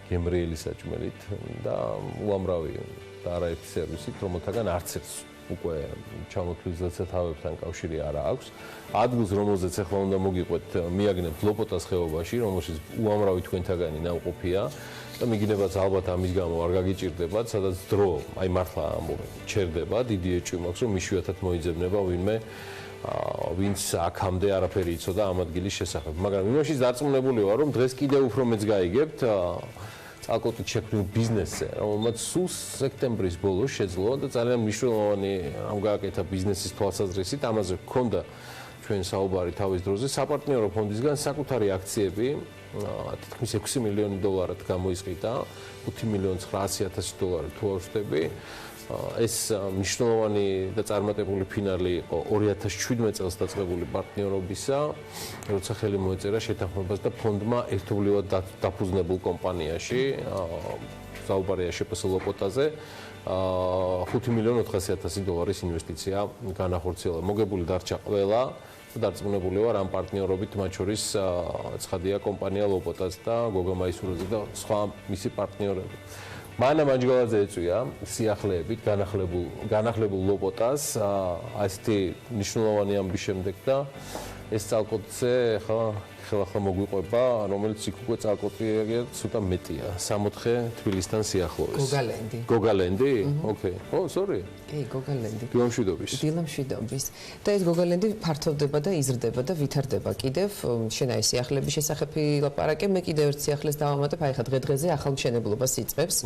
გემრიელი საჭმელით და უამრავი და არაერთი სერვისით, რომელთაგან არც ერთს უკვე ჩამოთვლის ზედსათავებთან კავშირი არ აქვს. ადგილს, რომელზეც ახლა უნდა მოგიყვეთ, მიაგნებთ ლოპოტას ხეობაში, რომელშიც უამრავი თქვენთაგანი ნამყოფია და მიგინებაც ალბათ ამის გამო არ გაგიჭირდებათ, სადაც დრო, აი მართლა ამბობ, ჩერდება, დიდი ეჭვი მაქვს, რომ იშვიათად მოიძებნება ვინმე ვინც აქამდე არაფერი იცოდა ამ ადგილის შესახებ. მაგრამ იმაშიც დარწმუნებული ვარ, რომ დღეს კიდევ უფრო მეც გაიგებთ წალკოტით შექმნილ ბიზნესზე, რომელმაც სულ სექტემბრის ბოლოს შეძლო და ძალიან მნიშვნელოვანი რამ გააკეთა ბიზნესის თვალსაზრისით, ამაზე გქონდა ჩვენ საუბარი თავის დროზე საპარტნიორო ფონდისგან საკუთარი აქციები თითქმის 6 მილიონი დოლარად გამოიზღიდა, 5.900.000 დოლარი თუ არ ვშტები. ეს მნიშვნელოვანი და წარმატებული ფინალი იყო 2017 წელს დაწყებული პარტნიორობისა, როცა ხელი მოეწერა შეთანხმებას და ფონდმა ერთობლივად დაფუძნებულ კომპანიაში, საუბარია შეფს ლოპოტაზე, 5.400.000 დოლარის ინვესტიცია განახორციელა. მოგებული დარჩა ყველა და დარწმუნებული ვარ ამ პარტნიორობით, მათ შორის ცხადია კომპანია ლოპოტაც და გოგა მაისურაძე და სხვა მისი პარტნიორები. მანა მანჯგალაძე ეწვია სიახლეებით განახლებულ ლოპოტას, ასეთი მნიშვნელოვანი ამბის შემდეგ და ეს წალკოტზე ხელახლა მოგვიყვება, რომელიც იქ უკვე წალკოტია ცოტა მეტია, 64 თბილისთან სიახლოვეს. გოგალენდი? ოკეი. ო, სორი. კი, გოგალენდი. დილამშვიდობის. დილამშვიდობის. და ეს გოგალენდი ფართოვდება და იზრდება და ვითარდება კიდევ. შენ აი სიახლეების შესახებ ლაპარაკე, მე კიდევ ერთ სიახლეს დავამატებ, აი ხა დღე-დღეზე ახალ მშენებლობას იწყებს.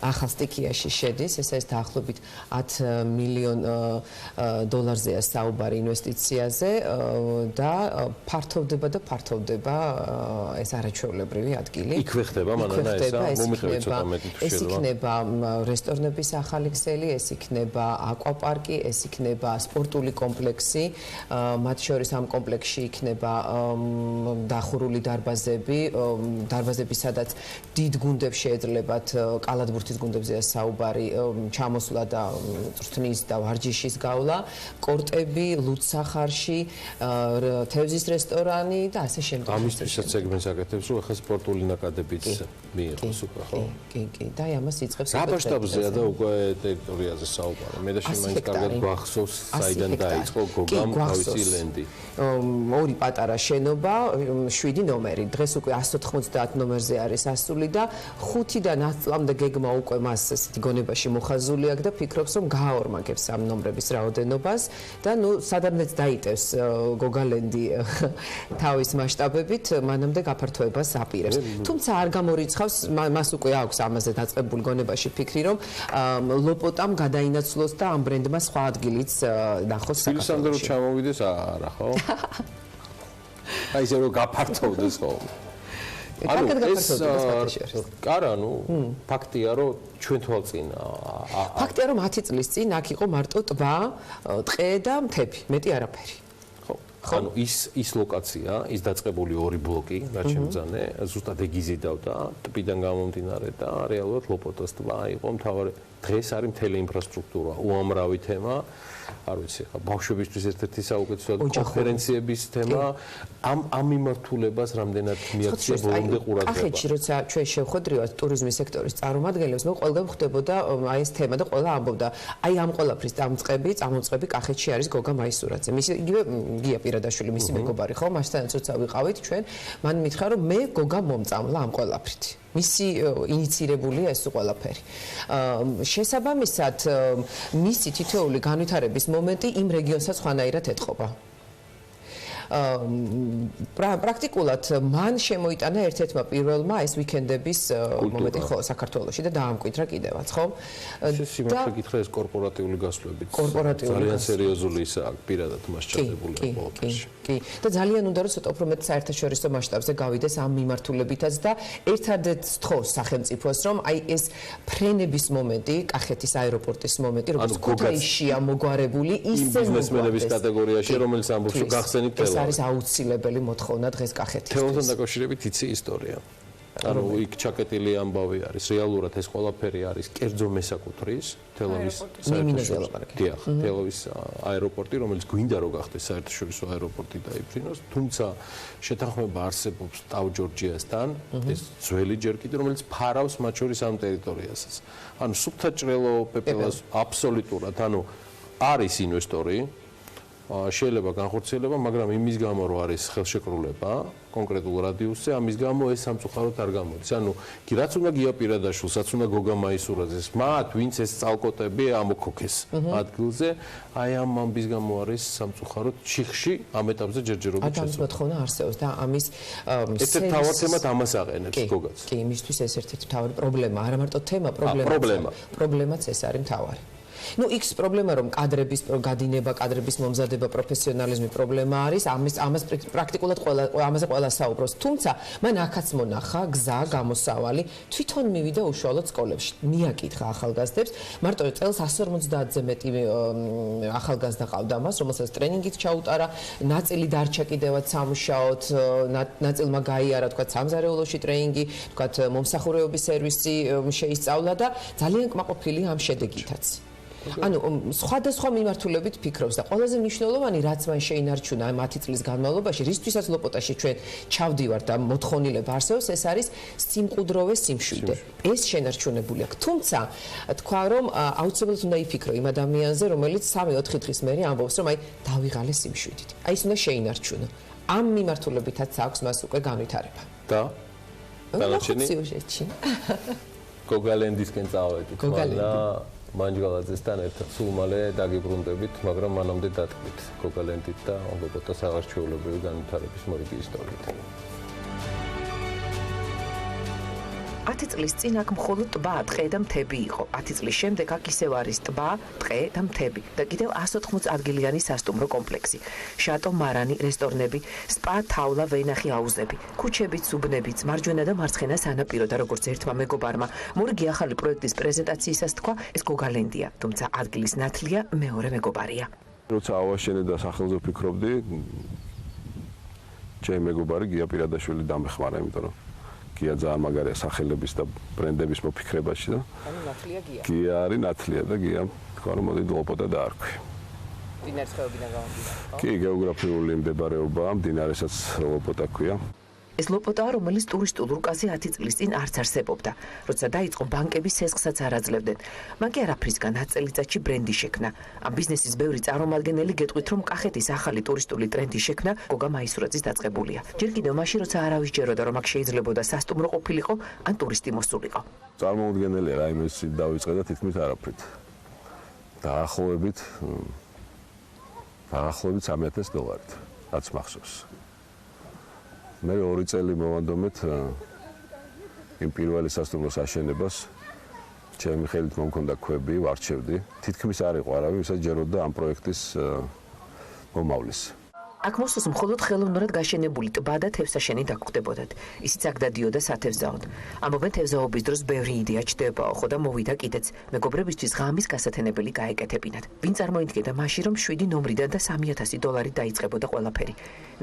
ახალ სტიქიაში შედის, ეს არის დაახლოებით 10 მილიონ დოლარზეა საუბარი ინვესტიციაზე და ფართოვდება და ფართოვდება ეს არაჩვეულებრივი ადგილი. იქვე ხდება მანანა ესა, მომიხევი ცოტა მეტი თუ ეს იქნება რესტორნების ახალი ქსელი, ეს იქნება აკვაპარკი, ეს იქნება სპორტული კომპლექსი, მათ შორის ამ კომპლექსში იქნება დახურული დარბაზები, სადაც დიდ გუნდებს შეეძლებათ, კალათბურთის გუნდებზეა საუბარი, ჩამოსვლა და წვრთნის და ვარჯიშის გავლა, კორტები, ლუდსახარში, თევზის რესტორანი და ასე შემდეგ. ამისთვისაც სეგმენტს აკეთებს, რომ ახლა სპორტული ნაკადებიც მიიღოს უკვე, ხო? კი, და ამას იწყებს. რა მასშტაბზეა და უკვე ტერიტორიაზე საუბარი. მე და შენ მაინც კარგად გვახსოვს, საიდან დაიწყო გოგამ თავისი ლენდი. ორი პატარა შენობა, 7 ნომერი. დღეს უკვე 190 ნომერზე არის ასული და 5-დან 10 წლამდე გეგმა უკვე მას ესეთი გონებაში მოხაზული აქვს და ფიქრობს, რომ გააორმაგებს ამ ნომრების რაოდენობას და ნუ სადამეც დაიტევს გოგალენდი თავის მასშტაბებით, მანამდე გაფართოებას აპირებს. თუმცა არ გამორიცხავს, მას უკვე აქვს ამაზე დაწყებული გონებაში ფიქრი, რომ ლოპოტამ გადაინაცვლოს და ამ ბრენდმა სხვა ადგილიც ნახოს საქართველოში. ფილსანდრო ჩამოვიდეს არა, ხო? აი ესე რომ გაფართოვდეს ხო? ანუ ფაქტია, რომ ჩვენ თვალწინ ფაქტია, რომ 10 წლის წინ აქ იყო მარტო ტბა, ტყე და მთები, მეტი არაფერი. ანუ ის ლოკაცია, ის დაწყებული ორი ბლოკი, რაც შემძანე, ზუსტად ეგიზიდავდა ტბიდან გამომდინარე და რეალურად ლოპოტას ტბა იყო მთავარი. დღეს არის მთელი ინფრასტრუქტურა, უამრავი თემა, არ ვიცი, ხა ბავშვებისთვის ერთ-ერთი საუკეთესო კონფერენციების თემა, ამ მიმართულებას რამდენად მიაქცია ბოლომდე ყურადღება. კახეთში როცა ჩვენ შევხვედრივართ ტურიზმის სექტორის წარმომადგენლებს, მე ყველგან ხვდებოდა აი ეს თემა და ყველა ამბობდა, აი ამ ყველაფრის წამოწყები კახეთში არის გოგა მაისურაძე. მისი იგივე გია პირადაშვილი, მისი მეგობარი ხო, მასთანაც როცა ვიყავით ჩვენ, მან მითხრა რომ მე გოგა მომწამლა ამ ყველაფრით. მისი ინიცირებულია ეს ყველაფერი. შესაბამისად, მისი თითოეული განვითარების მომენტი იმ რეგიონსაც ხვანაირად ეთყობა. პრაქტიკულად მან შემოიტანა ერთ-ერთმა პირველმა ეს ვიკენდების მომენტი ხო საქართველოში და დაამკვიდრა კიდევაც, ხო? სიმართლე გითხრა ეს კორპორატიული გასვლები. ძალიან სერიოზული ისაა პირადად მას ჩადებული ყოველთვის. კი და ძალიან უნდა რომ ცოტა უფრო მეტ საერთაშორისო მასშტაბზე გავიდეს ამ მიმართულებითაც და ერთადერთ თხოვს სახელმწიფოს რომ აი ეს ფრენების მომენტი, კახეთის აეროპორტის მომენტი, როგორც ქუვეითშია მოგვარებული, ისე ბიზნესმენების კატეგორიაში, რომელიც ამბობს, რომ გახსენით თელავი. ეს არის აუცილებელი მოთხოვნა დღეს კახეთის. თელავთან დაკავშირებით იცი ისტორია. ანუ იქ ჩაკეტილი ამბავი არის, რეალურად ეს ყველაფერი არის კერძო მესაკუთრის თელავის თელავის აეროპორტი, რომელიც გვინდა რომ გახდეს საერთაშორისო აეროპორტი დაიფრინოს, თუმცა შეთანხმება არსებობს ტავ-ჯორჯიასთან, ეს ძველი ჯერ კიდე, რომელიც ფარავს მათ შორის ამ ტერიტორიასაც. ანუ სუფთა ჭრელო პეპელას აბსოლუტურად, ანუ არის ინვესტორი, შეიძლება განხორციელება, მაგრამ იმის გამო რომ არის ხელშეკრულება კონკრეტულ რადიუსზე, ამის გამო ეს სამწუხაროდ არ გამოდის. ანუ რაც უნდა გია პირადაშვილს, რაც უნდა გოგა მაისურაძეს, მათ ვინც ეს წალკოტები ამოქოქეს ადგილზე, აი ამ ამბის გამო არის სამწუხაროდ ჩიხში ამ ეტაპზე ჯერჯერობით შეცვალა. ამის მოთხოვნა არსებობს და ამის ერთ-ერთ მთავარ თემად ამას აყენებს გოგაც. კი, იმისთვის ეს ერთ-ერთი მთავარი პრობლემა, არა მარტო თემა, პრობლემაც ეს არის მთავარი. Ну, X პრობლემა რომ კადრების გადინება, კადრების მომზადება, პროფესიონალიზმი პრობლემა არის, ამას პრაქტიკულად ამაზე ყველა საუბრობს. თუმცა, მან ახაც მონახა გზა, გამოსავალი, თვითონ მივიდა უშუალოდ სკოლებში. მიაკითხა ახალგაზრდებს, მარტო წელს 150-ზე მეტი ახალგაზრდა ყავდა მას, რომელსაც ტრენინგით ჩაუტარა, ნაწილი დარჩა კიდევაც სამუშაოდ, ნაწილმა გაიარა, თქვა სამზარეულოში ტრენინგი, თქვა მომსახურეობის სერვისი შეისწავლა და ძალიან კმაყოფილი ამ შედეგითაც. ანუ სხვადასხვა მიმართულებით ფიქრობს და ყველაზე მნიშვნელოვანი რაც მან შეინარჩუნა 10 წლის განმავლობაში, რისთვისაც ლოპოტაში ჩვენ ჩავდივართ და მოთხოვნილება არსებობს, ეს არის სიმყუდროვე სიმშვიდე. ეს შენარჩუნებული აქვს. თუმცა თქვა რომ აუცილებლად უნდა იფიქრო იმ ადამიანზე, რომელიც 3-4 დღის მერე ამბობს, რომ აი დავიღალე სიმშვიდით. აი ეს უნდა შეინარჩუნო. ამ მიმართულებითაც აქვს მას უკვე განვითარება. და დანარჩენი გოგალენდისკენ წავედით, მაგრამ მანჯგალაძესთან ერთად სულ მალე დაგიბრუნდებით, მაგრამ მანამდე დატკბით გოგალენდით და ლოპოტას აღარჩეულებრივი განვითარების მორიგი ისტორიით. 10 წლის წინ აქ მხოლოდ ტბა, ტყე და მთები იყო. 10 წლის შემდეგ აქ ისევ არის ტბა, ტყე და მთები და კიდევ 180 ადგილიანი სასტუმრო კომპლექსი. შატო, მარანი, რესტორნები, სპა, თავლა, ვენახი აუზები, ქუჩებიც, უბნებიც, მარჯვენა და მარცხენა სანაპირო და როგორც ერთმა მეგობარმა მორიგი ახალი პროექტის პრეზენტაციისას თქვა, ეს გოგალენდია, თუმცა ადგილის ნათლია მეორე მეგობარია. როცა ავაშენე და სახელზე ვფიქრობდი, ჩემი მეგობარი გია პირადაშვილი დამეხმარა, იმიტომ რომ გია ძალიან მაგარია სახელების და ბრენდების მოფიქრებაში და ანუ ნათლია გია. გია არის ნათლია და გია თქვა რომ მოდი ლოპოტა დაარქვი. მდინარის ხეობიდან გამომდინარე, ხო? კი, გეოგრაფიული მდებარეობა, მდინარესაც ლოპოტა ქვია. ეს ლოპოტაა, რომელიც ტურისტულ რუკაზე 10 წლის წინ არც არსებობდა. როცა დაიწყო ბანკები სესხსაც არ აძლევდნენ. მან კი არაფრისგან 10 წელიწადში ბრენდი შექმნა. ამ ბიზნესის ბევრი წარმომადგენელი გეტყვით, რომ კახეთის ახალი ტურისტული ტრენდი შექმნა გოგა მაისურაძის დაწყებულია. ჯერ კიდევ მაშინ, როცა არავის ჯეროდა, რომ აქ შეიძლებოდა სასტუმრო ყოფილიყო, ან ტურისტი მოსულიყო. წარმოუდგენელია რაიმე დავიწყე და თითქმის არაფრით. დაახლოებით $3,000 რაც მახსოვს. მე 2 წელი მოვანდომეთ იმ პირველი სასტუმროს აშენებას. ჩემი ხელით მომქონდა ქვები, ვარჩევდი. თითქმის არ იყო არავინ, ვისაც ჯეროდა ამ პროექტის მომავლის. აქ მოსულს მხოლოდ ხელოვნურად გაშენებული ტბა და თევზსაშენი დაგხვდებოდათ. ისიც აქ დადიოდა სათევზაოდ. ამობენ თევზაობის დროს ბევრი იდეა ჩდებაო, ხო და მოვიდა კიდეც. მეგობრებისთვის ღამის გასათენებელი გაეკეთებინათ. ვინ წარმოიდგენდა მაშინ, რომ 7 ნომრიდან და $3,000 დაიწყებოდა ყველაფერი.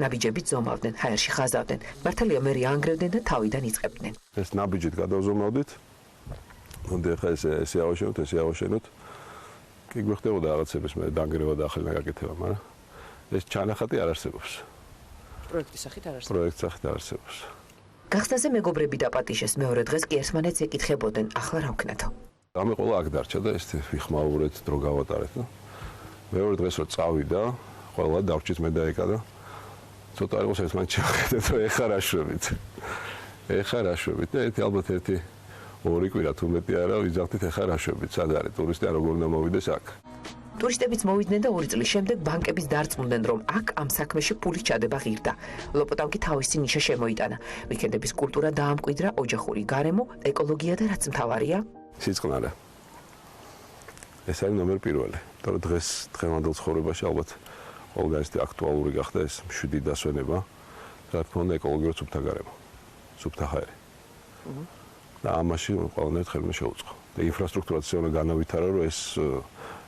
ნაბიჯებით ზომავდნენ, ჰაერში ხაზავდნენ. მართალია მერე ანგრევდნენ და თავიდან იწყებდნენ. ეს ნაბიჯით გადავზომავდით. მოდი ახლა ესე ავაშენოთ. კი გვეხდებოდა რაღაცების მე დანგრევა და ახლა გაკეთება, მაგრამ ეს ჩანახატი არ არსებობს. პროექტის სახით არ არსებობს. პროექტის სახით არ არსებობს. გახსნაზე მეგობრები დაპატიშეს, მეორე დღეს კი ერთმანეთს ეკითხებოდნენ, ახლა რა ვქნათო. ამე ყველა აქ დარჩა და ეს ვიხმაურეთ, დრო გავატარეთ და მეორე დღეს რო წავიდა, ყველა დავრჩით მე და ეკა და ცოტა არ იყოს ერთმანეთს შევხედეთ, რომ ეხა რა შვებით და ალბათ ერთი 2 კვირა თუ მეტი არა ვიზახდით ეხა რა შვებით, სად არის ტურისტი ან როგორ უნდა მოვიდეს აქ. ტურისტებიც მოვიდნენ და 2 წლის შემდეგ ბანკების დარწმუნდნენ, რომ აქ ამ საქმეში ფული ჩადება ღირდა. ლოპოტამ კი თავისი ნიშა შემოიტანა. ვიკენდების კულტურა დაამკვიდრა, ოჯახური გარემო, ეკოლოგია და რაც მთავარია, სიწყნარე. ეს არის ნომერ პირველი. თორე დღევანდელ ცხოვრებაში ალბათ ყველგან აქტუალური გახდა ეს მშვიდი დასვენება, რა თქმა უნდა ეკოლოგიურად სუფთა გარემო, სუფთა ჰაერი. და ამაში ყველანაირად ხელმა შეუწყო. და ინფრასტრუქტურაც ისე განავითარა, რომ ეს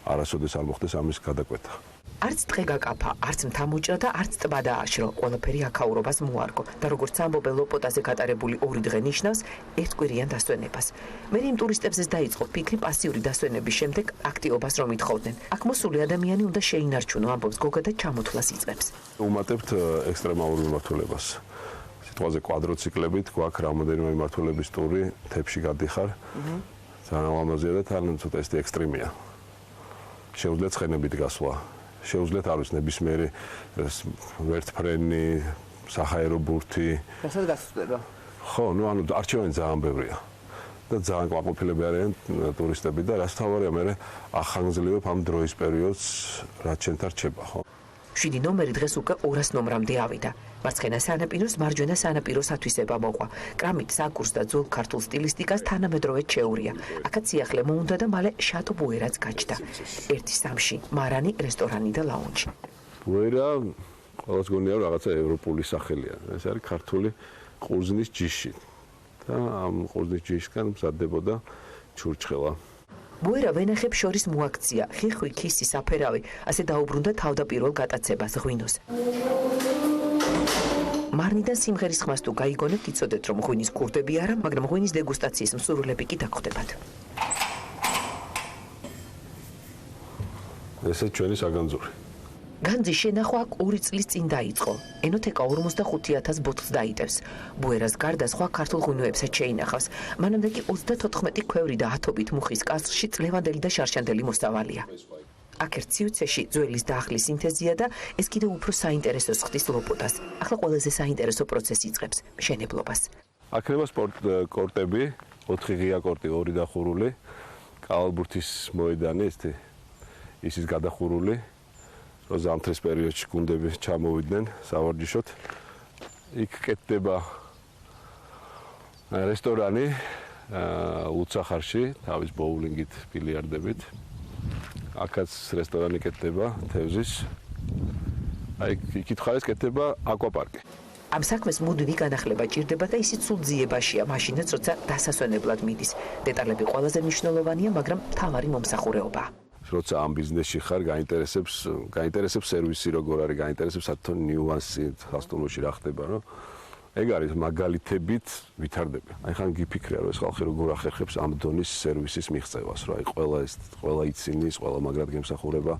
არასოდეს არ მოხდეს ამის გადაკვეთა. არც დღე გაკაფა, არც მთამოჭრა და არც ტბა დააშრო, ყველაფერი აქაურობას მოარგო და როგორც ამბობენ ლოპოტაზე გატარებული 2 დღე ნიშნავს ერთკვირიან დასვენებას. მე იმ ტურისტებზეც დაიწყო ფიქრი პასიური დასვენების შემდეგ აქტიობას რომ ითხოვდნენ. აქ მოსული ადამიანი უნდა შეინარჩუნო, ამბობს გოგა და ჩამოთვლას იწყებს. უმატებთ ექსტრემალურ მიმართულებას. სიტყვაზე კვადროციკლებით გვაქვს რამოდენიმე მიმართულების ტური, თებში გადიხარ. ძალიან ლამაზია და თან ცოტა ეს ექსტრემია. შეუძლიათ ცხენებით გასვლა. შეუძლიათ არ ვიცი ნებისმიერი ვერტფრენი, საჰაერო ბურთი. რასაც გასწდება? ხო, ანუ არჩევანი ძალიან ბევრია. და ძალიან კმაყოფილები არიან ტურისტები და რაც თავარია მე ახანგრძლივებ ამ დროის პერიოდს, რაც შენთან რჩება, ხო? 7 ნომერი დღეს უკვე 200 ნომრამდე ავიდა. მარცხენა სანაპიროს მარჯვენა სანაპიროს ათვისება მოყვა. კრამით საკურს და ძველ ქართულ სტილისტიკას თანამედროვე შეურია. აქაც სიახლე მოუნდა და მალე შატო ბუერაც გაჩნდა. ერთი სამში, მარანი, რესტორანი და ლაუნჯი. ბუერა ყველას გონია რომ რაღაცა ევროპული სახელია. ეს არის ქართული ყურძნის ჯიში. და ამ ყურძნის ჯიშგან მზადდებოდა ჩურჩხელა. ბუერა ვენახებს შორის მოაქცია, ხიხვი, ქისი, საფერავი, ასე დაუბრუნდა თავდაპირველ გატაცებას ღვინოს. მარნიდან სიმღერის ხმას თუ გაიგონებთ, იცოდეთ რომ ღვინის კურდები არა, მაგრამ ღვინის დეგუსტაციის მსურველები კი დაგხვდებათ. ესე ჩვენი საგანძური. განძის შენახვა 2 წლის წინ დაიწყო. ენოთეკა 45,000 ბოთლს დაიტევს. ბუერას გარდა სხვა ქართულ ღვინოებსაც შეინახავს. მანამდე კი 34 ქვევრი და ათობით მუხის კასრში წლევანდელი და შარშანდელი მოსავალია. აქ ერთ ციუცეში ძველის და ახლის სინთეზია და ეს კიდევ უფრო საინტერესოს ხდის ლოპოტას. ახლა ყველაზე საინტერესო პროცესი იწყებს მშენებლობას. აქნება სპორტ კორტები, 4 ღია კორტი, 2 დახურული, კალბურთის მოედანი, ისიც გადახურული. რომ ზამთრის პერიოდში გუნდები ჩამოვიდნენ სავარჯიშოდ. იქ კეთდება რესტორანი უცახარში, თავის ბოულინგით, ბილიარდებით. აქაც რესტორანი კეთდება თევზის. აი იქით ხარეს კეთდება აკვაპარკი. ამ საქმეს მუდმივი განახლება ჭირდება და ისიც სულ ძიებაშია, მაშინაც როცა დასასვენებლად მიდის. დეტალები ყველაზე მნიშვნელოვანია, მაგრამ მთავარი მომსახურეობაა. როცა ამ ბიზნესში ხარ, გაინტერესებს სერვისი როგორ არის, გაინტერესებს სათო ნიუანსი, სასტუმროში რა ხდება, რომ ეგ არის მაგალითებით ვითარდება. აი ხან გიფიქრია, რომ ეს ხალხი როგორ ახერხებს ამ დონის სერვისის მიღწევას, რომ აი ყველა იცინის, ყველა მაგრად გემსახურება.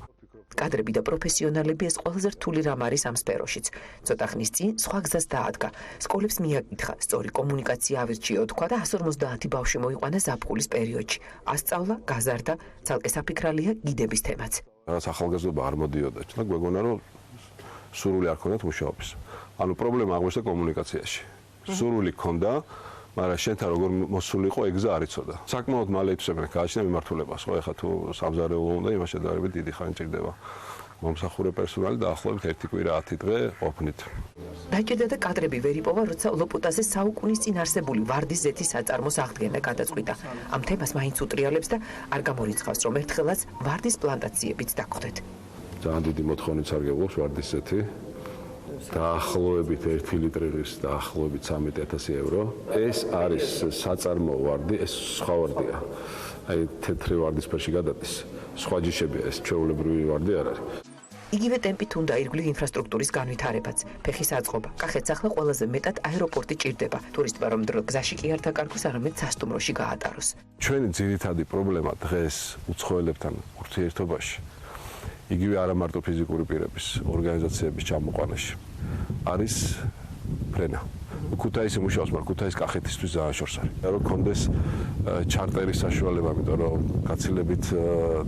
კადრები და პროფესიონალები ეს ყველაზე რთული რამ არის ამ სფეროშიც. ცოტა ხნის წინ სხვა გზას დაადგა. სკოლებს მიაკითხა, სწორი კომუნიკაცია ავირჩიო თქვა და 150 ბავშვი მოიყვანა ზაფხულის პერიოდში. ასწავლა, გაზარდა, ცალკე საფიქრალია გიდების თემაც. რაც ახალგაზრდობა არ მოდიოდა, და გვეგონა რომ სურვილი არ ქონდათ მუშაობის. ანუ პრობლემა აღმოჩნდა კომუნიკაციაში. სურვილი ქონდა, მაგრამ შენთან როგორ მოსულიყო ეგზა არ იცოდა. საკმაოდ მალე ითვისებენ გააჩნია მიმართულებას, ხო ეხლა თუ სამზარეულო უნდა იმას შედარებით დიდი ხანი ჭირდება. მომსახურე პერსონალი დაახლოებით 1 კვირა 10 დღე ყოფნით. დაჭირდა და კადრები ვერ იპოვა, როცა ლოპოტაზე საუკუნის წინ არსებული ვარდის ზეთის საწარმოს აღდგენა გადაწყვიტა. ამ თემას მაინც უტრიალებს და არ გამორიცხავს, რომ ერთხელაც ვარდის პლანტაციებიც დაგხვდეთ. ძალიან დიდი მოთხოვნით სარგებლობს ვარდის ზეთი. დაახლოებით 1 ლიტრი ღირს დაახლოებით 13,000 евро. ეს არის საწარმო ვარდი, ეს სხვა ვარდია. აი თეთრი ვარდის ფერში გადადის. სხვა ჯიშებია, ეს ჩვეულებრივი ვარდი არ არის. იგივე ტემპით უნდა ირგვლივ ინფრასტრუქტურის განვითარებაც. ფეხის აწყობა. კახეთს ახლა ყველაზე მეტად აეროპორტი ჭირდება. ტურისტმა რომ დრო გზაში კი არ დაკარგოს, არამედ სასტუმროში გაატაროს. ჩვენი ძირითადი პრობლემა დღეს უცხოელებთან ურთიერთობაში იგივე არა მარტო ფიზიკური პირების ორგანიზაციების ჩამოყვანაში არის ფრენა. ქუთაისი მუშაობს, მაგრამ ქუთაის კახეთისთვის ძალიან შორს არის. რომ კონდეს ჩარტერის საშუალება, იმიტომ რომ გაცილებით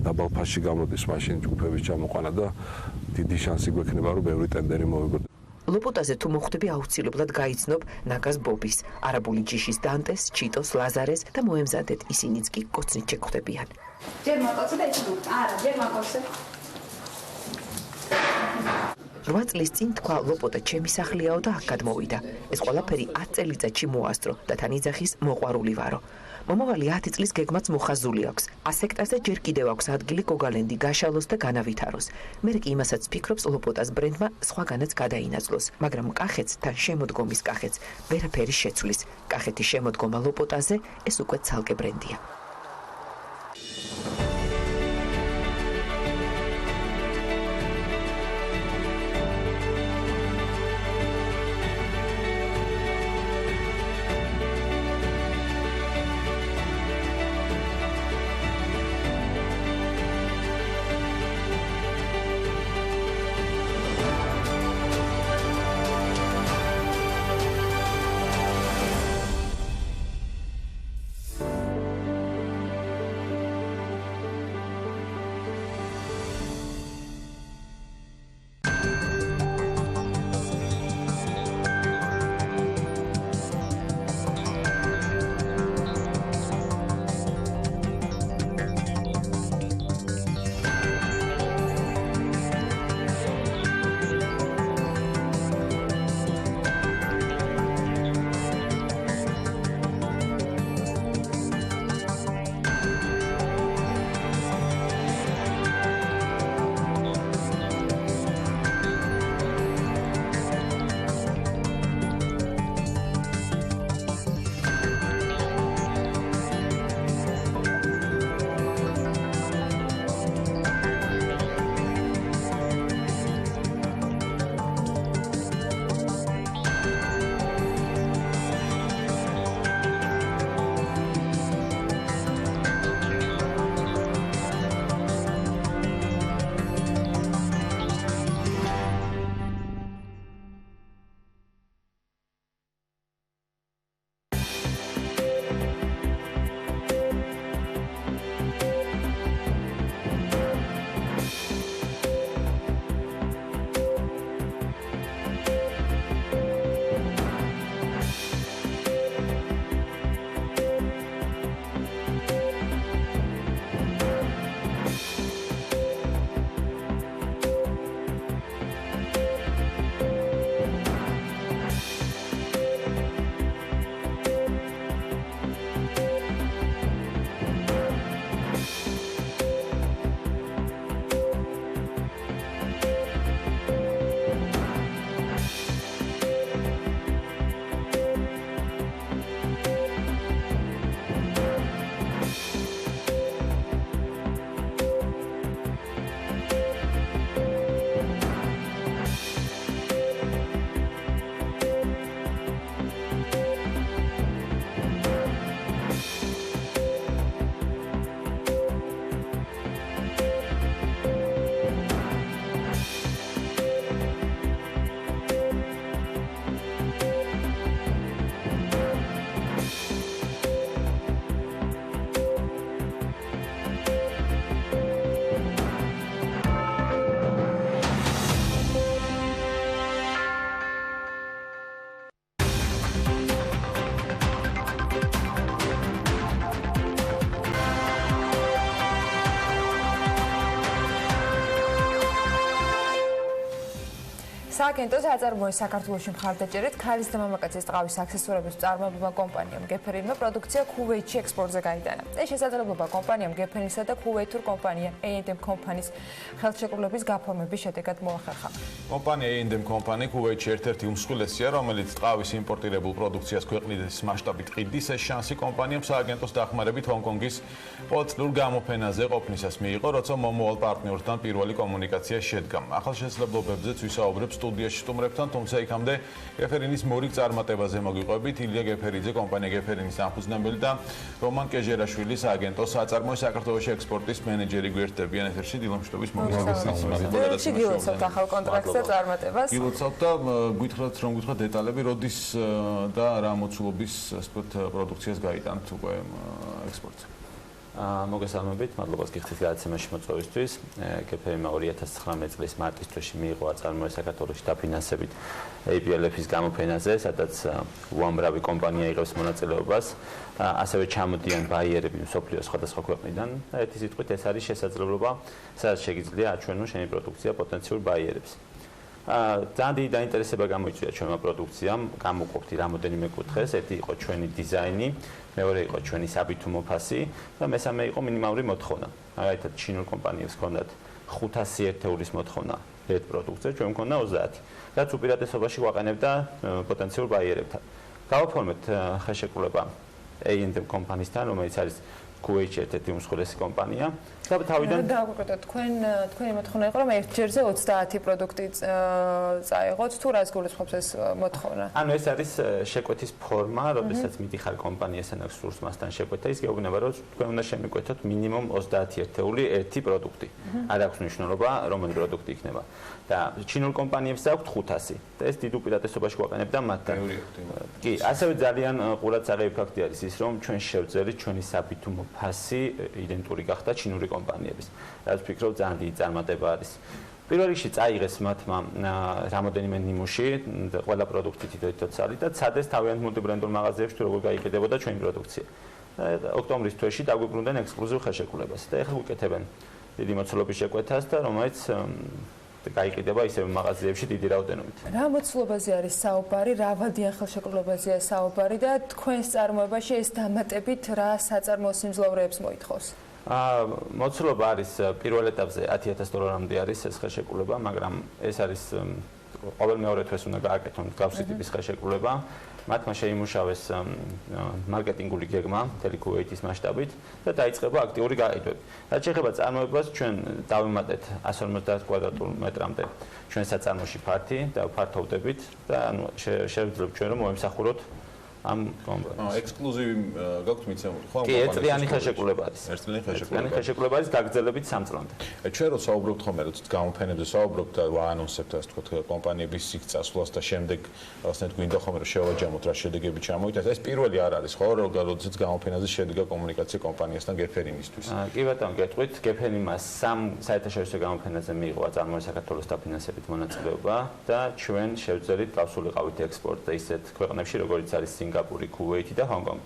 დაბალ ფასში გამოდის მაშინ ჯგუფების ჩამოყვანა და დიდი შანსი გვექნება, რომ ბევრი ტენდერი მოვიგოთ. ლოპოტაზე თუ მოხვდები აუცილებლად გაიცნობ ნაგას ბობის, არაბული ჯიშის დანტეს, ჩიტოს, ლაზარეს და მოემზადეთ, ისინიც კი კოცნით შეხვდებიან. ჯერ მოკოცე და იცნობ. არა, ჯერ მოკოცე. 8 წლის წინ თქვა ლოპოტა ჩემი სახლიაო და აქ გადმოვიდა. ეს ყველაფერი 10 წელიწადში მოასწრო და თან იძახის მოყვარული ვარო. მომავალი 10 წლის გეგმაც მოხაზული აქვს. 100 ჰექტარზე ჯერ კიდევ აქვს ადგილი გოგალენდი გაშალოს და განავითაროს. მე კი იმასაც ფიქრობს ლოპოტას ბრენდმა სხვაგანაც გადაინაცვლოს, მაგრამ კახეთს თან შემოდგომის კახეთს ვერაფერი შეცვლის. კახეთის შემოდგომა ლოპოტაზე ეს უკვე ცალკე ბრენდია. სააგენტოს აწარმოეს საქართველოში მხარდაჭერით ქალის და მამაკაცის ტყავის აქსესუარების წარმოებმა კომპანიამ გეფერინმა პროდუქცია ქუვეითში ექსპორტზე გაიტანა. ეს შესაძლებლობა კომპანიამ გეფერინსა და ქუვეითურ კომპანია A&M კომპანიის ხელშეკრულების გაფორმების შედეგად მოახერხა. კომპანია A&M კომპანია ქუვეითში ერთ-ერთი უმსხვილესია, რომელიც ტყავის იმპორტირებულ პროდუქციას ქვეყნის მასშტაბით ყიდის. ეს შანსი კომპანიამ სააგენტოს დახმარებით ჰონკონგის პოლიტიკურ გამოფენაზე ყოფნისას მიიღო, როცა მომავალ პარტნიორთან პირველი კომუნიკაცია შედგა. ახალ შესაძლებლობებზეც ვისაუბრებ სტუდიაში სტუმრებთან, თუმცა იქამდე გეფერინის მორიგ წარმატებაზე მოგვიყვებით. ილია გეფერიძე, კომპანია გეფერინის დამფუძნებელი და რომან კეჟერაშვილი, სააგენტოს აწარმოის საქართველოში ექსპორტის მენეჯერი გვერდებიან ეთერში. დილა მშვიდობის მოგესალმებით. გილოცავთ ახალ კონტრაქტს და წარმატებას. გილოცავთ და გითხრათ რომ გითხრათ დეტალები, როდის და რა მოცულობის ასეთ პროდუქციას გაიტანთ უკვე ექსპორტზე. მოგესალმებით, მადლობა გიხდით გადაცემაში მოწვევისთვის. გეფერინმა 2019 წლის მარტის თვეში მიიღო აწარმოა საქართველოში დაფინანსებით APLF-ის გამოფენაზე, სადაც უამრავი კომპანია იღებს მონაწილეობას. ასევე ჩამოდიან ბაიერები მსოფლიოს სხვადასხვა ქვეყნიდან. ერთი სიტყვით ეს არის შესაძლებლობა, სადაც შეგიძლია აჩვენო შენი პროდუქცია პოტენციურ ბაიერებს. ძალიან დიდი დაინტერესება გამოიწვია ჩვენმა პროდუქციამ, გამოვყოფთ რამოდენიმე კუთხეს, ერთი იყო ჩვენი დიზაინი, მეორე იყო ჩვენი საბითუმო ფასი და მესამე იყო მინიმალური მოთხოვნა. მაგალითად, ჩინურ კომპანიებს ჰქონდათ 500 ერთეულის მოთხოვნა ერთ პროდუქციაზე, ჩვენ მქონდა 30, რაც უპირატესობაში გვაყენებდა პოტენციურ ბაიერებთან. გავაფორმეთ ხელშეკრულება A&M კომპანიისთან, რომელიც არის ქუვეითში ერთ-ერთი უმსხვილესი კომპანია. და თავიდან დაგვიყვეთ თქვენი მოთხოვნა იყო რომ ერთ ჯერზე 30 პროდუქტი წაიღოთ თუ რას გულისხმობს ეს მოთხოვნა? ანუ ეს არის შეკვეთის ფორმა, როდესაც მიდიხარ კომპანიასთან აქვს სურს მასთან შეკვეთა, ის გეუბნება რომ თქვენ უნდა შემიკვეთოთ მინიმუმ 30 ერთეული ერთი პროდუქტი. არ აქვს მნიშვნელობა რომელი პროდუქტი იქნება. და ჩინურ კომპანიებს აქვს 500 და ეს დიდ უპირატესობაში გვაყენებდა მათთან. კი, ასევე ძალიან ყურად საღები ფაქტი არის ის რომ ჩვენ შევძელით ჩვენი საბითუმო ფასი იდენტური გახდა ჩინური კომპანიების. რაც ვფიქრობ ძალიან დიდი წარმატება არის. პირველ რიგში წაიღეს მათმა რამოდენიმე ნიმუში, ყველა პროდუქტი თითო-თითო ცალი და ცადეს თავიანთ მულტიბრენდულ მაღაზიებში თუ როგორ გაიყიდებოდა ჩვენი პროდუქცია. ოქტომბრის თვეში დაგვიბრუნდნენ ექსკლუზიურ ხელშეკრულებას და ეხლა გვიკეთებენ დიდი მოცულობის შეკვეთას და რომელიც გაიყიდება ისევ მაღაზიებში დიდი რაოდენობით. რა მოცულობაზე არის საუბარი, რა ვადიან ხელშეკრულებაზეა საუბარი და თქვენს წარმოებაში ეს დამატებით რა საწარმოო სიმძლავრეებს მოითხოვს? მოცულობა არის პირველ ეტაპზე $10,000-მდე არის ეს ხელშეკრულება, მაგრამ ეს არის ყოველ მეორე თვეს უნდა გააკეთონ მსგავსი ტიპის ხელშეკრულება. მათმა შეიმუშავეს მარკეტინგული გეგმა მთელი ქუვეითის მასშტაბით და დაიწყება აქტიური გაყიდვები. რაც შეეხება წარმოებას, ჩვენ დავიმატეთ 150 კვადრატულ მეტრამდე ჩვენ საწარმოში ფართი და ფართოვდებით და ანუ შევძლებთ ჩვენ რომ მოემსახუროთ ამ ექსკლუზივი გაქვთ მიცემული ხო? კი, ერთწლიანი ხელშეკრულება არის. ერთწლიანი ხელშეკრულება არის გაგრძელებით 3 წლამდე. ჩვენ რო საუბრობთ ხოლმე რომ გამოფენებზე საუბრობთ და ვაანონსებთ ასე თქვა კომპანიების სიგ წასვლას და შემდეგ რაღაცნაირად გვინდა ხოლმე რომ შევაჯამოთ რა შედეგები ჩამოვიდა. ეს პირველი არ არის ხო? როდესაც გამოფენაზე შედგა კომუნიკაცია კომპანიასთან გეფერინისთვის. კი ბატონო, გეტყვით, გეფერინმას 3 საერთაშორისო გამოფენაზე მიიღო აწარმოა საქართველოს დაფინანსებით მონაწილეობა და ჩვენ შევძელით გავსულიყავით ექსპორტზე ისეთ ქვეყნებში, როგორიც არის სინგაპური, ქუვეითი და ჰონკონგი.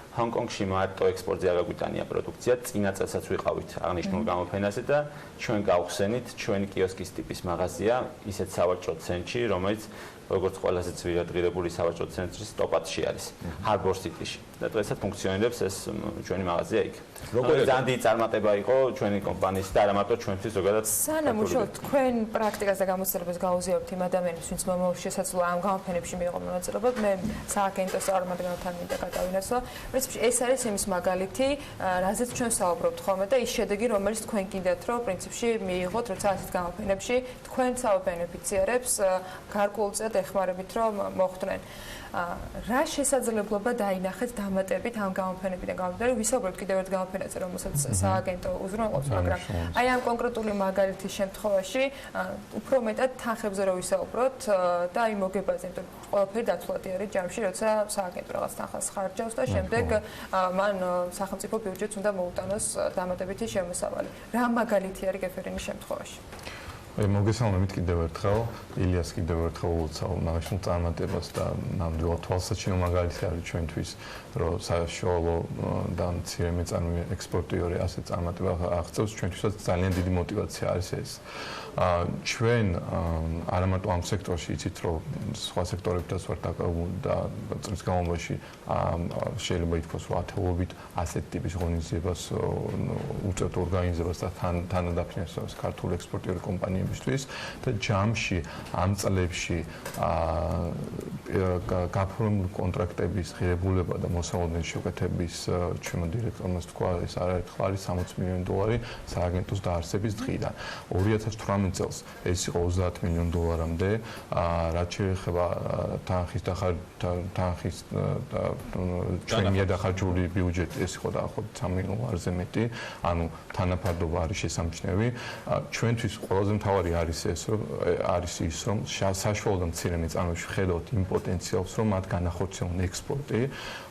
ჰონკონგში მარტო ექსპორტზე არ გაგვიტანია პროდუქცია, წინა წელსაც ვიყავით აღნიშნულ გამოფენაზე და ჩვენ გავხსენით ჩვენი კიოსკის ტიპის მაღაზია, ისეთ სავაჭრო ცენტრში, რომელიც როგორც ყველაზე ძვირადღირებული სავაჭრო ცენტრის ტოპ-10-ში არის, ჰარბორ სიტიში. და დღესაც ფუნქციონირებს ეს ჩვენი მაღაზია იქ. როგორი ძალიან დიდი წარმატება იყო ჩვენი კომპანიის და არა მარტო ჩვენთვის ზოგადად. სანამ უშუალოდ თქვენ პრაქტიკას და გამოცდილებას გაუზიარებთ იმ ადამიანებს, ვინც მომავალ შესაძლოა ამ გამოფენებში მიიღო მონაწილეობა, მე სააგენტოს წარმომადგენელთან მინდა გადავინაცვლო. პრინციპში ეს არის იმის მაგალითი, რაზეც ჩვენ საუბრობთ ხოლმე და ის შედეგი, რომელიც თქვენ კიდათ, რომ პრინციპში მიიღოთ, როცა ასეთ გამოფენებში თქვენ საბენეფიციარებს გარკვეულწილად ეხმარებით რომ მოხვდნენ. რა შესაძლებლობა დაინახეთ დამატებით ამ გამოფენებიდან გამომდინარე, ვისაუბრებთ კიდევ ერთ გამოფენაზე, რომელსაც სააგენტო უზრუნველყოფს, მაგრამ აი ამ კონკრეტული მაგალითის შემთხვევაში უფრო მეტად თანხებზე რო ვისაუბროთ და აი მოგებაზე, იმიტომ რომ ყველაფერი დაცულადი არის ჯამში, როცა სააგენტო რაღაც თანხას ხარჯავს და შემდეგ მან სახელმწიფო ბიუჯეტს უნდა მოუტანოს დამატებითი შემოსავალი. რა მაგალითი არის გეფერინის შემთხვევაში? მოგესალმებით კიდევ ერთხელ, ილიას კიდევ ერთხელ ულოცავ ნახშულ წარმატებას და ნამდვილად თვალსაჩინო მაგალითი არის ჩვენთვის, რომ საშუალო და მცირე მეწარმე ექსპორტიორი ასე წარმატება აღწევს, ჩვენთვისაც ძალიან დიდი мотиваცია არის ეს. ჩვენ არა მარტო ამ სექტორში იცით, რომ სხვა სექტორებითაც ვართ დაკავებული და წლის განმავლობაში შეიძლება ითქვას, რომ ათეულობით ასეთ ტიპის ორგანიზებას უწევთ ორგანიზებას და თანადაფინანსებას ქართული ექსპორტიორი კომპანიებისთვის და ჯამში ამ წლებში გაფორმებული კონტრაქტების ღირებულება და მოსავალდენის შეკვეთების ჩვენო დირექტორმა თქვა, ეს არაერთხელ არის $60 მილიონი სააგენტოს დაარსების დღიდან. 2018 წელს ეს იყო $30 მილიონამდე, რაც შეეხება თანხის ჩვენი დახარჯული ბიუჯეტი ეს იყო დაახლოებით $3 მილიონზე მეტი, ანუ თანაფარდობა არის შესამჩნევი. ჩვენთვის ყველაზე მთავარი არის ის, რომ საშუალო და მცირე მეწარმეებში ხედავთ იმ პოტენციალს, რომ მათ განახორციელონ ექსპორტი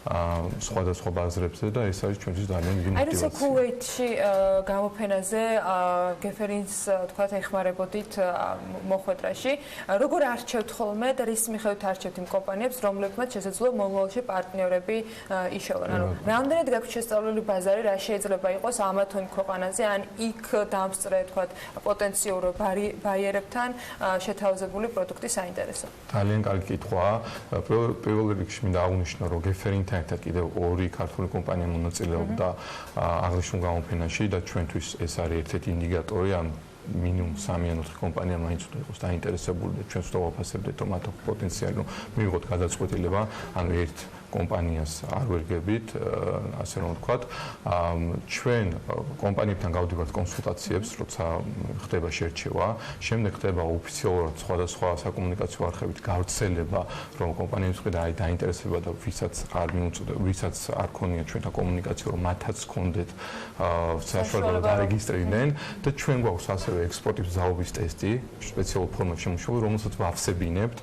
სხვადასხვა ბაზრებზე და ეს არის ჩვენთვის ძალიან დიდი мотиваცია. აი როცა ქუვეითში გამოფენაზე გეფერინს თქვა ეხმარებოდით მოხვედრაში, როგორ არჩევთ ხოლმე და რის მიხედვით არჩევთ იმ კომპანიებს, რომლებმაც შესაძლოა მომავალში პარტნიორები იშოვონ? ანუ რამდენად გაქვთ შესწავლილი ბაზარი, რა შეიძლება იყოს ამა თუ იმ ქვეყანაზე, ან იქ დამსწრე თქვა პოტენციურ ბაიერებთან შეთავაზებული პროდუქტის საინტერესო? ძალიან კარგი კითხვაა. პირველ რიგში მინდა აღვნიშნო, რომ გეფერინთან ერთად კიდევ ორი ქართული კომპანია მონაწილეობდა აღნიშნულ გამოფენაში და ჩვენთვის ეს არის ერთ-ერთი ინდიკატორი ამ მინიმუმ 3 ან 4 კომპანია მაინც უნდა იყოს დაინტერესებული და ჩვენც დავაფასებდეთ, რომ მათ აქვს პოტენციალი, რომ მივიღოთ გადაწყვეტილება, ანუ ერთ კომპანიას არ ვერგებით, ასე რომ ვთქვათ, ჩვენ კომპანიებთან გავდივართ კონსულტაციებს, როცა ხდება შერჩევა, შემდეგ ხდება ოფიციალურად სხვადასხვა საკომუნიკაციო არხებით გავრცელება, რომ კომპანიების მხრიდან არის დაინტერესება და ვისაც არ ქონია ჩვენთან კომუნიკაცია, რომ მათაც ჰქონდეთ საშუალება დარეგისტრირდნენ და ჩვენ გვაქვს ასევე ექსპორტის ზაობის ტესტი, სპეციალურ ფორმატში შემუშავებული, რომელსაც ვავსებინებთ,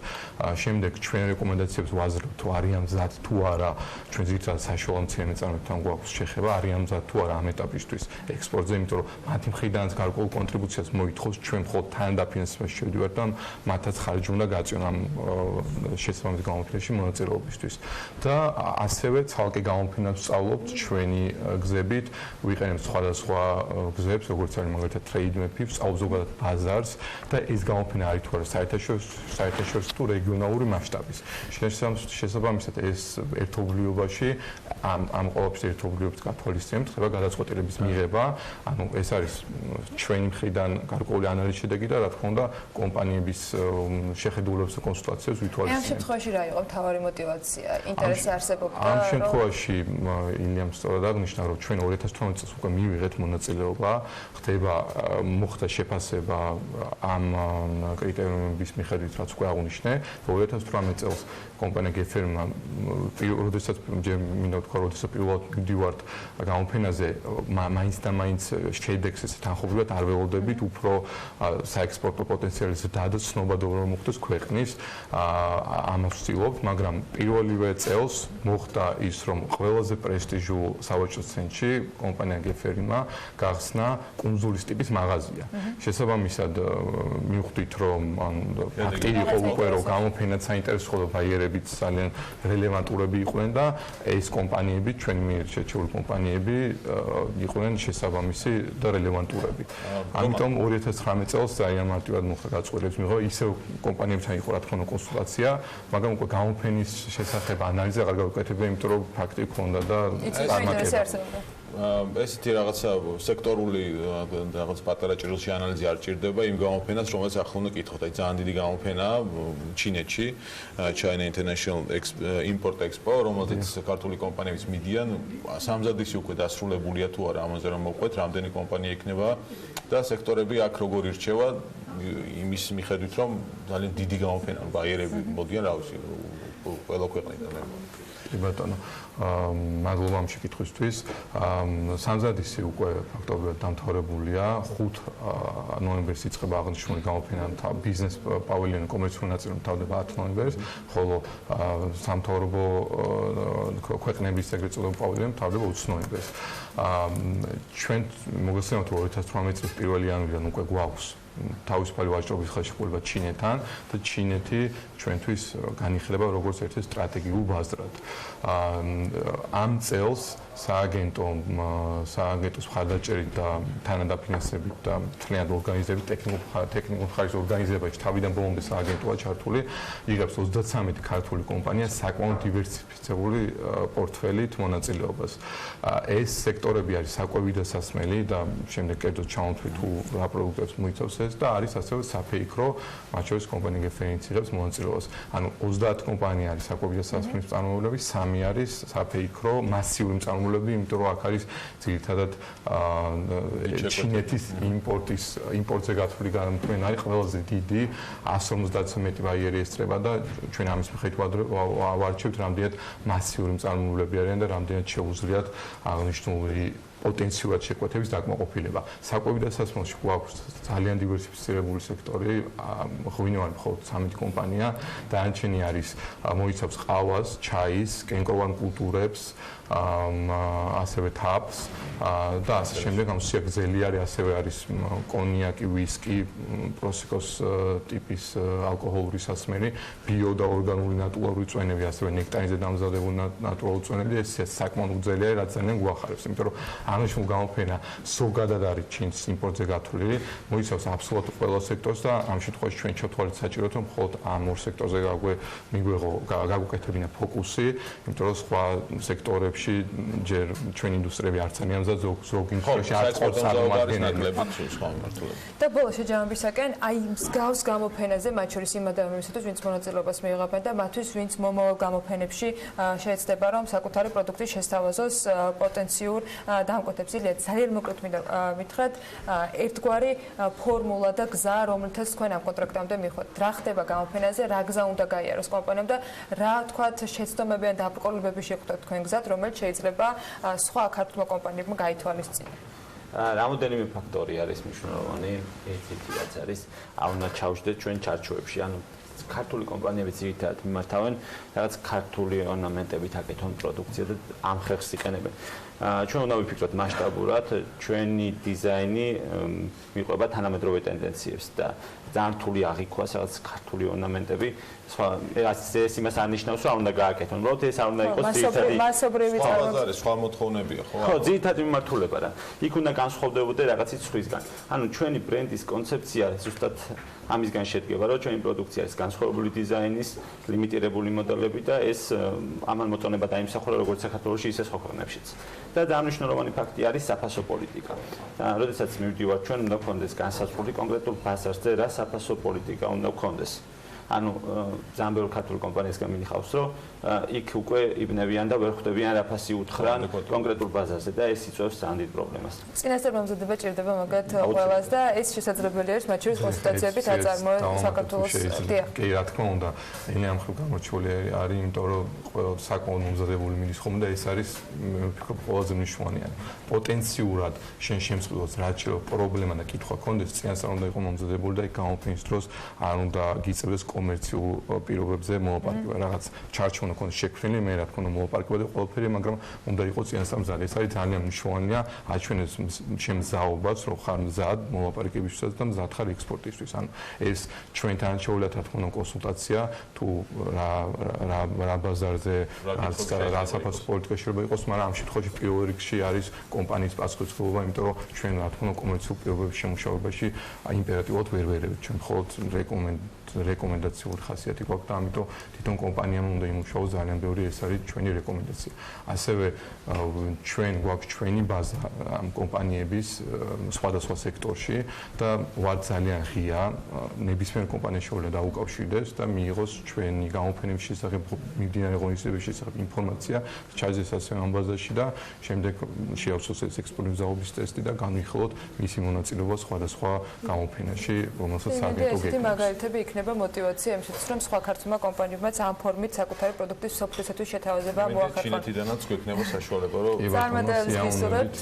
შემდეგ ჩვენ რეკომენდაციებს ვაზრობთ, თუ არიან მზად თუ არა ჩვენ ზოგადად საშუალო მცირე მეწარმეებთან გვაქვს შეხება, არიან მზად თუ არა ამ ეტაპისთვის ექსპორტზე, იმიტომ რომ მათი მხრიდანაც გარკვეულ კონტრიბუციას მოითხოვს, ჩვენ მხოლოდ თანადაფინანსებაში შევდივართ და მათაც ხარჯი უნდა გაწიონ ამ შესაბამის გამოფენაში მონაწილეობისთვის. და ასევე ცალკე გამოფენას ვსწავლობთ ჩვენი გზებით, ვიყენებთ სხვადასხვა გზებს, როგორც არის მაგალითად ტრეიდმეპი, ვსწავლობთ ზოგადად ბაზარს და ეს გამოფენა არის თუ არა საერთაშორისო თუ რეგიონალური მასშტაბის. შესაბამისად ეს ერთობლიობაში ამ ყოველთვის ერთობლიობის გათვალისწინებით ხდება გადაწყვეტილების მიღება, ანუ ეს არის ჩვენი მხრიდან გარკვეული ანალიზის შედეგი და რა თქმა უნდა კომპანიების შეხედულებებს და კონსულტაციებს ვითვალისწინებთ. ამ შემთხვევაში რა იყო მთავარი мотиваცია? ინტერესი არსებობდა? ამ შემთხვევაში ილიამ სწორად აღნიშნა, რომ ჩვენ 2018 წელს უკვე მივიღეთ მონაწილეობა, მოხდა შეფასება ამ კრიტერიუმების მიხედვით, რაც უკვე აღნიშნე. 2018 წელს კომპანია გეფერმა როდესაც მინდა ვთქვა, როდესაც პირველად მივდივართ გამოფენაზე, მაინც და მაინც შედეგს ესე თანხმობრივად არ ველოდებით, უფრო საექსპორტო პოტენციალის დადაცნობა რომ მოხდეს ქვეყნის, ამას ვცდილობთ, მაგრამ პირველივე წელს მოხდა ის, რომ ყველაზე პრესტიჟულ სავაჭრო ცენტრში კომპანია გეფერმა გახსნა კუნძულის ტიპის მაღაზია. შესაბამისად მივხვდით, რომ ფაქტი იყო უკვე, რომ გამოფენაც საინტერესო და ბაიერებიც ძალიან რელევანტურები იყვნენ და ეს კომპანიები, ჩვენი მიერ შეჩეული კომპანიები იყვნენ შესაბამისი და რელევანტურები. ამიტომ 2019 წელს ძალიან მარტივად მოხდა გაწყვეტილების მიღება, ისევ კომპანიებთან იყო რა თქმა უნდა კონსულტაცია, მაგრამ უკვე გამოფენის შესახებ ანალიზი აღარ გავუკეთებია, იმიტომ რომ ფაქტი ქონდა და წარმატება. ესეთი რაღაცა სექტორული რაღაც პატარა ჭრილში ანალიზი არ ჭირდება იმ გამოფენას, რომელსაც ახლა უნდა კითხოთ. აი ძალიან დიდი გამოფენაა ჩინეთში, China International Import Expo, რომელზეც ქართული კომპანიების მიდიან, სამზადისი უკვე დასრულებულია თუ არა, ამაზე რომ მოვყვეთ, რამდენი კომპანია იქნება და სექტორები აქ როგორ ირჩევა იმის მიხედვით, რომ ძალიან დიდი გამოფენა, ბაიერები მოდიან, რა ვიცი, ყველა ქვეყნიდან. კი ბატონო, მადლობა ამ შეკითხვისთვის. სამზადისი უკვე ფაქტობრივად დამთავრებულია. 5 ნოემბერს იწყება აღნიშნული გამოფენა, ბიზნეს პავილიონი კომერციული ნაწილი მთავრდება 10 ნოემბერს, ხოლო სამთავრობო ქვეყნების ეგრეთ წოდებული პავილიონი მთავრდება 20 ნოემბერს. ჩვენ მოგესალმებით 2018 წლის 1 იანვრიდან უკვე გვაქვს თავისუფალი ვაჭრობის ხელშეკრულება ჩინეთთან და ჩინეთი ჩვენთვის განიხილება როგორც ერთი სტრატეგიულ ბაზრად. ამ წელს სააგენტოს მხარდაჭერით და თანადაფინანსებით და მთლიანად ორგანიზებით ტექნიკურ ხარისხის ორგანიზებაში თავიდან ბოლომდე სააგენტოა ჩართული, იღებს 33 ქართული კომპანია საკმაოდ დივერსიფიცირებული პორტფელით მონაწილეობას. ეს სექტორები არის საკვები და სასმელი და შემდეგ კერძოდ ჩავთვლით თუ რა პროდუქტებს მოიცავს ეს და არის ასევე საფეიქრო, მათ შორის კომპანია გეფერინც იღებს მონაწილეობას. ანუ 30 კომპანია არის საკვები და სასმელის წარმომავლები, 3 არის საფეიქრო მასიური წარმომავლები, იმიტომ რომ აქ არის ძირითადად ჩინეთის იმპორტზე გათვლილი განმტვენი არის ყველაზე დიდი 150-ზე მეტი ბაიერი ესწრება და ჩვენ ამის მიხედვით ვარჩევთ რამდენად მასიური წარმომავლები არიან და რამდენად შეუძლიათ აღნიშნული პოტენციურად შეკვეთების დაკმაყოფილება. საკვები და სასმელში გვაქვს ძალიან დივერსიფიცირებული სექტორი, ღვინო არის მხოლოდ 13 კომპანია, დანარჩენი არის მოიცავს ყავას, ჩაის, კენკოვან კულტურებს, ასევე თაფლს და ასე შემდეგ. ამ სიაგზელი არის, ასევე არის კონიაკი, ვისკი, პროსეკოს ტიპის ალკოჰოლური სასმელი, ბიო და ორგანული ნატურალური წვენები, ასევე ნექტარინზე დამზადებული ნატურალური წვენები. ეს საკმაოდ უძველია, რაც ძალიან გვახარებს, იმიტომ რომ აღნიშნულ გამოფენა ზოგადად არის ჩინს იმპორტზე გათვლილი, მოიცავს აბსოლუტურად ყველა სექტორს და ამ შემთხვევაში ჩვენ ჩათვალეთ საჭიროდ რომ მხოლოდ ამ ორ სექტორზე გაგვეკეთებინა ფოკუსი, იმიტომ რომ სხვა სექტორებში ჯერ ჩვენ ინდუსტრიები არც არიან მზად ზოგი შემთხვევაში არც ყავს წარმომადგენლები სხვა მიმართულებით. და ბოლოს შეჯამებისაკენ აი მსგავს გამოფენაზე მათ შორის იმ ადამიანებისთვის ვინც მონაწილეობას მიიღებენ და მათთვის ვინც მომავალ გამოფენებში შეეცდება რომ საკუთარი პროდუქტი შესთავაზოს პოტენციურ დამკვეთებს. ილიად ძალიან მოკლედ მითხრათ ერთგვარი ფორმულა და გზა რომლითაც თქვენ ამ კონტრაქტამდე მიხვდეთ. რა ხდება გამოფენაზე, რა გზა უნდა გაიაროს კომპანიამ და რა თქვათ შეცდომები ან დაბრკოლებები შეხვდათ თქვენ გზად, რომელიც შეიძლება სხვა ქართულმა კომპანიებმა გაითვალისწინონ. რამოდენიმე ფაქტორი არის მნიშვნელოვანი, ერთ-ერთი რაც არის, უნდა ჩავშდეთ ჩვენ ჩარჩოებში, ანუ ქართული კომპანიები ძირითადად მიმართავენ რაღაც ქართული ორნამენტებით აკეთონ პროდუქცია და ამ ხერხს იყენებენ. ჩვენ უნდა ვიფიქროთ მასშტაბურად, ჩვენი დიზაინი მიყვება თანამედროვე ტენდენციებს და ძალიან რთული აღიქვას რაღაც ქართული ორნამენტები. ეს იმას არ ნიშნავს, რომ უნდა გააკეთონ. უბრალოდ ეს არ უნდა იყოს ძირითადი მასობრივი წარმოება. სხვა მოთხოვნებია, ხო? ხო, ძირითადი მიმართულება რა. იქ უნდა განსხვავდებოდე რაღაცის სხვისგან. ანუ ჩვენი ბრენდის კონცეფცია ზუსტად ამისგან შედგება, რომ ჩვენი პროდუქცია არის განსხვავებული დიზაინის, ლიმიტირებული მოდელები და ეს ამან მოწონება დაიმსახურა როგორც საქართველოში, ისე სხვა ქვეყნებშიც. და დანიშნულოვანი ფაქტი არის საფასო პოლიტიკა. როდესაც მივდივართ, ჩვენ უნდა გქონდეს განსაზღვრული კონკრეტულ ბაზარზე რა საფასო პოლიტიკა უნდა გქონდეს. ანუ ძალიან ბევრი ქართული კომპანიისგან მინახავს, რომ იქ უკვე იბნევიან და ვერ ხვდებიან რა ფასი უთხრან კონკრეტულ ბაზარზე და ეს იწვევს ძალიან დიდ პრობლემას. წინასწარ მომზადება ჭირდება მაგათ ყველას და ეს შესაძლებელი არის მათ შორის კონსულტაციებით აწარმოe საქართველოს. კი, რა თქმა უნდა, энэ ამ ხრივ გამორჩეული არის, იმიტომ რომ ყველა საკმაოდ მომზადებული მიდის ხომ და ეს არის მე ვფიქრობ ყველაზე მნიშვნელოვანი. პოტენციურად შენ შემწყვილოს რაც შეიძლება პრობლემა და კითხვა ქონდეს, წინასწარ უნდა იყოს მომზადებული და იქ გამოფენის დროს არ უნდა გიწევდეს კომერციულ პირობებზე მოლაპარაკება. რაღაც ჩარჩო უნდა ქონდეს შექმნილი, მე რა თქმა უნდა მოლაპარაკება და ყველაფერი, მაგრამ უნდა იყოს წინასწარ მზად. ეს არის ძალიან მნიშვნელოვანია აჩვენოს შემზაობას, რომ ხარ მზად მოლაპარაკებისთვისაც და მზად ხარ ექსპორტისთვის. ანუ ეს ჩვენთან შეუძლია რა თქმა უნდა კონსულტაცია თუ რა ბაზარზე რა საფასო პოლიტიკა შეიძლება იყოს, მაგრამ ამ შემთხვევაში პირველ რიგში არის კომპანიის პასუხისმგებლობა, იმიტომ რომ ჩვენ რა თქმა უნდა კომერციულ პირობების შემუშავებაში იმპერატიულად ვერ ვერევით, ჩვენ მხოლოდ რეკომენდაციური ხასიათი გვაქვს და ამიტომ თვითონ კომპანიამ უნდა იმუშაოს ძალიან ბევრი, ეს არის ჩვენი რეკომენდაცია. ასევე ჩვენ გვაქვს ჩვენი ბაზა ამ კომპანიების სხვადასხვა სექტორში და ვარ ძალიან ღია ნებისმიერ კომპანიას შეუძლია დაუკავშირდეს და მიიღოს ჩვენი გამოფენების შესახებ მიმდინარე ღონისძიებების შესახებ ინფორმაცია, ჩაიძეს ასევე ამ ბაზაში და შემდეგ შეავსოს ეს ექსპორტის მზაობის ტესტი და განვიხილოთ მისი მონაწილეობა სხვადასხვა გამოფენაში, რომელსაც სააგენტო გეკეთებს. მაგალითები იქნება მოტივაცია იმისთვის, რომ სხვა ქართულმა კომპანიებმაც ამ ფორმით საკუთარი პროდუქტის სოფლისათვის შეთავაზება მოახერხონ. ჩინეთიდანაც გვექნება საშუალება, რომ წარმატებას გისურვებთ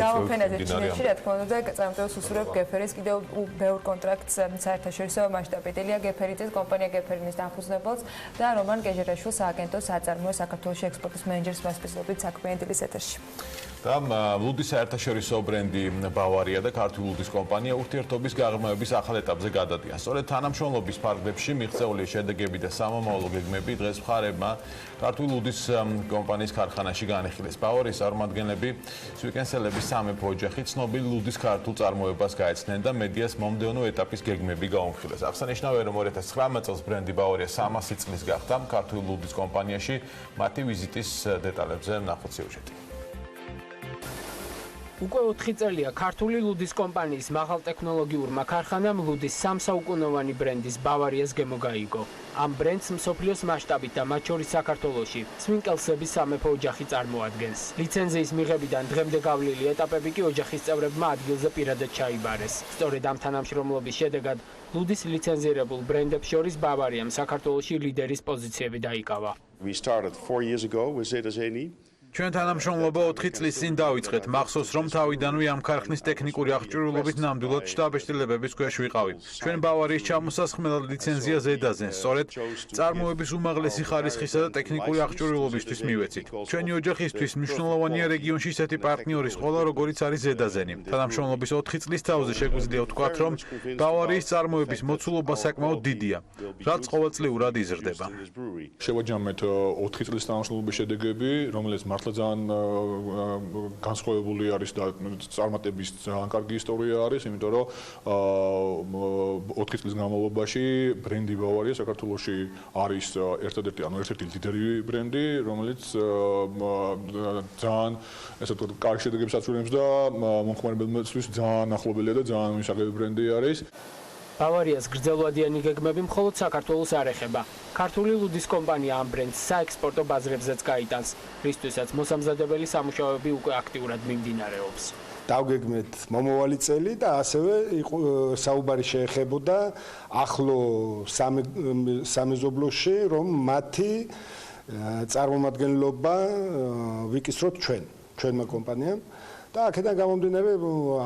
გამოფენაზე ჩინეთში, რა თქმა უნდა, და წარმატებას უსურვებ გეფერის კიდევ ბევრ კონტრაქტს საერთაშორისო მასშტაბით. ელია გეფერიძის კომპანია გეფერინის დამფუძნებელს და რომან გეჟერაშვილს სააგენტოს აწარმოე საქართველოს ექსპორტის მენეჯერის მასპინძლობით საქმიანი დილის ეთერში. და ლუდის საერთაშორისო ბრენდი ბავარია და ქართული ლუდის კომპანია ურთიერთობის გაღრმავების ახალ ეტაპზე გადადიან. სწორედ თანამშრომლობის ფარგლებში მიღწეული შედეგები და სამომავლო გეგმები დღეს მხარებმა ქართული ლუდის კომპანიის ქარხანაში განიხილეს. ბავარიის წარმომადგენლები სვიკენსელების სამეფო ოჯახი ცნობილი ლუდის ქართულ წარმოებას გაეცნენ და მედიას მომდევნო ეტაპის გეგმები გაუმხილეს. აღსანიშნავია, რომ 2019 წელს ბრენდი ბავარია 300 წლის გახდა ქართული ლუდის კომპანიაში. მათი ვიზიტის დეტალებზე ნახოთ სიუჟეტი. უკვე 4 წელია ქართული ლუდის კომპანიის მაღალტექნოლოგიურმა ქარხანამ ლუდის სამსაუკუნოვანი ბრენდის ბავარიას გემო გაიგო. ამ ბრენდს მსოფლიოს მასშტაბით და მათ შორის საქართველოში სვინკელსების სამეფო ოჯახი წარმოადგენს. ლიცენზიის მიღებიდან დღემდე გავლილი ეტაპები კი ოჯახის წევრებმა ადგილზე პირადად ჩაიბარეს. სწორედ ამ თანამშრომლობის შედეგად ლუდის ლიცენზირებულ ბრენდებს შორის ბავარიამ საქართველოში ლიდერის პოზიციები დაიკავა. ჩვენ თანამშრომლობა 4 წლის წინ დავიწყეთ. მახსოვს, რომ თავიდანვე ამ ქარხნის ტექნიკური აღჭურვილობით ნამდვილად შტაბ-ეშტილებების ქვეშ ვიყავი. ჩვენ ბავარიის ჩამოსასხმელად ლიცენზია ზედაზე, სწორედ წარმოების უმაღლესი ხარისხისა და ტექნიკური აღჭურვილობისთვის მივეცით. ჩვენი ოჯახისთვის მნიშვნელოვანია რეგიონში ისეთი პარტნიორის ყოლა, როგორიც არის ზედაზენი. თანამშრომლობის 4 წლის თავზე შეგვიძლია ვთქვათ, რომ ბავარიის წარმოების მოცულობა საკმაოდ დიდია, რაც ყოველწლიურად იზრდება. შევაჯამეთ 4 წლის თანამშრომლობის შედეგები, რომელიც მართლაც მართლა ძალიან განსხვავებული არის და წარმატების ძალიან კარგი ისტორია არის, იმიტომ რომ 4 წლის განმავლობაში ბრენდი ბავარია საქართველოში არის ერთ-ერთი ლიდერი ბრენდი, რომელიც ძალიან ესე ვთქვათ, კარგ შედეგებს აცვლებს და მომხმარებელთვის ძალიან ახლობელია და ძალიან მისაღები ბრენდი არის. ბავარიას გრძელვადიანი გეგმები მხოლოდ საქართველოს არ ეხება. ქართული ლუდის კომპანია ამ ბრენდს საექსპორტო ბაზრებზეც გაიტანს, რისთვისაც მოსამზადებელი სამუშაოები უკვე აქტიურად მიმდინარეობს. დავგეგმეთ მომავალი წელი და ასევე საუბარი შეეხებოდა ახლო სამეზობლოში, რომ მათი წარმომადგენლობა ვიკისროთ ჩვენმა კომპანიამ. და აქედან გამომდინარე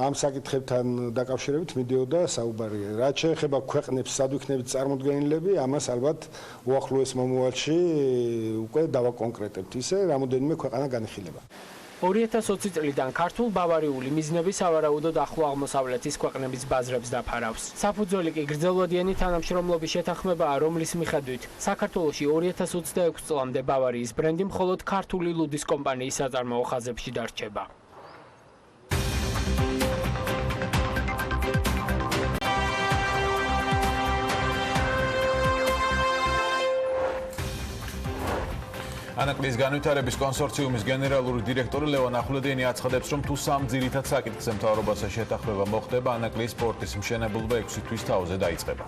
ამ საკითხებთან დაკავშირებით მიდიოდა საუბარი. რაც შეეხება ქვეყნებს, სადვიქნებით წარმოდგენილები, ამას ალბათ უახლოეს მომავალში უკვე დავაკონკრეტებთ ისე, რამოდენიმე ქვეყანა განიხილება. 2020 წლიდან ქართულ ბავარიული მიზნები სავარაუდოდ ახლო აღმოსავლეთის ქვეყნების ბაზრებს დაფარავს. საფუძველი კი გრძელვადიანი თანამშრომლობის შეთანხმებაა, რომლის მიხედვით საქართველოში 2026 წლამდე ბავარიის ბრენდი მხოლოდ ქართული ლუდის კომპანიის საწარმოო ხაზებში დარჩება. ანაკლის განვითარების კონსორციუმის გენერალური დირექტორი ლევან ახვლედიანი აცხადებს, რომ თუ სამ ძირითად საკითხზე მთავრობასა შეთანხმება მოხდება, ანაკლის სპორტის მშენებლობა 6 თვის თავზე დაიწყება.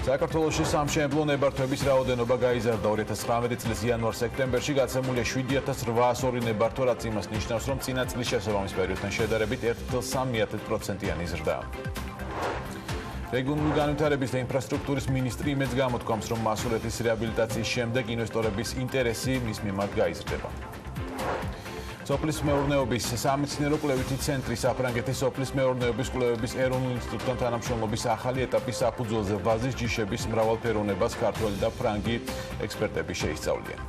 საქართველოში სამშენებლო ნებართვების რაოდენობა გაიზარდა 2019 წლის იანვარ-სექტემბერში გაცემულია 7802 ნებართვა, რაც იმას ნიშნავს, რომ წინა წლის შესაბამის პერიოდთან შედარებით 1.3%-იანი ზრდა. რეგიონული განვითარების და ინფრასტრუქტურის მინისტრი იმედს გამოთქვამს, რომ მასურეთის რეაბილიტაციის შემდეგ ინვესტორების ინტერესი მის მიმართ გაიზრდება. სოფლის მეურნეობის სამეცნიერო კვლევითი ცენტრი საფრანგეთის სოფლის მეურნეობის კვლევების ეროვნულ ინსტიტუტთან თანამშრომლობის ახალი ეტაპის საფუძველზე ვაზის ჯიშების მრავალფეროვნებას ქართველი და ფრანგი ექსპერტები შეისწავლიან.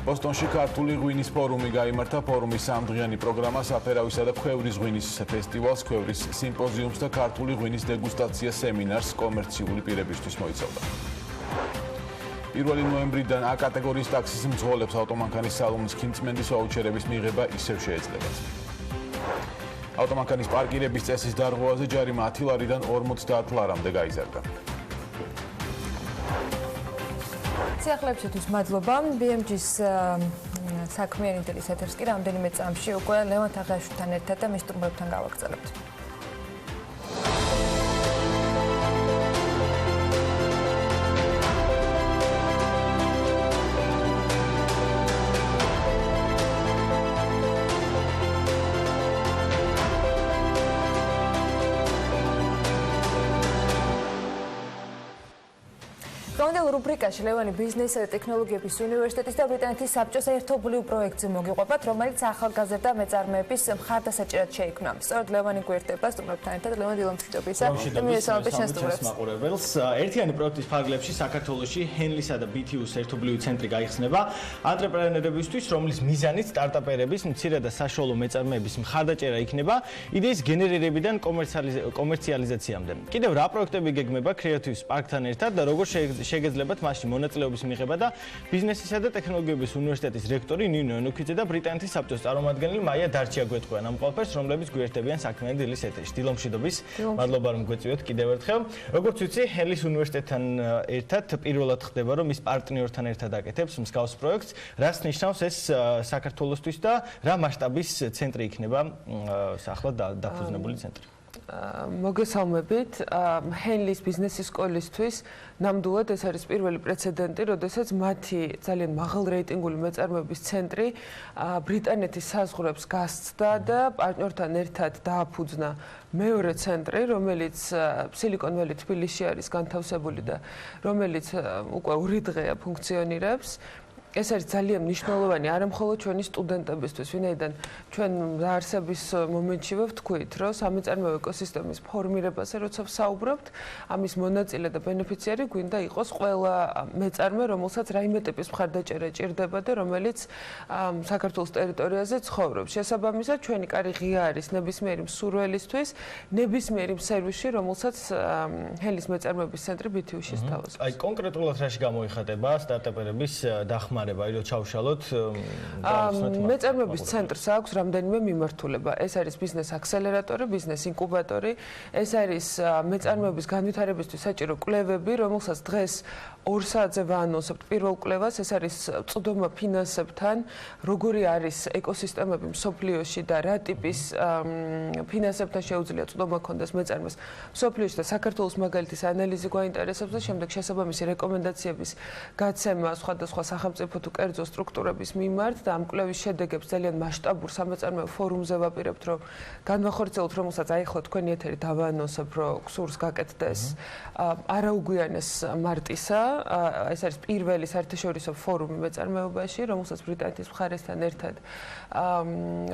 ბოსტონში ქართული ღვინის ფორუმი გაიმართა. ფორუმის სამდღიანი პროგრამა საფერავისა და ქვევრის ღვინის ფესტივალს, ქვევრის სიმპოზიუმს და ქართული ღვინის დეგუსტაცია სემინარს კომერციული პირებისთვის მოიცავდა. 1 ნოემბრიდან A კატეგორიის ტაქსის მძღოლებს ავტომანქანის სალონის ქიმწმენდის ვაუჩერების მიღება ისევ შეეძლებათ. ავტომანქანის პარკირების წესის დარღვევაზე ჯარიმა 10 ლარიდან 50 ლარამდე გაიზარდა. სიახლეებისთვის მადლობა. BMG-s საქმიანი დილის ეთერს კი რამდენიმე წამში უკვე ლევან თაღაშვილთან ერთად და მის სტუმრებთან გავაგრძელებთ. რუბრიკაში ლევანი ბიზნეს ტექნოლოგიების უნივერსიტეტის და ბრიტანეთის საბჭოს ერთობლივ პროექტზე მოგიყვებათ, რომელიც ახალგაზრდა მეწარმეების მხარდასაჭერად შეიქმნა. სწორედ ლევანი გვერდება სტუმრებთან ერთად. ლევან დილამშვიდობისა და მიესალმებით შენ სტუმრებს. ერთიანი პროექტის ფარგლებში საქართველოში ჰენლისა და BTU-s ერთობლივი ცენტრი გაიხსნება ანტრეპრენერებისთვის, რომლის მიზანიც სტარტაპერების, მცირე და საშუალო მეწარმეების მხარდაჭერა იქნება იდეის გენერირებიდან კომერციალიზაციამდე. კიდევ რა პროექტები გეგმება Creative Spark-თან ერთად და როგორ შეგეძლებათ მასში მონაწილეობის მიღება და ბიზნესისა და ტექნოლოგიების უნივერსიტეტის რექტორი ნინო ენუქიძე და ბრიტანეთის საბჭოს წარმომადგენელი მაია დარჩია გვეტყვიან ამ ყველაფერს, რომლებიც გვერდებიან საქმიანი დილის ეთერში. დილამშვიდობის. მადლობა რომ გვეწვიოთ კიდევ ერთხელ. როგორც ვიცი, ჰენლის უნივერსიტეტთან ერთად პირველად ხდება, რომ ის პარტნიორთან ერთად აკეთებს მსგავს პროექტს, რაც ნიშნავს ეს საქართველოსთვის და რა მასშტაბის ცენტრი იქნება ახლა დაფუძნებული ცენტრი. მოგესალმებით. ჰენლის ბიზნესის სკოლისთვის ნამდვილად ეს არის პირველი პრეცედენტი, როდესაც მათი ძალიან მაღალ რეიტინგული მეწარმეების ცენტრი ბრიტანეთის საზღვრებს გასცდა და პარტნიორთან ერთად დააფუძნა მეორე ცენტრი, რომელიც სილიკონ ველი თბილისში არის განთავსებული და რომელიც უკვე 2 დღეა ფუნქციონირებს. ეს არის ძალიან მნიშვნელოვანი არა მხოლოდ ჩვენი სტუდენტებისთვის, ვინაიდან ჩვენ დაარსების მომენტშივე ვთქვით, რომ სამეწარმეო ეკოსისტემის ფორმირებაზე როცა ვსაუბრობთ, ამის მონაწილე და ბენეფიციარი გვინდა იყოს ყველა მეწარმე, რომელსაც რაიმე ტიპის მხარდაჭერა ჭირდება და რომელიც საქართველოს ტერიტორიაზე ცხოვრობს. შესაბამისად, ჩვენი კარი ღია არის ნებისმიერი მსურველისთვის, ნებისმიერი სერვისი, რომელსაც ჰენლის მეწარმეების ცენტრი BTU-ში სთავაზობს. აი კონკრეტულად რაში გამოიხატება სტარტაპერების დახმარება დახმარება, რომ ჩავშალოთ მეწარმეობის ცენტრს აქვს რამდენიმე მიმართულება. ეს არის ბიზნეს აქსელერატორი, ბიზნეს ინკუბატორი, ეს არის მეწარმეობის განვითარებისთვის საჭირო კვლევები, რომელსაც დღეს 2 საათზე ვაანონსებთ პირველ კვლევას, ეს არის წვდომა ფინანსებთან, როგორი არის ეკოსისტემები მსოფლიოში და რა ტიპის ფინანსებთან შეუძლია წვდომა ქონდეს მეწარმეს მსოფლიოში და საქართველოს მაგალითის ანალიზი გვაინტერესებს და შემდეგ შესაბამისი რეკომენდაციების გაცემა სხვადასხვა სახელმწიფო თუ კერძო სტრუქტურების მიმართ და ამ კვლევის შედეგებს ძალიან მასშტაბურ სამეწარმეო ფორუმზე ვაპირებთ, რომ განვახორციელოთ, რომელსაც აი ხო თქვენი ეთერი დავაანონსებ, რომ გსურს გაკეთდეს არაუგვიანეს მარტისა. ეს არის პირველი საერთაშორისო ფორუმი მეწარმეობაში, რომელსაც ბრიტანეთის მხარესთან ერთად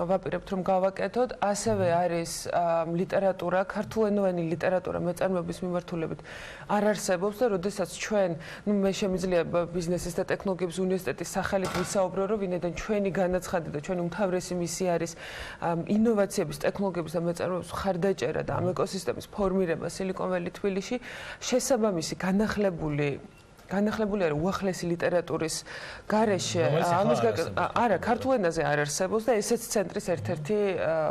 ვაპირებთ, რომ გავაკეთოთ. ასევე არის ლიტერატურა, ქართულენოვანი ლიტერატურა მეწარმეობის მიმართულებით არ არსებობს და როდესაც ჩვენ, მე შემიძლია ბიზნესის და ტექნოლოგიების უნივერსიტეტის სახელით ვისაუბრო, რომ ვინაიდან ჩვენი განაცხადი და ჩვენი უმთავრესი მისია არის ინოვაციების, ტექნოლოგიების და მეწარმეობის მხარდაჭერა და ამ ეკოსისტემის ფორმირება სილიკონ ველი თბილისში, შესაბამისი განახლებული არის უახლესი ლიტერატურის გარეშე. არა, ქართულ ენაზე არ არსებობს და ესეც ცენტრის ერთ-ერთი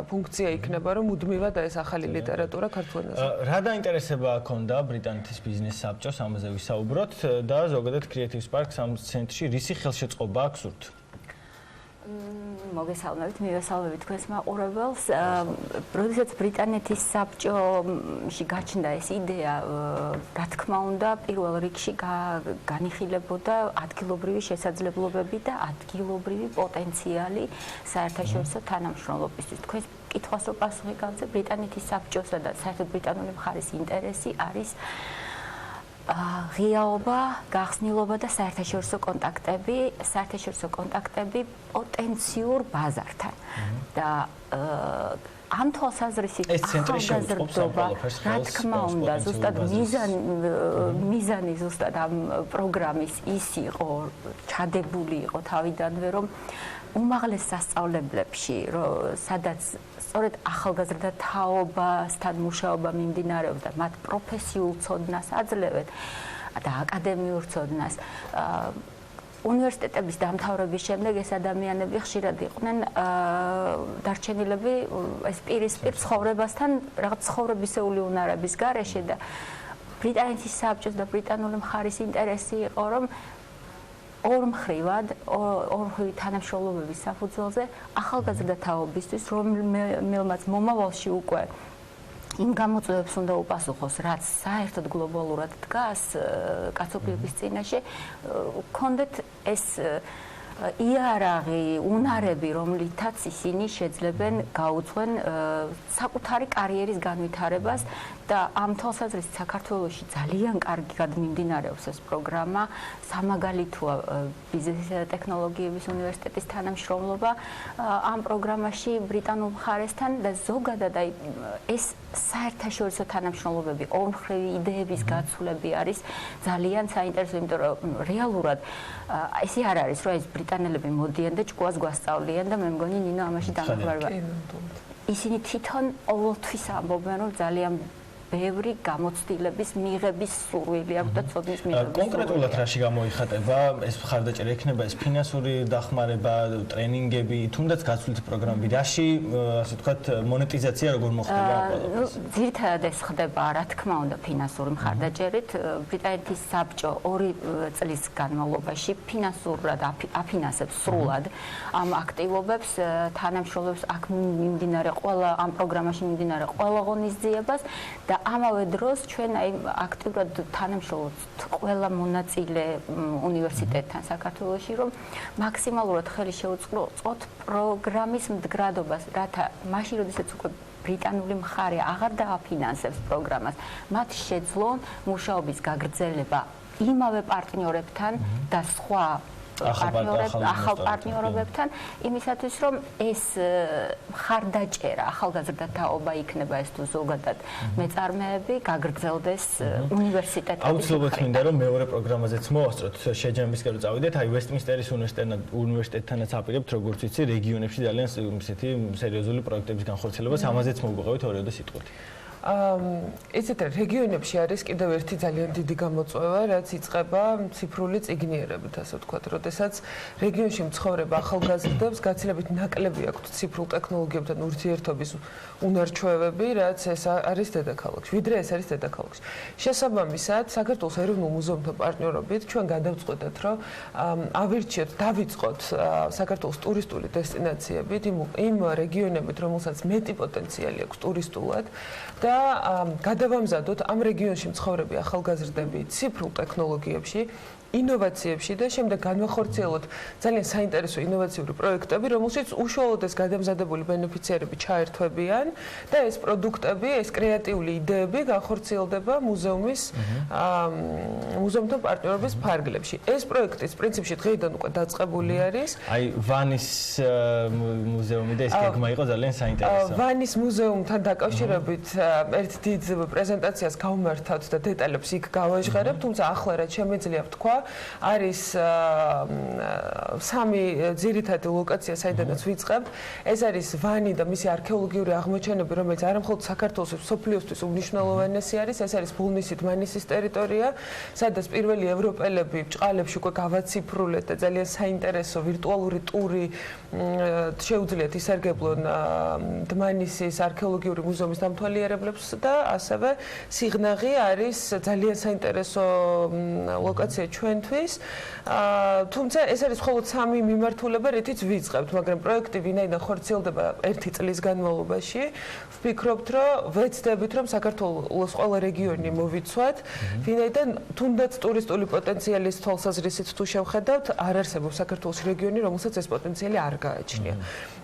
ფუნქცია იქნება, რომ მუდმივად ეს ახალი ლიტერატურა ქართულ ენაზე. რა დაინტერესება ჰქონდა ბრიტანეთის ბიზნეს საბჭოს, ამაზე ვისაუბროთ და ზოგადად Creative Sparks ამ ცენტრში რისი ხელშეწყობა აქვს სურთ? მოგესალმებით, მივესალმებით თქვენს მაყურებელს. როდესაც ბრიტანეთის საბჭოში გაჩნდა ეს იდეა, რა თქმა უნდა, პირველ რიგში განიხილებოდა ადგილობრივი შესაძლებლობები და ადგილობრივი პოტენციალი საერთაშორისო თანამშრომლობისთვის. თქვენს კითხვას რო პასუხი გავცე, ბრიტანეთის საბჭოსა და საერთოდ ბრიტანული მხარის ინტერესი არის ღიაობა, გახსნილობა და საერთაშორისო კონტაქტები პოტენციურ ბაზართან. და ამ თვალსაზრისით ახალგაზრდობა, რა თქმა უნდა, ზუსტად მიზანი ზუსტად ამ პროგრამის ის იყო, ჩადებული იყო თავიდანვე, რომ უმაღლეს სასწავლებლებში, სადაც სწორედ ახალგაზრდა თაობასთან მუშაობა მიმდინარეობს და მათ პროფესიულ ცოდნას აძლევენ და აკადემიურ ცოდნას. უნივერსიტეტების დამთავრების შემდეგ ეს ადამიანები ხშირად იყვნენ დარჩენილები ეს პირისპირ ცხოვრებასთან რაღაც ცხოვრებისეული უნარების გარეშე და ბრიტანეთის საბჭოს და ბრიტანული მხარის ინტერესი იყო, რომ ორმხრივი თანამშრომლობების საფუძველზე ახალგაზრდა თაობისთვის, რომელმაც მომავალში უკვე იმ გამოწვევებს უნდა უპასუხოს, რაც საერთოდ გლობალურად დგას კაცობრიობის წინაშე, გქონდეთ ეს იარაღი, უნარები, რომლითაც ისინი შეძლებენ გაუძღვენ საკუთარი კარიერის განვითარებას და ამ თვალსაზრისით საქართველოში ძალიან კარგი მიმდინარეობს ეს პროგრამა. სამაგალითოა ბიზნესისა და ტექნოლოგიების უნივერსიტეტის თანამშრომლობა ამ პროგრამაში ბრიტანულ მხარესთან და ზოგადად ეს საერთაშორისო თანამშრომლობები, ორმხრივი იდეების გაცვლები არის ძალიან საინტერესო, იმიტომ რომ რეალურად ესე არ არის, რომ ეს ბრიტანელები მოდიან და ჭკუას გვასწავლიან და მე მგონი ნინო ამაში დამხმარება. ისინი თვითონ ყოველთვის ამბობენ, რომ ძალიან ბევრი გამოცდილების მიღების სურვილი აქვს და ცოდნის მიღების. კონკრეტულად რაში გამოიხატება ეს მხარდაჭერა? ექნება ეს ფინანსური დახმარება, ტრენინგები, თუნდაც გაცვლითი პროგრამები, რაში ასე ვთქვათ მონეტიზაცია როგორ მოხდება? ძირითადად ეს ხდება, რა თქმა უნდა, ფინანსური მხარდაჭერით. ბრიტანეთის საბჭო 2 წლის განმავლობაში ფინანსურად აფინანსებს სრულად ამ აქტივობებს, თანამშრომლებს აქ მიმდინარე ყველა ამ პროგრამაში მიმდინარე ყველა ღონისძიებას და ამავე დროს ჩვენ აქტიურად თანამშრომლობთ ყველა მონაწილე უნივერსიტეტთან საქართველოში, რომ მაქსიმალურად ხელი შეუწყოთ პროგრამის მდგრადობას, რათა მაშინ, როდესაც უკვე ბრიტანული მხარე აღარ დააფინანსებს პროგრამას, მათ შეძლონ მუშაობის გაგრძელება იმავე პარტნიორებთან და სხვა ახალ პარტნიორებთან, იმისათვის, რომ ეს მხარდაჭერა, ახალგაზრდა თაობა იქნება ეს თუ ზოგადად მეწარმეები, გაგრძელდეს უნივერსიტეტების. აუცილებლად მინდა, რომ მეორე პროგრამაზეც მოვასწროთ, შეჯამისკენ რომ წავიდეთ, აი ვესტმინსტერის უნივერსიტეტთანაც აპირებთ, როგორც ვიცი, რეგიონებში ძალიან ისეთი სერიოზული პროექტების განხორციელებას, ამაზეც მოვუყევით 2 სიტყვით. ესეთ რეგიონებში არის კიდევ ერთი ძალიან დიდი გამოწვევა, რაც იწყება ციფრული წიგნიერებით, ასე ვთქვათ, როდესაც რეგიონში მცხოვრებ ახალგაზრდებს გაცილებით ნაკლები აქვთ ციფრულ ტექნოლოგიებთან ურთიერთობის უნარჩვევები, რაც ეს არის დედაქალაქში, ვიდრე ეს არის დედაქალაქში. შესაბამისად, საქართველოს ეროვნულ მუზეუმთან პარტნიორობით ჩვენ გადავწყვეტეთ, რომ ავირჩიოთ, დავიწყოთ საქართველოს ტურისტული დესტინაციებით იმ რეგიონებით, რომელსაც მეტი პოტენციალი აქვს ტურისტულად და გადავამზადოთ ამ რეგიონში მცხოვრები ახალგაზრდები ციფრულ ტექნოლოგიებში, ინოვაციებში და შემდეგ განვახორციელოთ ძალიან საინტერესო ინოვაციური პროექტები, რომელშიც უშუალოდ ეს გადამზადებული ბენეფიციარები ჩაერთვებიან და ეს პროდუქტები, ეს კრეატიული იდეები განხორციელდება მუზეუმთან პარტნიორობის ფარგლებში. ეს პროექტი პრინციპში დღეიდან უკვე დაწყებული არის. აი ვანის მუზეუმი და ეს გეგმა იყო ძალიან საინტერესო. ვანის მუზეუმთან დაკავშირებით ერთ დიდ პრეზენტაციას გავმართავთ და დეტალებს იქ გავაჟღერებთ, თუმცა ახლა რაც შემეძლია ვთქვა, არის სამი ძირითადი ლოკაცია, საიდანაც ვიწყებთ. ეს არის ვანი და მისი არქეოლოგიური აღმოჩენები, რომელიც არა მხოლოდ საქართველოს, მსოფლიოსთვის უმნიშვნელოვანესი არის. ეს არის ბულნისის დმანისის ტერიტორია, სადაც პირველი ევროპელები ბჭყალებში უკვე გავაციფრულეთ და ძალიან საინტერესო ვირტუალური ტური შეუძლიათ ისარგებლონ დმანისის არქეოლოგიური მუზეუმის დამთვალიერებლებს და ასევე სიღნაღი არის ძალიან საინტერესო ლოკაცია ჩვენთვის. თუმცა ეს არის მხოლოდ სამი მიმართულება, რითიც ვიწყებთ, მაგრამ პროექტი ვინაიდან ხორციელდება 1 წლის განმავლობაში, ვფიქრობთ, რომ ვეცდებით, რომ საქართველოს ყველა რეგიონი მოვიცვათ, ვინაიდან თუნდაც ტურისტული პოტენციალის თვალსაზრისით თუ შევხედავთ, არ არსებობს საქართველოს რეგიონი, რომელსაც ეს პოტენციალი არ გააჩნია.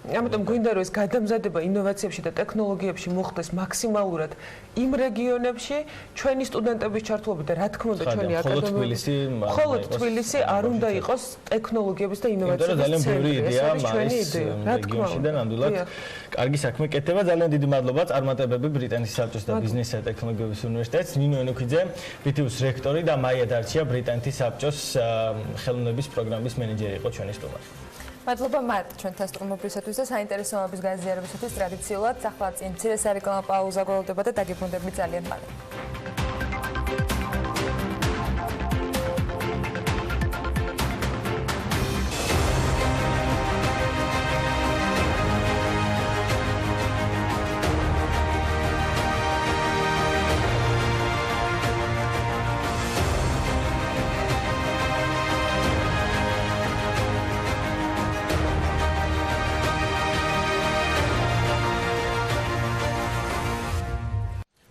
ამიტომ გვინდა რომ ეს გადამზადება ინოვაციებში და ტექნოლოგიებში მოხდეს მაქსიმალურად იმ რეგიონებში, ჩვენი სტუდენტების ჩართულობით და რა თქმა უნდა ჩვენი აკადემიების მხოლოდ თბილისი არ უნდა იყოს ტექნოლოგიების და ინოვაციების ცენტრი. ძალიან ბევრი იდეა მაინც რეგიონში და ნამდვილად კარგი საქმე კეთდება. ძალიან დიდი მადლობა წარმატებები ბრიტანის საბჭოს და ბიზნესისა და ტექნოლოგიების უნივერსიტეტს, ნინო ენუქიძე, BTU-ს რექტორი და მაია დარჩია ბრიტანის საბჭოს ხელოვნების პროგრამის მენეჯერი იყო ჩვენი სტუმარი. მადლობა მათ ჩვენთან სტუმრობისათვის და საინტერესოების განზიარებისათვის ტრადიციულად. ახლა წინ მცირე სარეკლამო პაუზა გველდება და დაგიბრუნდებით ძალიან მალე.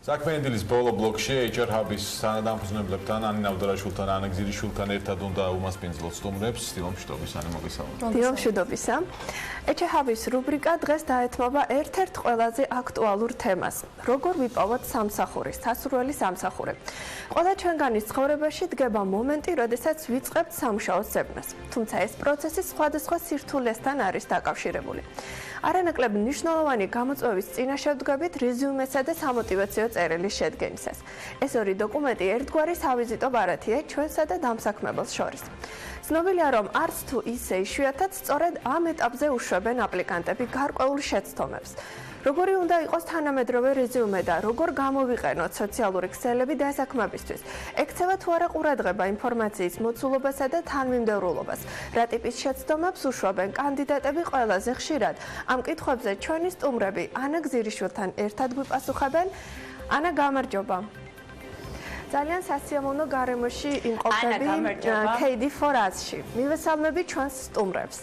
საქმიანდილის ბოლო ბლოკში HR Hub-ის თანადამფუძნებლებთან ანი ნავდარაშვილთან, ანა გზირიშვილთან ერთად უნდა უმასპინძლოთ სტუმრებს. დილომშვიდობის, ანი მოგესალმებით. დილომშვიდობისა. HR Hub-ის რუბრიკა დღეს დაეთმობა ერთ-ერთ ყველაზე აქტუალურ თემას. როგორ ვიპოვოთ სამსახური, სასურველი სამსახური. ყველა ჩვენგანის ცხოვრებაში დგება მომენტი, როდესაც ვიწყებთ სამუშაო ცოდნას. თუმცა ეს პროცესი სხვადასხვა სირთულესთან არის დაკავშირებული. არანაკლებ მნიშვნელოვანი გამოწვევის წინაშე ვდგებით რეზიუმესა და სამოტივაციო წერილის შედგენისას. ეს ორი დოკუმენტი ერთგვარი სავიზიტო ბარათია ჩვენსა და დამსაქმებელს შორის. ცნობილია, რომ არც თუ ისე იშვიათად სწორედ ამ ეტაპზე უშვებენ აპლიკანტები გარკვეულ შეცდომებს. როგორი უნდა იყოს თანამედროვე რეზიუმე და როგორ გამოვიყენოთ სოციალური ქსელები დასაქმებისთვის. ექცევა თუ არა ყურადღება ინფორმაციის მოცულობასა და თანმიმდევრულობას. რა ტიპის შეცდომებს უშვებენ კანდიდატები ყველაზე ხშირად? ამ კითხვებზე ჩვენი სტუმრები ანა გზირიშვილთან ერთად გვიპასუხებენ. ანა, გამარჯობა. ძალიან სასიამოვნო გარემოში იმყოფები KD4-ში. მივესალმები ჩვენს სტუმრებს.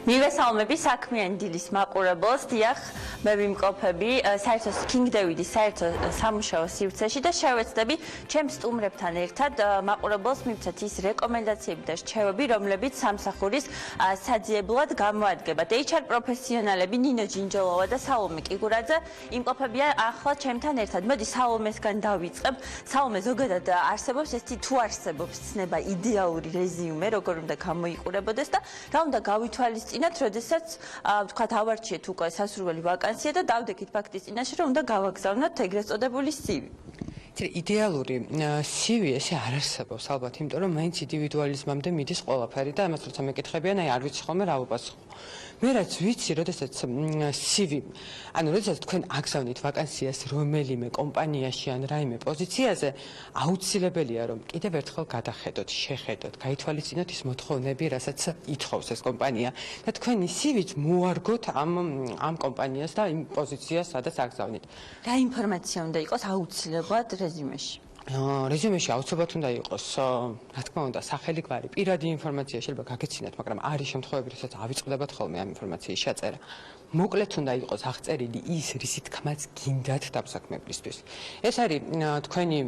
მივესალმები საქმიანი დილის მაყურებელს, დიახ, მე ვიმყოფები საერთო King David-ის საერთო სამუშაო სივრცეში და შევეცდები ჩემს სტუმრებთან ერთად მაყურებელს მივცეთ ის რეკომენდაციები და რჩევები, რომლებიც სამსახურის საძიებლად გამოადგებათ. HR პროფესიონალები ნინო ჯინჯოლოვა და სალომე კიგურაძე იმყოფებიან ახლა ჩემთან ერთად. მოდი სალომესგან დავიწყებ. სალომე, ზოგადად არსებობს ესეთი თუ არსებობს ცნება იდეალური რეზიუმე, როგორ უნდა გამოიყურებოდეს და რა უნდა გავითვალისწინოთ, როდესაც ვთქვათ ავარჩიეთ უკვე სასურველი ვაკანსია და დავდექით ფაქტის წინაშე, რომ უნდა გავაგზავნოთ ეგრეთ წოდებული CV. იდეალური CV ესე არ არსებობს ალბათ, იმიტომ რომ მაინც ინდივიდუალიზმამდე მიდის ყველაფერი და ამას როცა მეკითხებიან, აი არ ვიცი ხოლმე რა უპასუხო. მე რაც ვიცი, როდესაც CV, ანუ როდესაც თქვენ აგზავნით ვაკანსიას რომელიმე კომპანიაში ან რაიმე პოზიციაზე, აუცილებელია რომ კიდევ ერთხელ გადახედოთ, შეხედოთ, გაითვალისწინოთ ის მოთხოვნები, რასაც ითხოვს ეს კომპანია და თქვენი CV-ც მოარგოთ ამ კომპანიას და იმ პოზიციას, სადაც აგზავნით. რა ინფორმაცია უნდა იყოს აუცილებლად რეზიუმეში? რეზიუმეში აუცილებლად უნდა იყოს, რა თქმა უნდა, სახელი, გვარი, პირადი ინფორმაცია შეიძლება გაგეცინათ, მაგრამ არის შემთხვევები, როდესაც ავიწყდებათ ხოლმე ამ ინფორმაციის შეწერა. მოკლედ უნდა იყოს აღწერილი ის, რისით თქმაც გინდათ დამსაქმებლისთვის. ეს არის თქვენი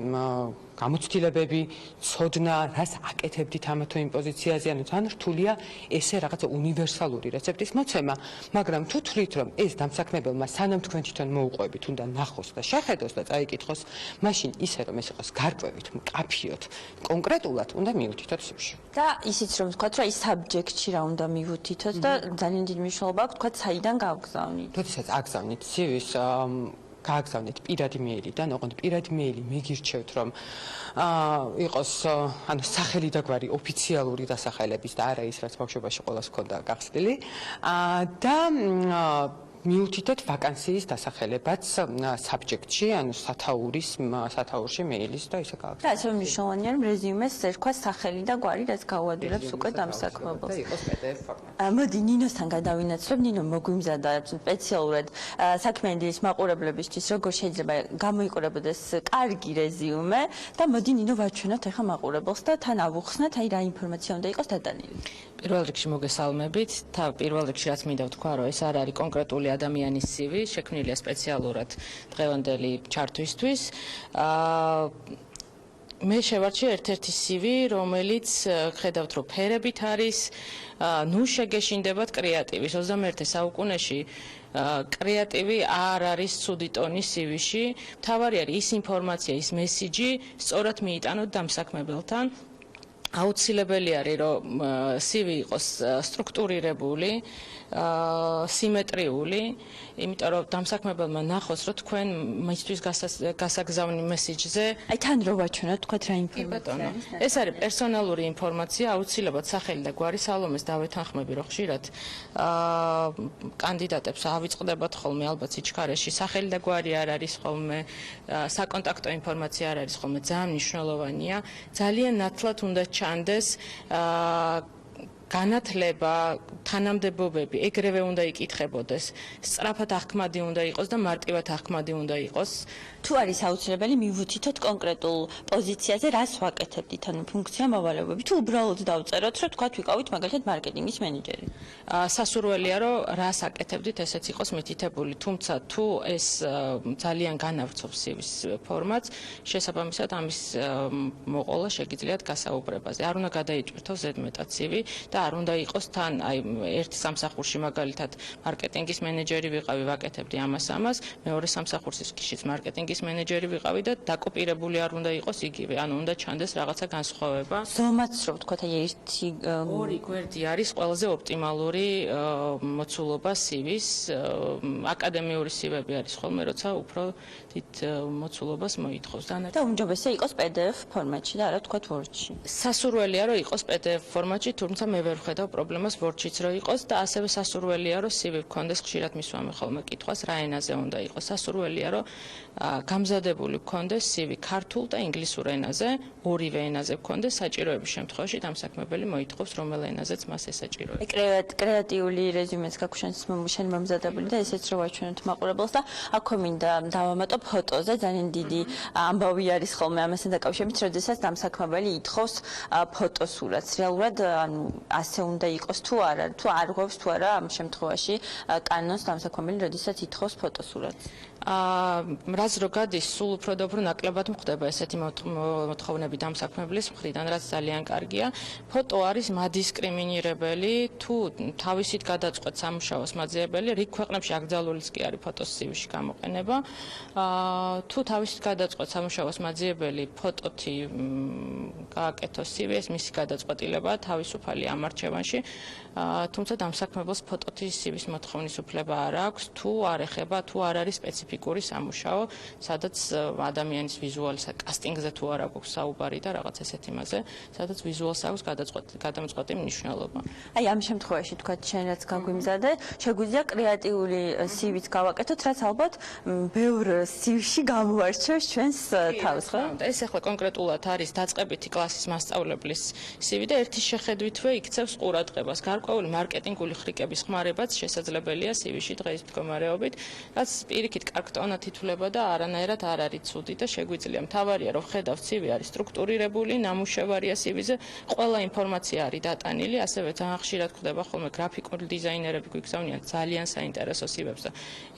გამოცდილებები, ცოდნა, რას აკეთებდით ამ თუ იმ პოზიციაზე, ანუ ძალიან რთულია ესე რაღაცა უნივერსალური რეცეპტის მოცემა, მაგრამ თუ თვლით, რომ ეს დამსაქმებელმა სანამ თქვენ თვითონ მოუყვებით, უნდა ნახოს და შეხედოს და წაიკითხოს, მაშინ ისე რომ ეს იყოს გარკვევით, მკაფიოდ, კონკრეტულად უნდა მიუთითოთ CV-ში. და ისიც რომ ვთქვათ, რომ ის საბჯექტში რა უნდა მიუთითოთ და ძალიან დიდი მნიშვნელობა აქვს, ვთქვათ, საიდან გავგზავნით. როდესაც აგზავნით CV-ს, გააგზავნეთ პირადი მეილიდან, ოღონდ პირადი მეილი მიგირჩევთ, რომ იყოს ანუ სახელი და გვარი ოფიციალური დასახელების და არა ის, რაც ბავშვობაში ყოველას ჰქონდა გახსნილი და მიუთითეთ ვაკანსიის დასახელებაც საბჯექტში, ანუ სათაურში მეილის და ისე გააკეთეთ. და ასე მნიშვნელოვანია, რომ რეზიუმეს ერქვა სახელი და გვარი, რაც გაუადვილებს უკვე დამსაქმებელს. და იყოს PDF ფორმატი. მოდი ნინოსთან გადავინაცვლებ. ნინო მოგვიმზადა სპეციალურად საქმიანი დილის მაყურებლებისთვის, როგორ შეიძლება გამოიყურებოდეს კარგი რეზიუმე და მოდი ნინო ვაჩვენოთ ახლა მაყურებელს და თან ავუხსნათ, აი რა ინფორმაცია უნდა იყოს დეტალები. პირველ რიგში მოგესალმებით. პირველ რიგში რაც მინდა ვთქვა, რომ ეს არ არის კონკრეტული ადამიანის CV, შექმნილია სპეციალურად დღევანდელი ჩართვისთვის. მე შევარჩიე ერთ-ერთი CV, რომელიც ხედავთ, რომ ფერებით არის, ნუ შეგეშინდებათ კრეატივის 21 საუკუნეში კრეატივი არ არის ცუდი ტონის CV-ში. მთავარი არის ის ინფორმაცია, ის მესიჯი, სწორად მიიტანოთ დამსაქმებელთან. აუცილებელი არის, რომ CV იყოს სტრუქტურირებული, სიმეტრიული, იმიტომ რომ დამსაქმებელმა ნახოს, რომ თქვენ მისთვის გასაგზავნი მესიჯზე, აი თან რო ვაჩვენოთ, თქვათ რა ინფორმაცია. ეს არის პერსონალური ინფორმაცია, აუცილებლად სახელი და გვარი სალომეს დავეთანხმები, რომ ხშირად კანდიდატებს ავიწყდებათ ხოლმე ალბათ სიჩქარეში, სახელი და გვარი არ არის ხოლმე, საკონტაქტო ინფორმაცია არ არის ხოლმე, ძალიან მნიშვნელოვანია, ძალიან ნათლად უნდა ჩანდეს განათლება, თანამდებობები, ეგრევე უნდა იკითხებოდეს, სწრაფად აღქმადი უნდა იყოს და მარტივად აღქმადი უნდა იყოს. თუ არის აუცილებელი მივუთითოთ კონკრეტულ პოზიციაზე, რას ვაკეთებდით, ანუ ფუნქცია მოვალეობები. თუ უბრალოდ დავწეროთ, რომ თქვათ ვიყავით მაგალითად მარკეტინგის მენეჯერი. სასურველია, რომ რას აკეთებდით, ესეც იყოს მითითებული, თუმცა თუ ეს ძალიან განავრცობს CV-ს ფორმატს, შესაბამისად ამის მოყოლა შეგიძლიათ გასაუბრებაზე. არ უნდა გადაიჭირთო ზედმეტად CV და არ უნდა იყოს თან, აი ერთ სამსახურში მაგალითად მარკეტინგის მენეჯერი ვიყავი, ვაკეთებდი ამას, მეორე სამსახურშიც მარკეტინგის მენეჯერი ვიყავი და დაკოპირებული არ უნდა იყოს იგივე, ანუ უნდა ჩანდეს რაღაცა განსხვავება. ზომაც რო ვთქვათ, აი ორი გვერდი არის ყველაზე ოპტიმალური მოცულობა CV-ს, აკადემიური CV-ები არის ხოლმე, როცა უფრო დიდ მოცულობას მოითხოვს. და უმჯობესია იყოს PDF ფორმატში და არა ვთქვათ Word-ში. სასურველია, რომ იყოს PDF ფორმატში, თუმცა მე ვერ ვხედავ პრობლემას Word-შიც რო იყოს და ასევე სასურველია, რომ CV გქონდეს, ხშირად მისვამე ხოლმე კითხვას, რა ენაზე უნდა იყოს. სასურველია, რომ გამზადებული გქონდეს CV ქართულ და ინგლისურ ენაზე, ორივე ენაზე გქონდეს, საჭიროების შემთხვევაში დამსაქმებელი მოითხოვს რომელ ენაზეც მას ესაჭიროება. კრეატიული რეზიუმეც გაქვს შენ მომზადებული და ესეც რო ვაჩვენოთ მაყურებელს და აქვე მინდა დავამატო ფოტოზე, ძალიან დიდი ამბავი არის ხოლმე ამასთან დაკავშირებით, როდესაც დამსაქმებელი ითხოვს ფოტოსურათს. რეალურად ანუ ასე უნდა იყოს თუ არა, თუ არ ღვევს თუ არა ამ შემთხვევაში კანონს დამსაქმებელი, როდესაც ითხოვს ფოტოსურათს. რაც რო გადის, სულ უფრო და უფრო ნაკლებად მხდება ესეთი მოთხოვნები დამსაქმებლის მხრიდან, რაც ძალიან კარგია. ფოტო არის მადისკრიმინირებელი, თუ თავისით გადაწყვეტ სამუშაოს მაძიებელი, რიგ ქვეყნებში აკრძალულიც კი არის ფოტოს CV-ში გამოყენება. თუ თავისით გადაწყვეტ სამუშაოს მაძიებელი ფოტოთი გააკეთოს CV-ს, მისი გადაწყვეტილება თავისუფალი ამ არჩევანში, თუმცა დამსაქმებელს ფოტოთი CV-ს მოთხოვნის უფლება არ აქვს, თუ არ ეხება, თუ არ არის სპეციფიკური კლასიკური სამუშაო, სადაც ადამიანის ვიზუალისა კასტინგზე თუ არა გვაქვს საუბარი და რაღაც ესეთ იმაზე, სადაც ვიზუალს აქვს გადამწყვეტი მნიშვნელობა. აი ამ შემთხვევაში თქვა შენ რაც გაგვიმზადე, შეგვიძლია კრეატიული CV-ც გავაკეთოთ, რაც ალბათ ბევრ CV-ში გამოარჩევს ჩვენს თავს, ხო? ეს ახლა კონკრეტულად არის დაწყებითი კლასის მასწავლებლის CV და ერთი შეხედვითვე იქცევს ყურადღებას. გარკვეული მარკეტინგული ხრიკების ხმარებაც შესაძლებელია CV-ში დღეის მდგომარეობით, რაც პირიქით კარგ ტონად ითვლება და არანაირად არ არის ცუდი და შეგვიძლია. მთავარია რომ ხედავთ CV არის სტრუქტურირებული, ნამუშევარია CV-ზე, ყველა ინფორმაცია არის დატანილი, ასევე ძალიან ხშირად ხდება ხოლმე გრაფიკული დიზაინერები გვიგზავნიან ძალიან საინტერესო CV-ებს და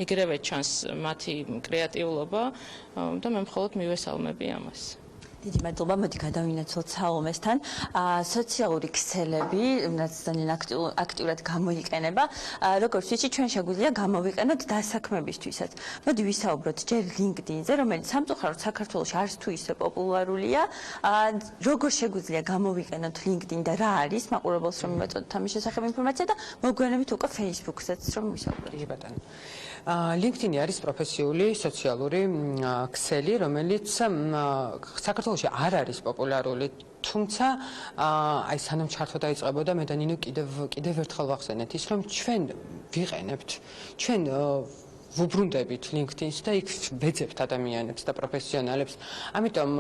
ეგრევე ჩანს მათი კრეატიულობა და მე მხოლოდ მივესალმები ამას. დიდი მადლობა, მოდი გადავინაცვლოთ საომესთან. სოციალური ქსელები, რაც ძალიან აქტიურად გამოიყენება, როგორც ვიცი, ჩვენ შეგვიძლია გამოვიყენოთ დასაქმებისთვისაც. მოდი ვისაუბროთ ჯერ LinkedIn-ზე, რომელიც სამწუხაროდ საქართველოში არც თუ ისე პოპულარულია. როგორ შეგვიძლია გამოვიყენოთ LinkedIn და რა არის, მაყურებელს რომ მივაწოდოთ ამის შესახებ ინფორმაცია და მოგვიანებით უკვე Facebook-საც რომ ვისაუბროთ. კი ბატონო. LinkedIn არის პროფესიული სოციალური ქსელი, რომელიც საქართველოში არ არის პოპულარული, თუმცა აი სანამ ჩართვა დაიწყებოდა მე და ნინო კიდევ ერთხელ ვახსენეთ ის, რომ ჩვენ ვიყენებთ, ჩვენ ვუბრუნდებით LinkedIn-ს და იქ ვეძებთ ადამიანებს და პროფესიონალებს. ამიტომ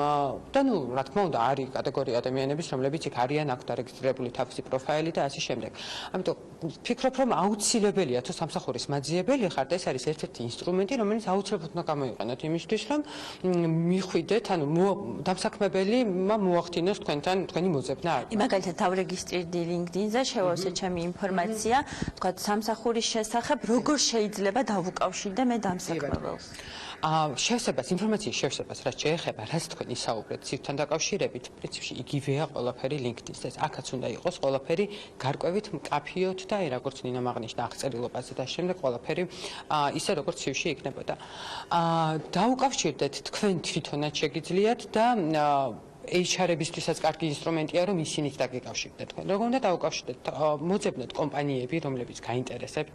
და ნუ რა თქმა უნდა არის კატეგორია ადამიანების, რომლებიც იქ არიან, აქვთ დარეგისტრირებული თავისი პროფაილი და ასე შემდეგ. ამიტომ ვფიქრობ, რომ აუცილებელია თუ სამსახურის მაძიებელი ხართ, ეს არის ერთ-ერთი ინსტრუმენტი, რომელიც აუცილებლად უნდა გამოიყენოთ იმისთვის, რომ მიხვიდეთ, ანუ დამსაქმებელმა მოახდინოს თქვენთან თქვენი მოძებნა. მაგალითად თავრეგისტრირდი LinkedIn-ზე, შევავსე ჩემი ინფორმაცია, თქვა სამსახურის შესახებ, როგორ შეიძლება დავუკავშირდე მე დამსაქმებელს. შევსებას, ინფორმაციის შევსებას, რაც შეეხება, რაც თქვენ ისაუბრეთ CV-თან დაკავშირებით, პრინციპში იგივეა ყველაფერი LinkedIn-ს. აქაც უნდა იყოს ყველაფერი გარკვევით მკაფიოთ და როგორც ნინომ აღნიშნა აღწერილობაზე და შემდეგ ყველაფერი ისე როგორც CV-ში იქნებოდა. დაუკავშირდეთ თქვენ თვითონაც შეგიძლიათ და HR-ებისთვისაც კარგი ინსტრუმენტია, რომ ისინიც დაგეკავშირდეთ. როგორ უნდა დაუკავშირდეთ? მოძებნეთ კომპანიები, რომლებიც გაინტერესებთ,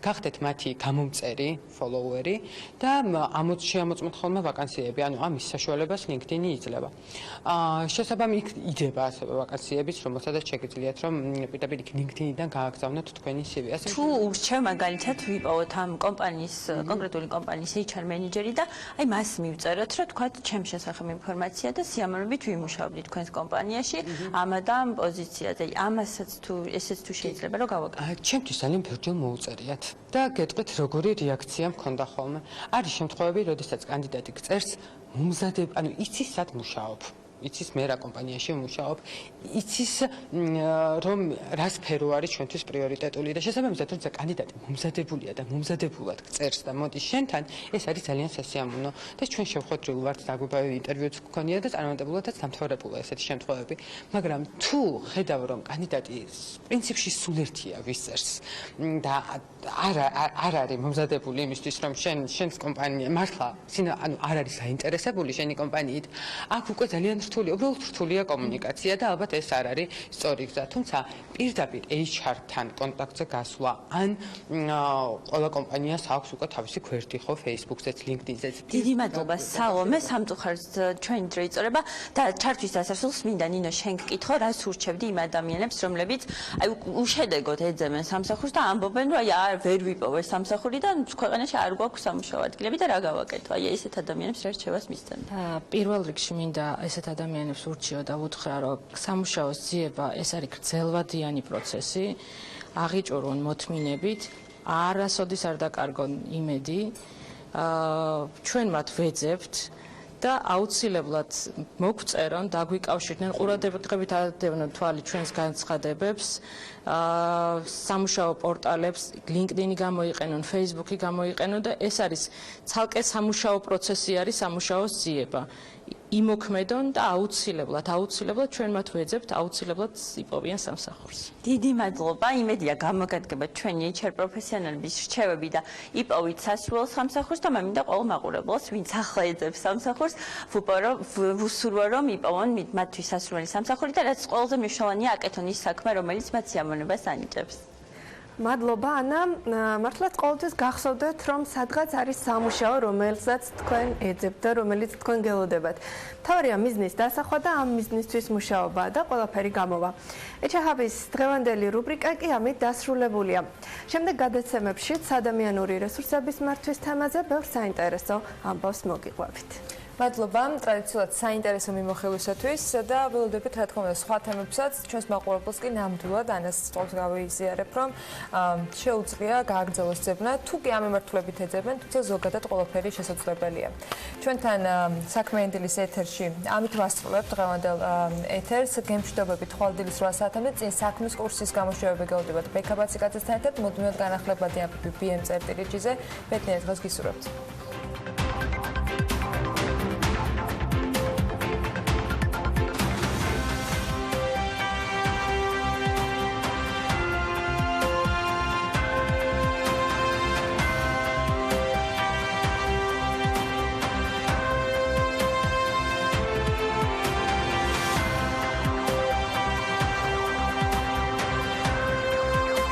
გახდეთ მათი გამომწერი, ფოლოუერი და შეამოწმოთ ხოლმე ვაკანსიები, ანუ ამის საშუალებას LinkedIn-ი იძლევა. შესაბამი იქ იდება ასევე ვაკანსიებიც, რომელსაც შეგიძლიათ, რომ პირდაპირ LinkedIn-დან გააგზავნოთ თქვენი CV. თუ ურჩევ მაგალითად ვიპოვოთ ამ კომპანიის, კონკრეტული კომპანიის HR მენეჯერი და აი მას მივწეროთ, რომ თქვა ჩემ შესახებ ინფორმაცია და სიამოვნებით ვიმუშავდი თქვენს კომპანიაში ამ და ამ პოზიციაზე. ამასაც თუ ესეც თუ შეიძლება რომ გავაკეთოთ. ჩემთვის ძალიან ბევრჯერ მოუწერიათ და გეტყვით როგორი რეაქცია მქონდა ხოლმე. არის შემთხვევები, როდესაც კანდიდატი გწერს მომზადებ, ანუ იცის სად მუშაობ. იცის მე რა კომპანიაში ვმუშაობ, იცის რომ რა სფერო არის ჩვენთვის პრიორიტეტული და შესაბამისად როცა კანდიდატი მომზადებულია და მომზადებულად წერს და მოდის შენთან, ეს არის ძალიან სასიამოვნო და ჩვენ შევხვედრილ ვართ დაგვიბავი ინტერვიუც გქონია და წარმატებულადაც დამთავრებულა ესეთი შემთხვევები. მაგრამ თუ ხედავ რომ კანდიდატი პრინციპში სულ ერთია ვის წერს და არ არის მომზადებული იმისთვის რომ შენს კომპანია მართლა ანუ არ არის საინტერესებული შენი კომპანიით, აქ უკვე ძალიან უბრალოდ რთულია კომუნიკაცია და ალბათ ეს არ არის სწორი გზა. თუმცა პირდაპირ HR-თან კონტაქტზე გასვლა ან ყველა კომპანიას აქვს უკვე თავისი გვერდი ხო Facebook-ზეც, LinkedIn-ზეც. დიდი მადლობა საომე, სამწუხაროდ ჩვენი დრო იწორება და ჩართვის დასასრულს მინდა ნინო შენ გკითხო, რას ურჩევდი იმ ადამიანებს, რომლებიც აი უშედეგოდ ეძებენ სამსახურს და ამბობენ, რომ აი ვერ ვიპოვე სამსახური და ქვეყანაში არ გვაქვს სამუშაო ადგილები და რა გავაკეთო? აი ესეთ ადამიანებს რა რჩევას მისცემთ? პირველ რიგში მინდა ესეთ ადამიანებს ურჩიო და უთხრა, რომ სამუშაოს ძიება ეს არის გრძელვადიანი პროცესი, აღიჭურონ მოთმინებით, არასოდეს არ დაკარგონ იმედი, ჩვენ მათ ვეძებთ და აუცილებლად მოგწერონ, დაგვიკავშირდნენ, ყურადღებით ადევნონ თვალი ჩვენს განცხადებებს, სამუშაო პორტალებს, LinkedIn-ი გამოიყენონ, Facebook-ი გამოიყენონ და ეს არის ცალკე სამუშაო პროცესი არის სამუშაოს ძიება. იმოქმედონ და აუცილებლად ჩვენ მათ ვეძებთ, აუცილებლად იპოვიან სამსახურს. დიდი მადლობა, იმედია გამოგადგება ჩვენი HR პროფესიონალების რჩევები და იპოვით სასურველ სამსახურს და მინდა ყოველ მაყურებელს, ვინც ახლა ეძებს სამსახურს, ვუსურვო რომ იპოვონ მათთვის სასურველი სამსახური და რაც ყველაზე მნიშვნელოვანია, აკეთონ ის საქმე, რომელიც მათ სიამოვნებას ანიჭებს. მადლობა ანა, მართლაც ყოველთვის გახსოვდეთ, რომ სადღაც არის სამუშაო, რომელსაც თქვენ ეძებთ და რომელიც თქვენ გელოდებათ. თავარია მიზნის დასახვა და ამ მიზნისთვის მუშაობა და ყველაფერი გამოვა. ეჩაჰავის დღევანდელი რუბრიკა კი ამით დასრულებულია. შემდეგ გადაცემებში ადამიანური რესურსების მართვის თემაზე ბევრ საინტერესო ამბავს მოგიყვებით. მადლობა ტრადიციულად საინტერესო მიმოხილვისათვის და ველოდებით რა თქმა უნდა სხვა თემებსაც ჩვენს მაყურებელს კი ნამდვილად ანას სწორს გავიზიარებ რომ შეუძლია გააგრძელოს ძებნა თუ კი ამ მიმართულებით ეძებენ თუმცა ზოგადად ყველაფერი შესაძლებელია ჩვენთან საქმიანი დილის ეთერში ამით ვასრულებთ დღევანდელ ეთერს გემშვიდობებით ხვალ-დილის 8 საათამდე წინ საქმის კურსის გამოშვებები გეუდებათ ბექაბაციკაძესთან ერთად მუდმივად განახლებადი ამ BM-ზე ბედნიერ დღეს გისურვებთ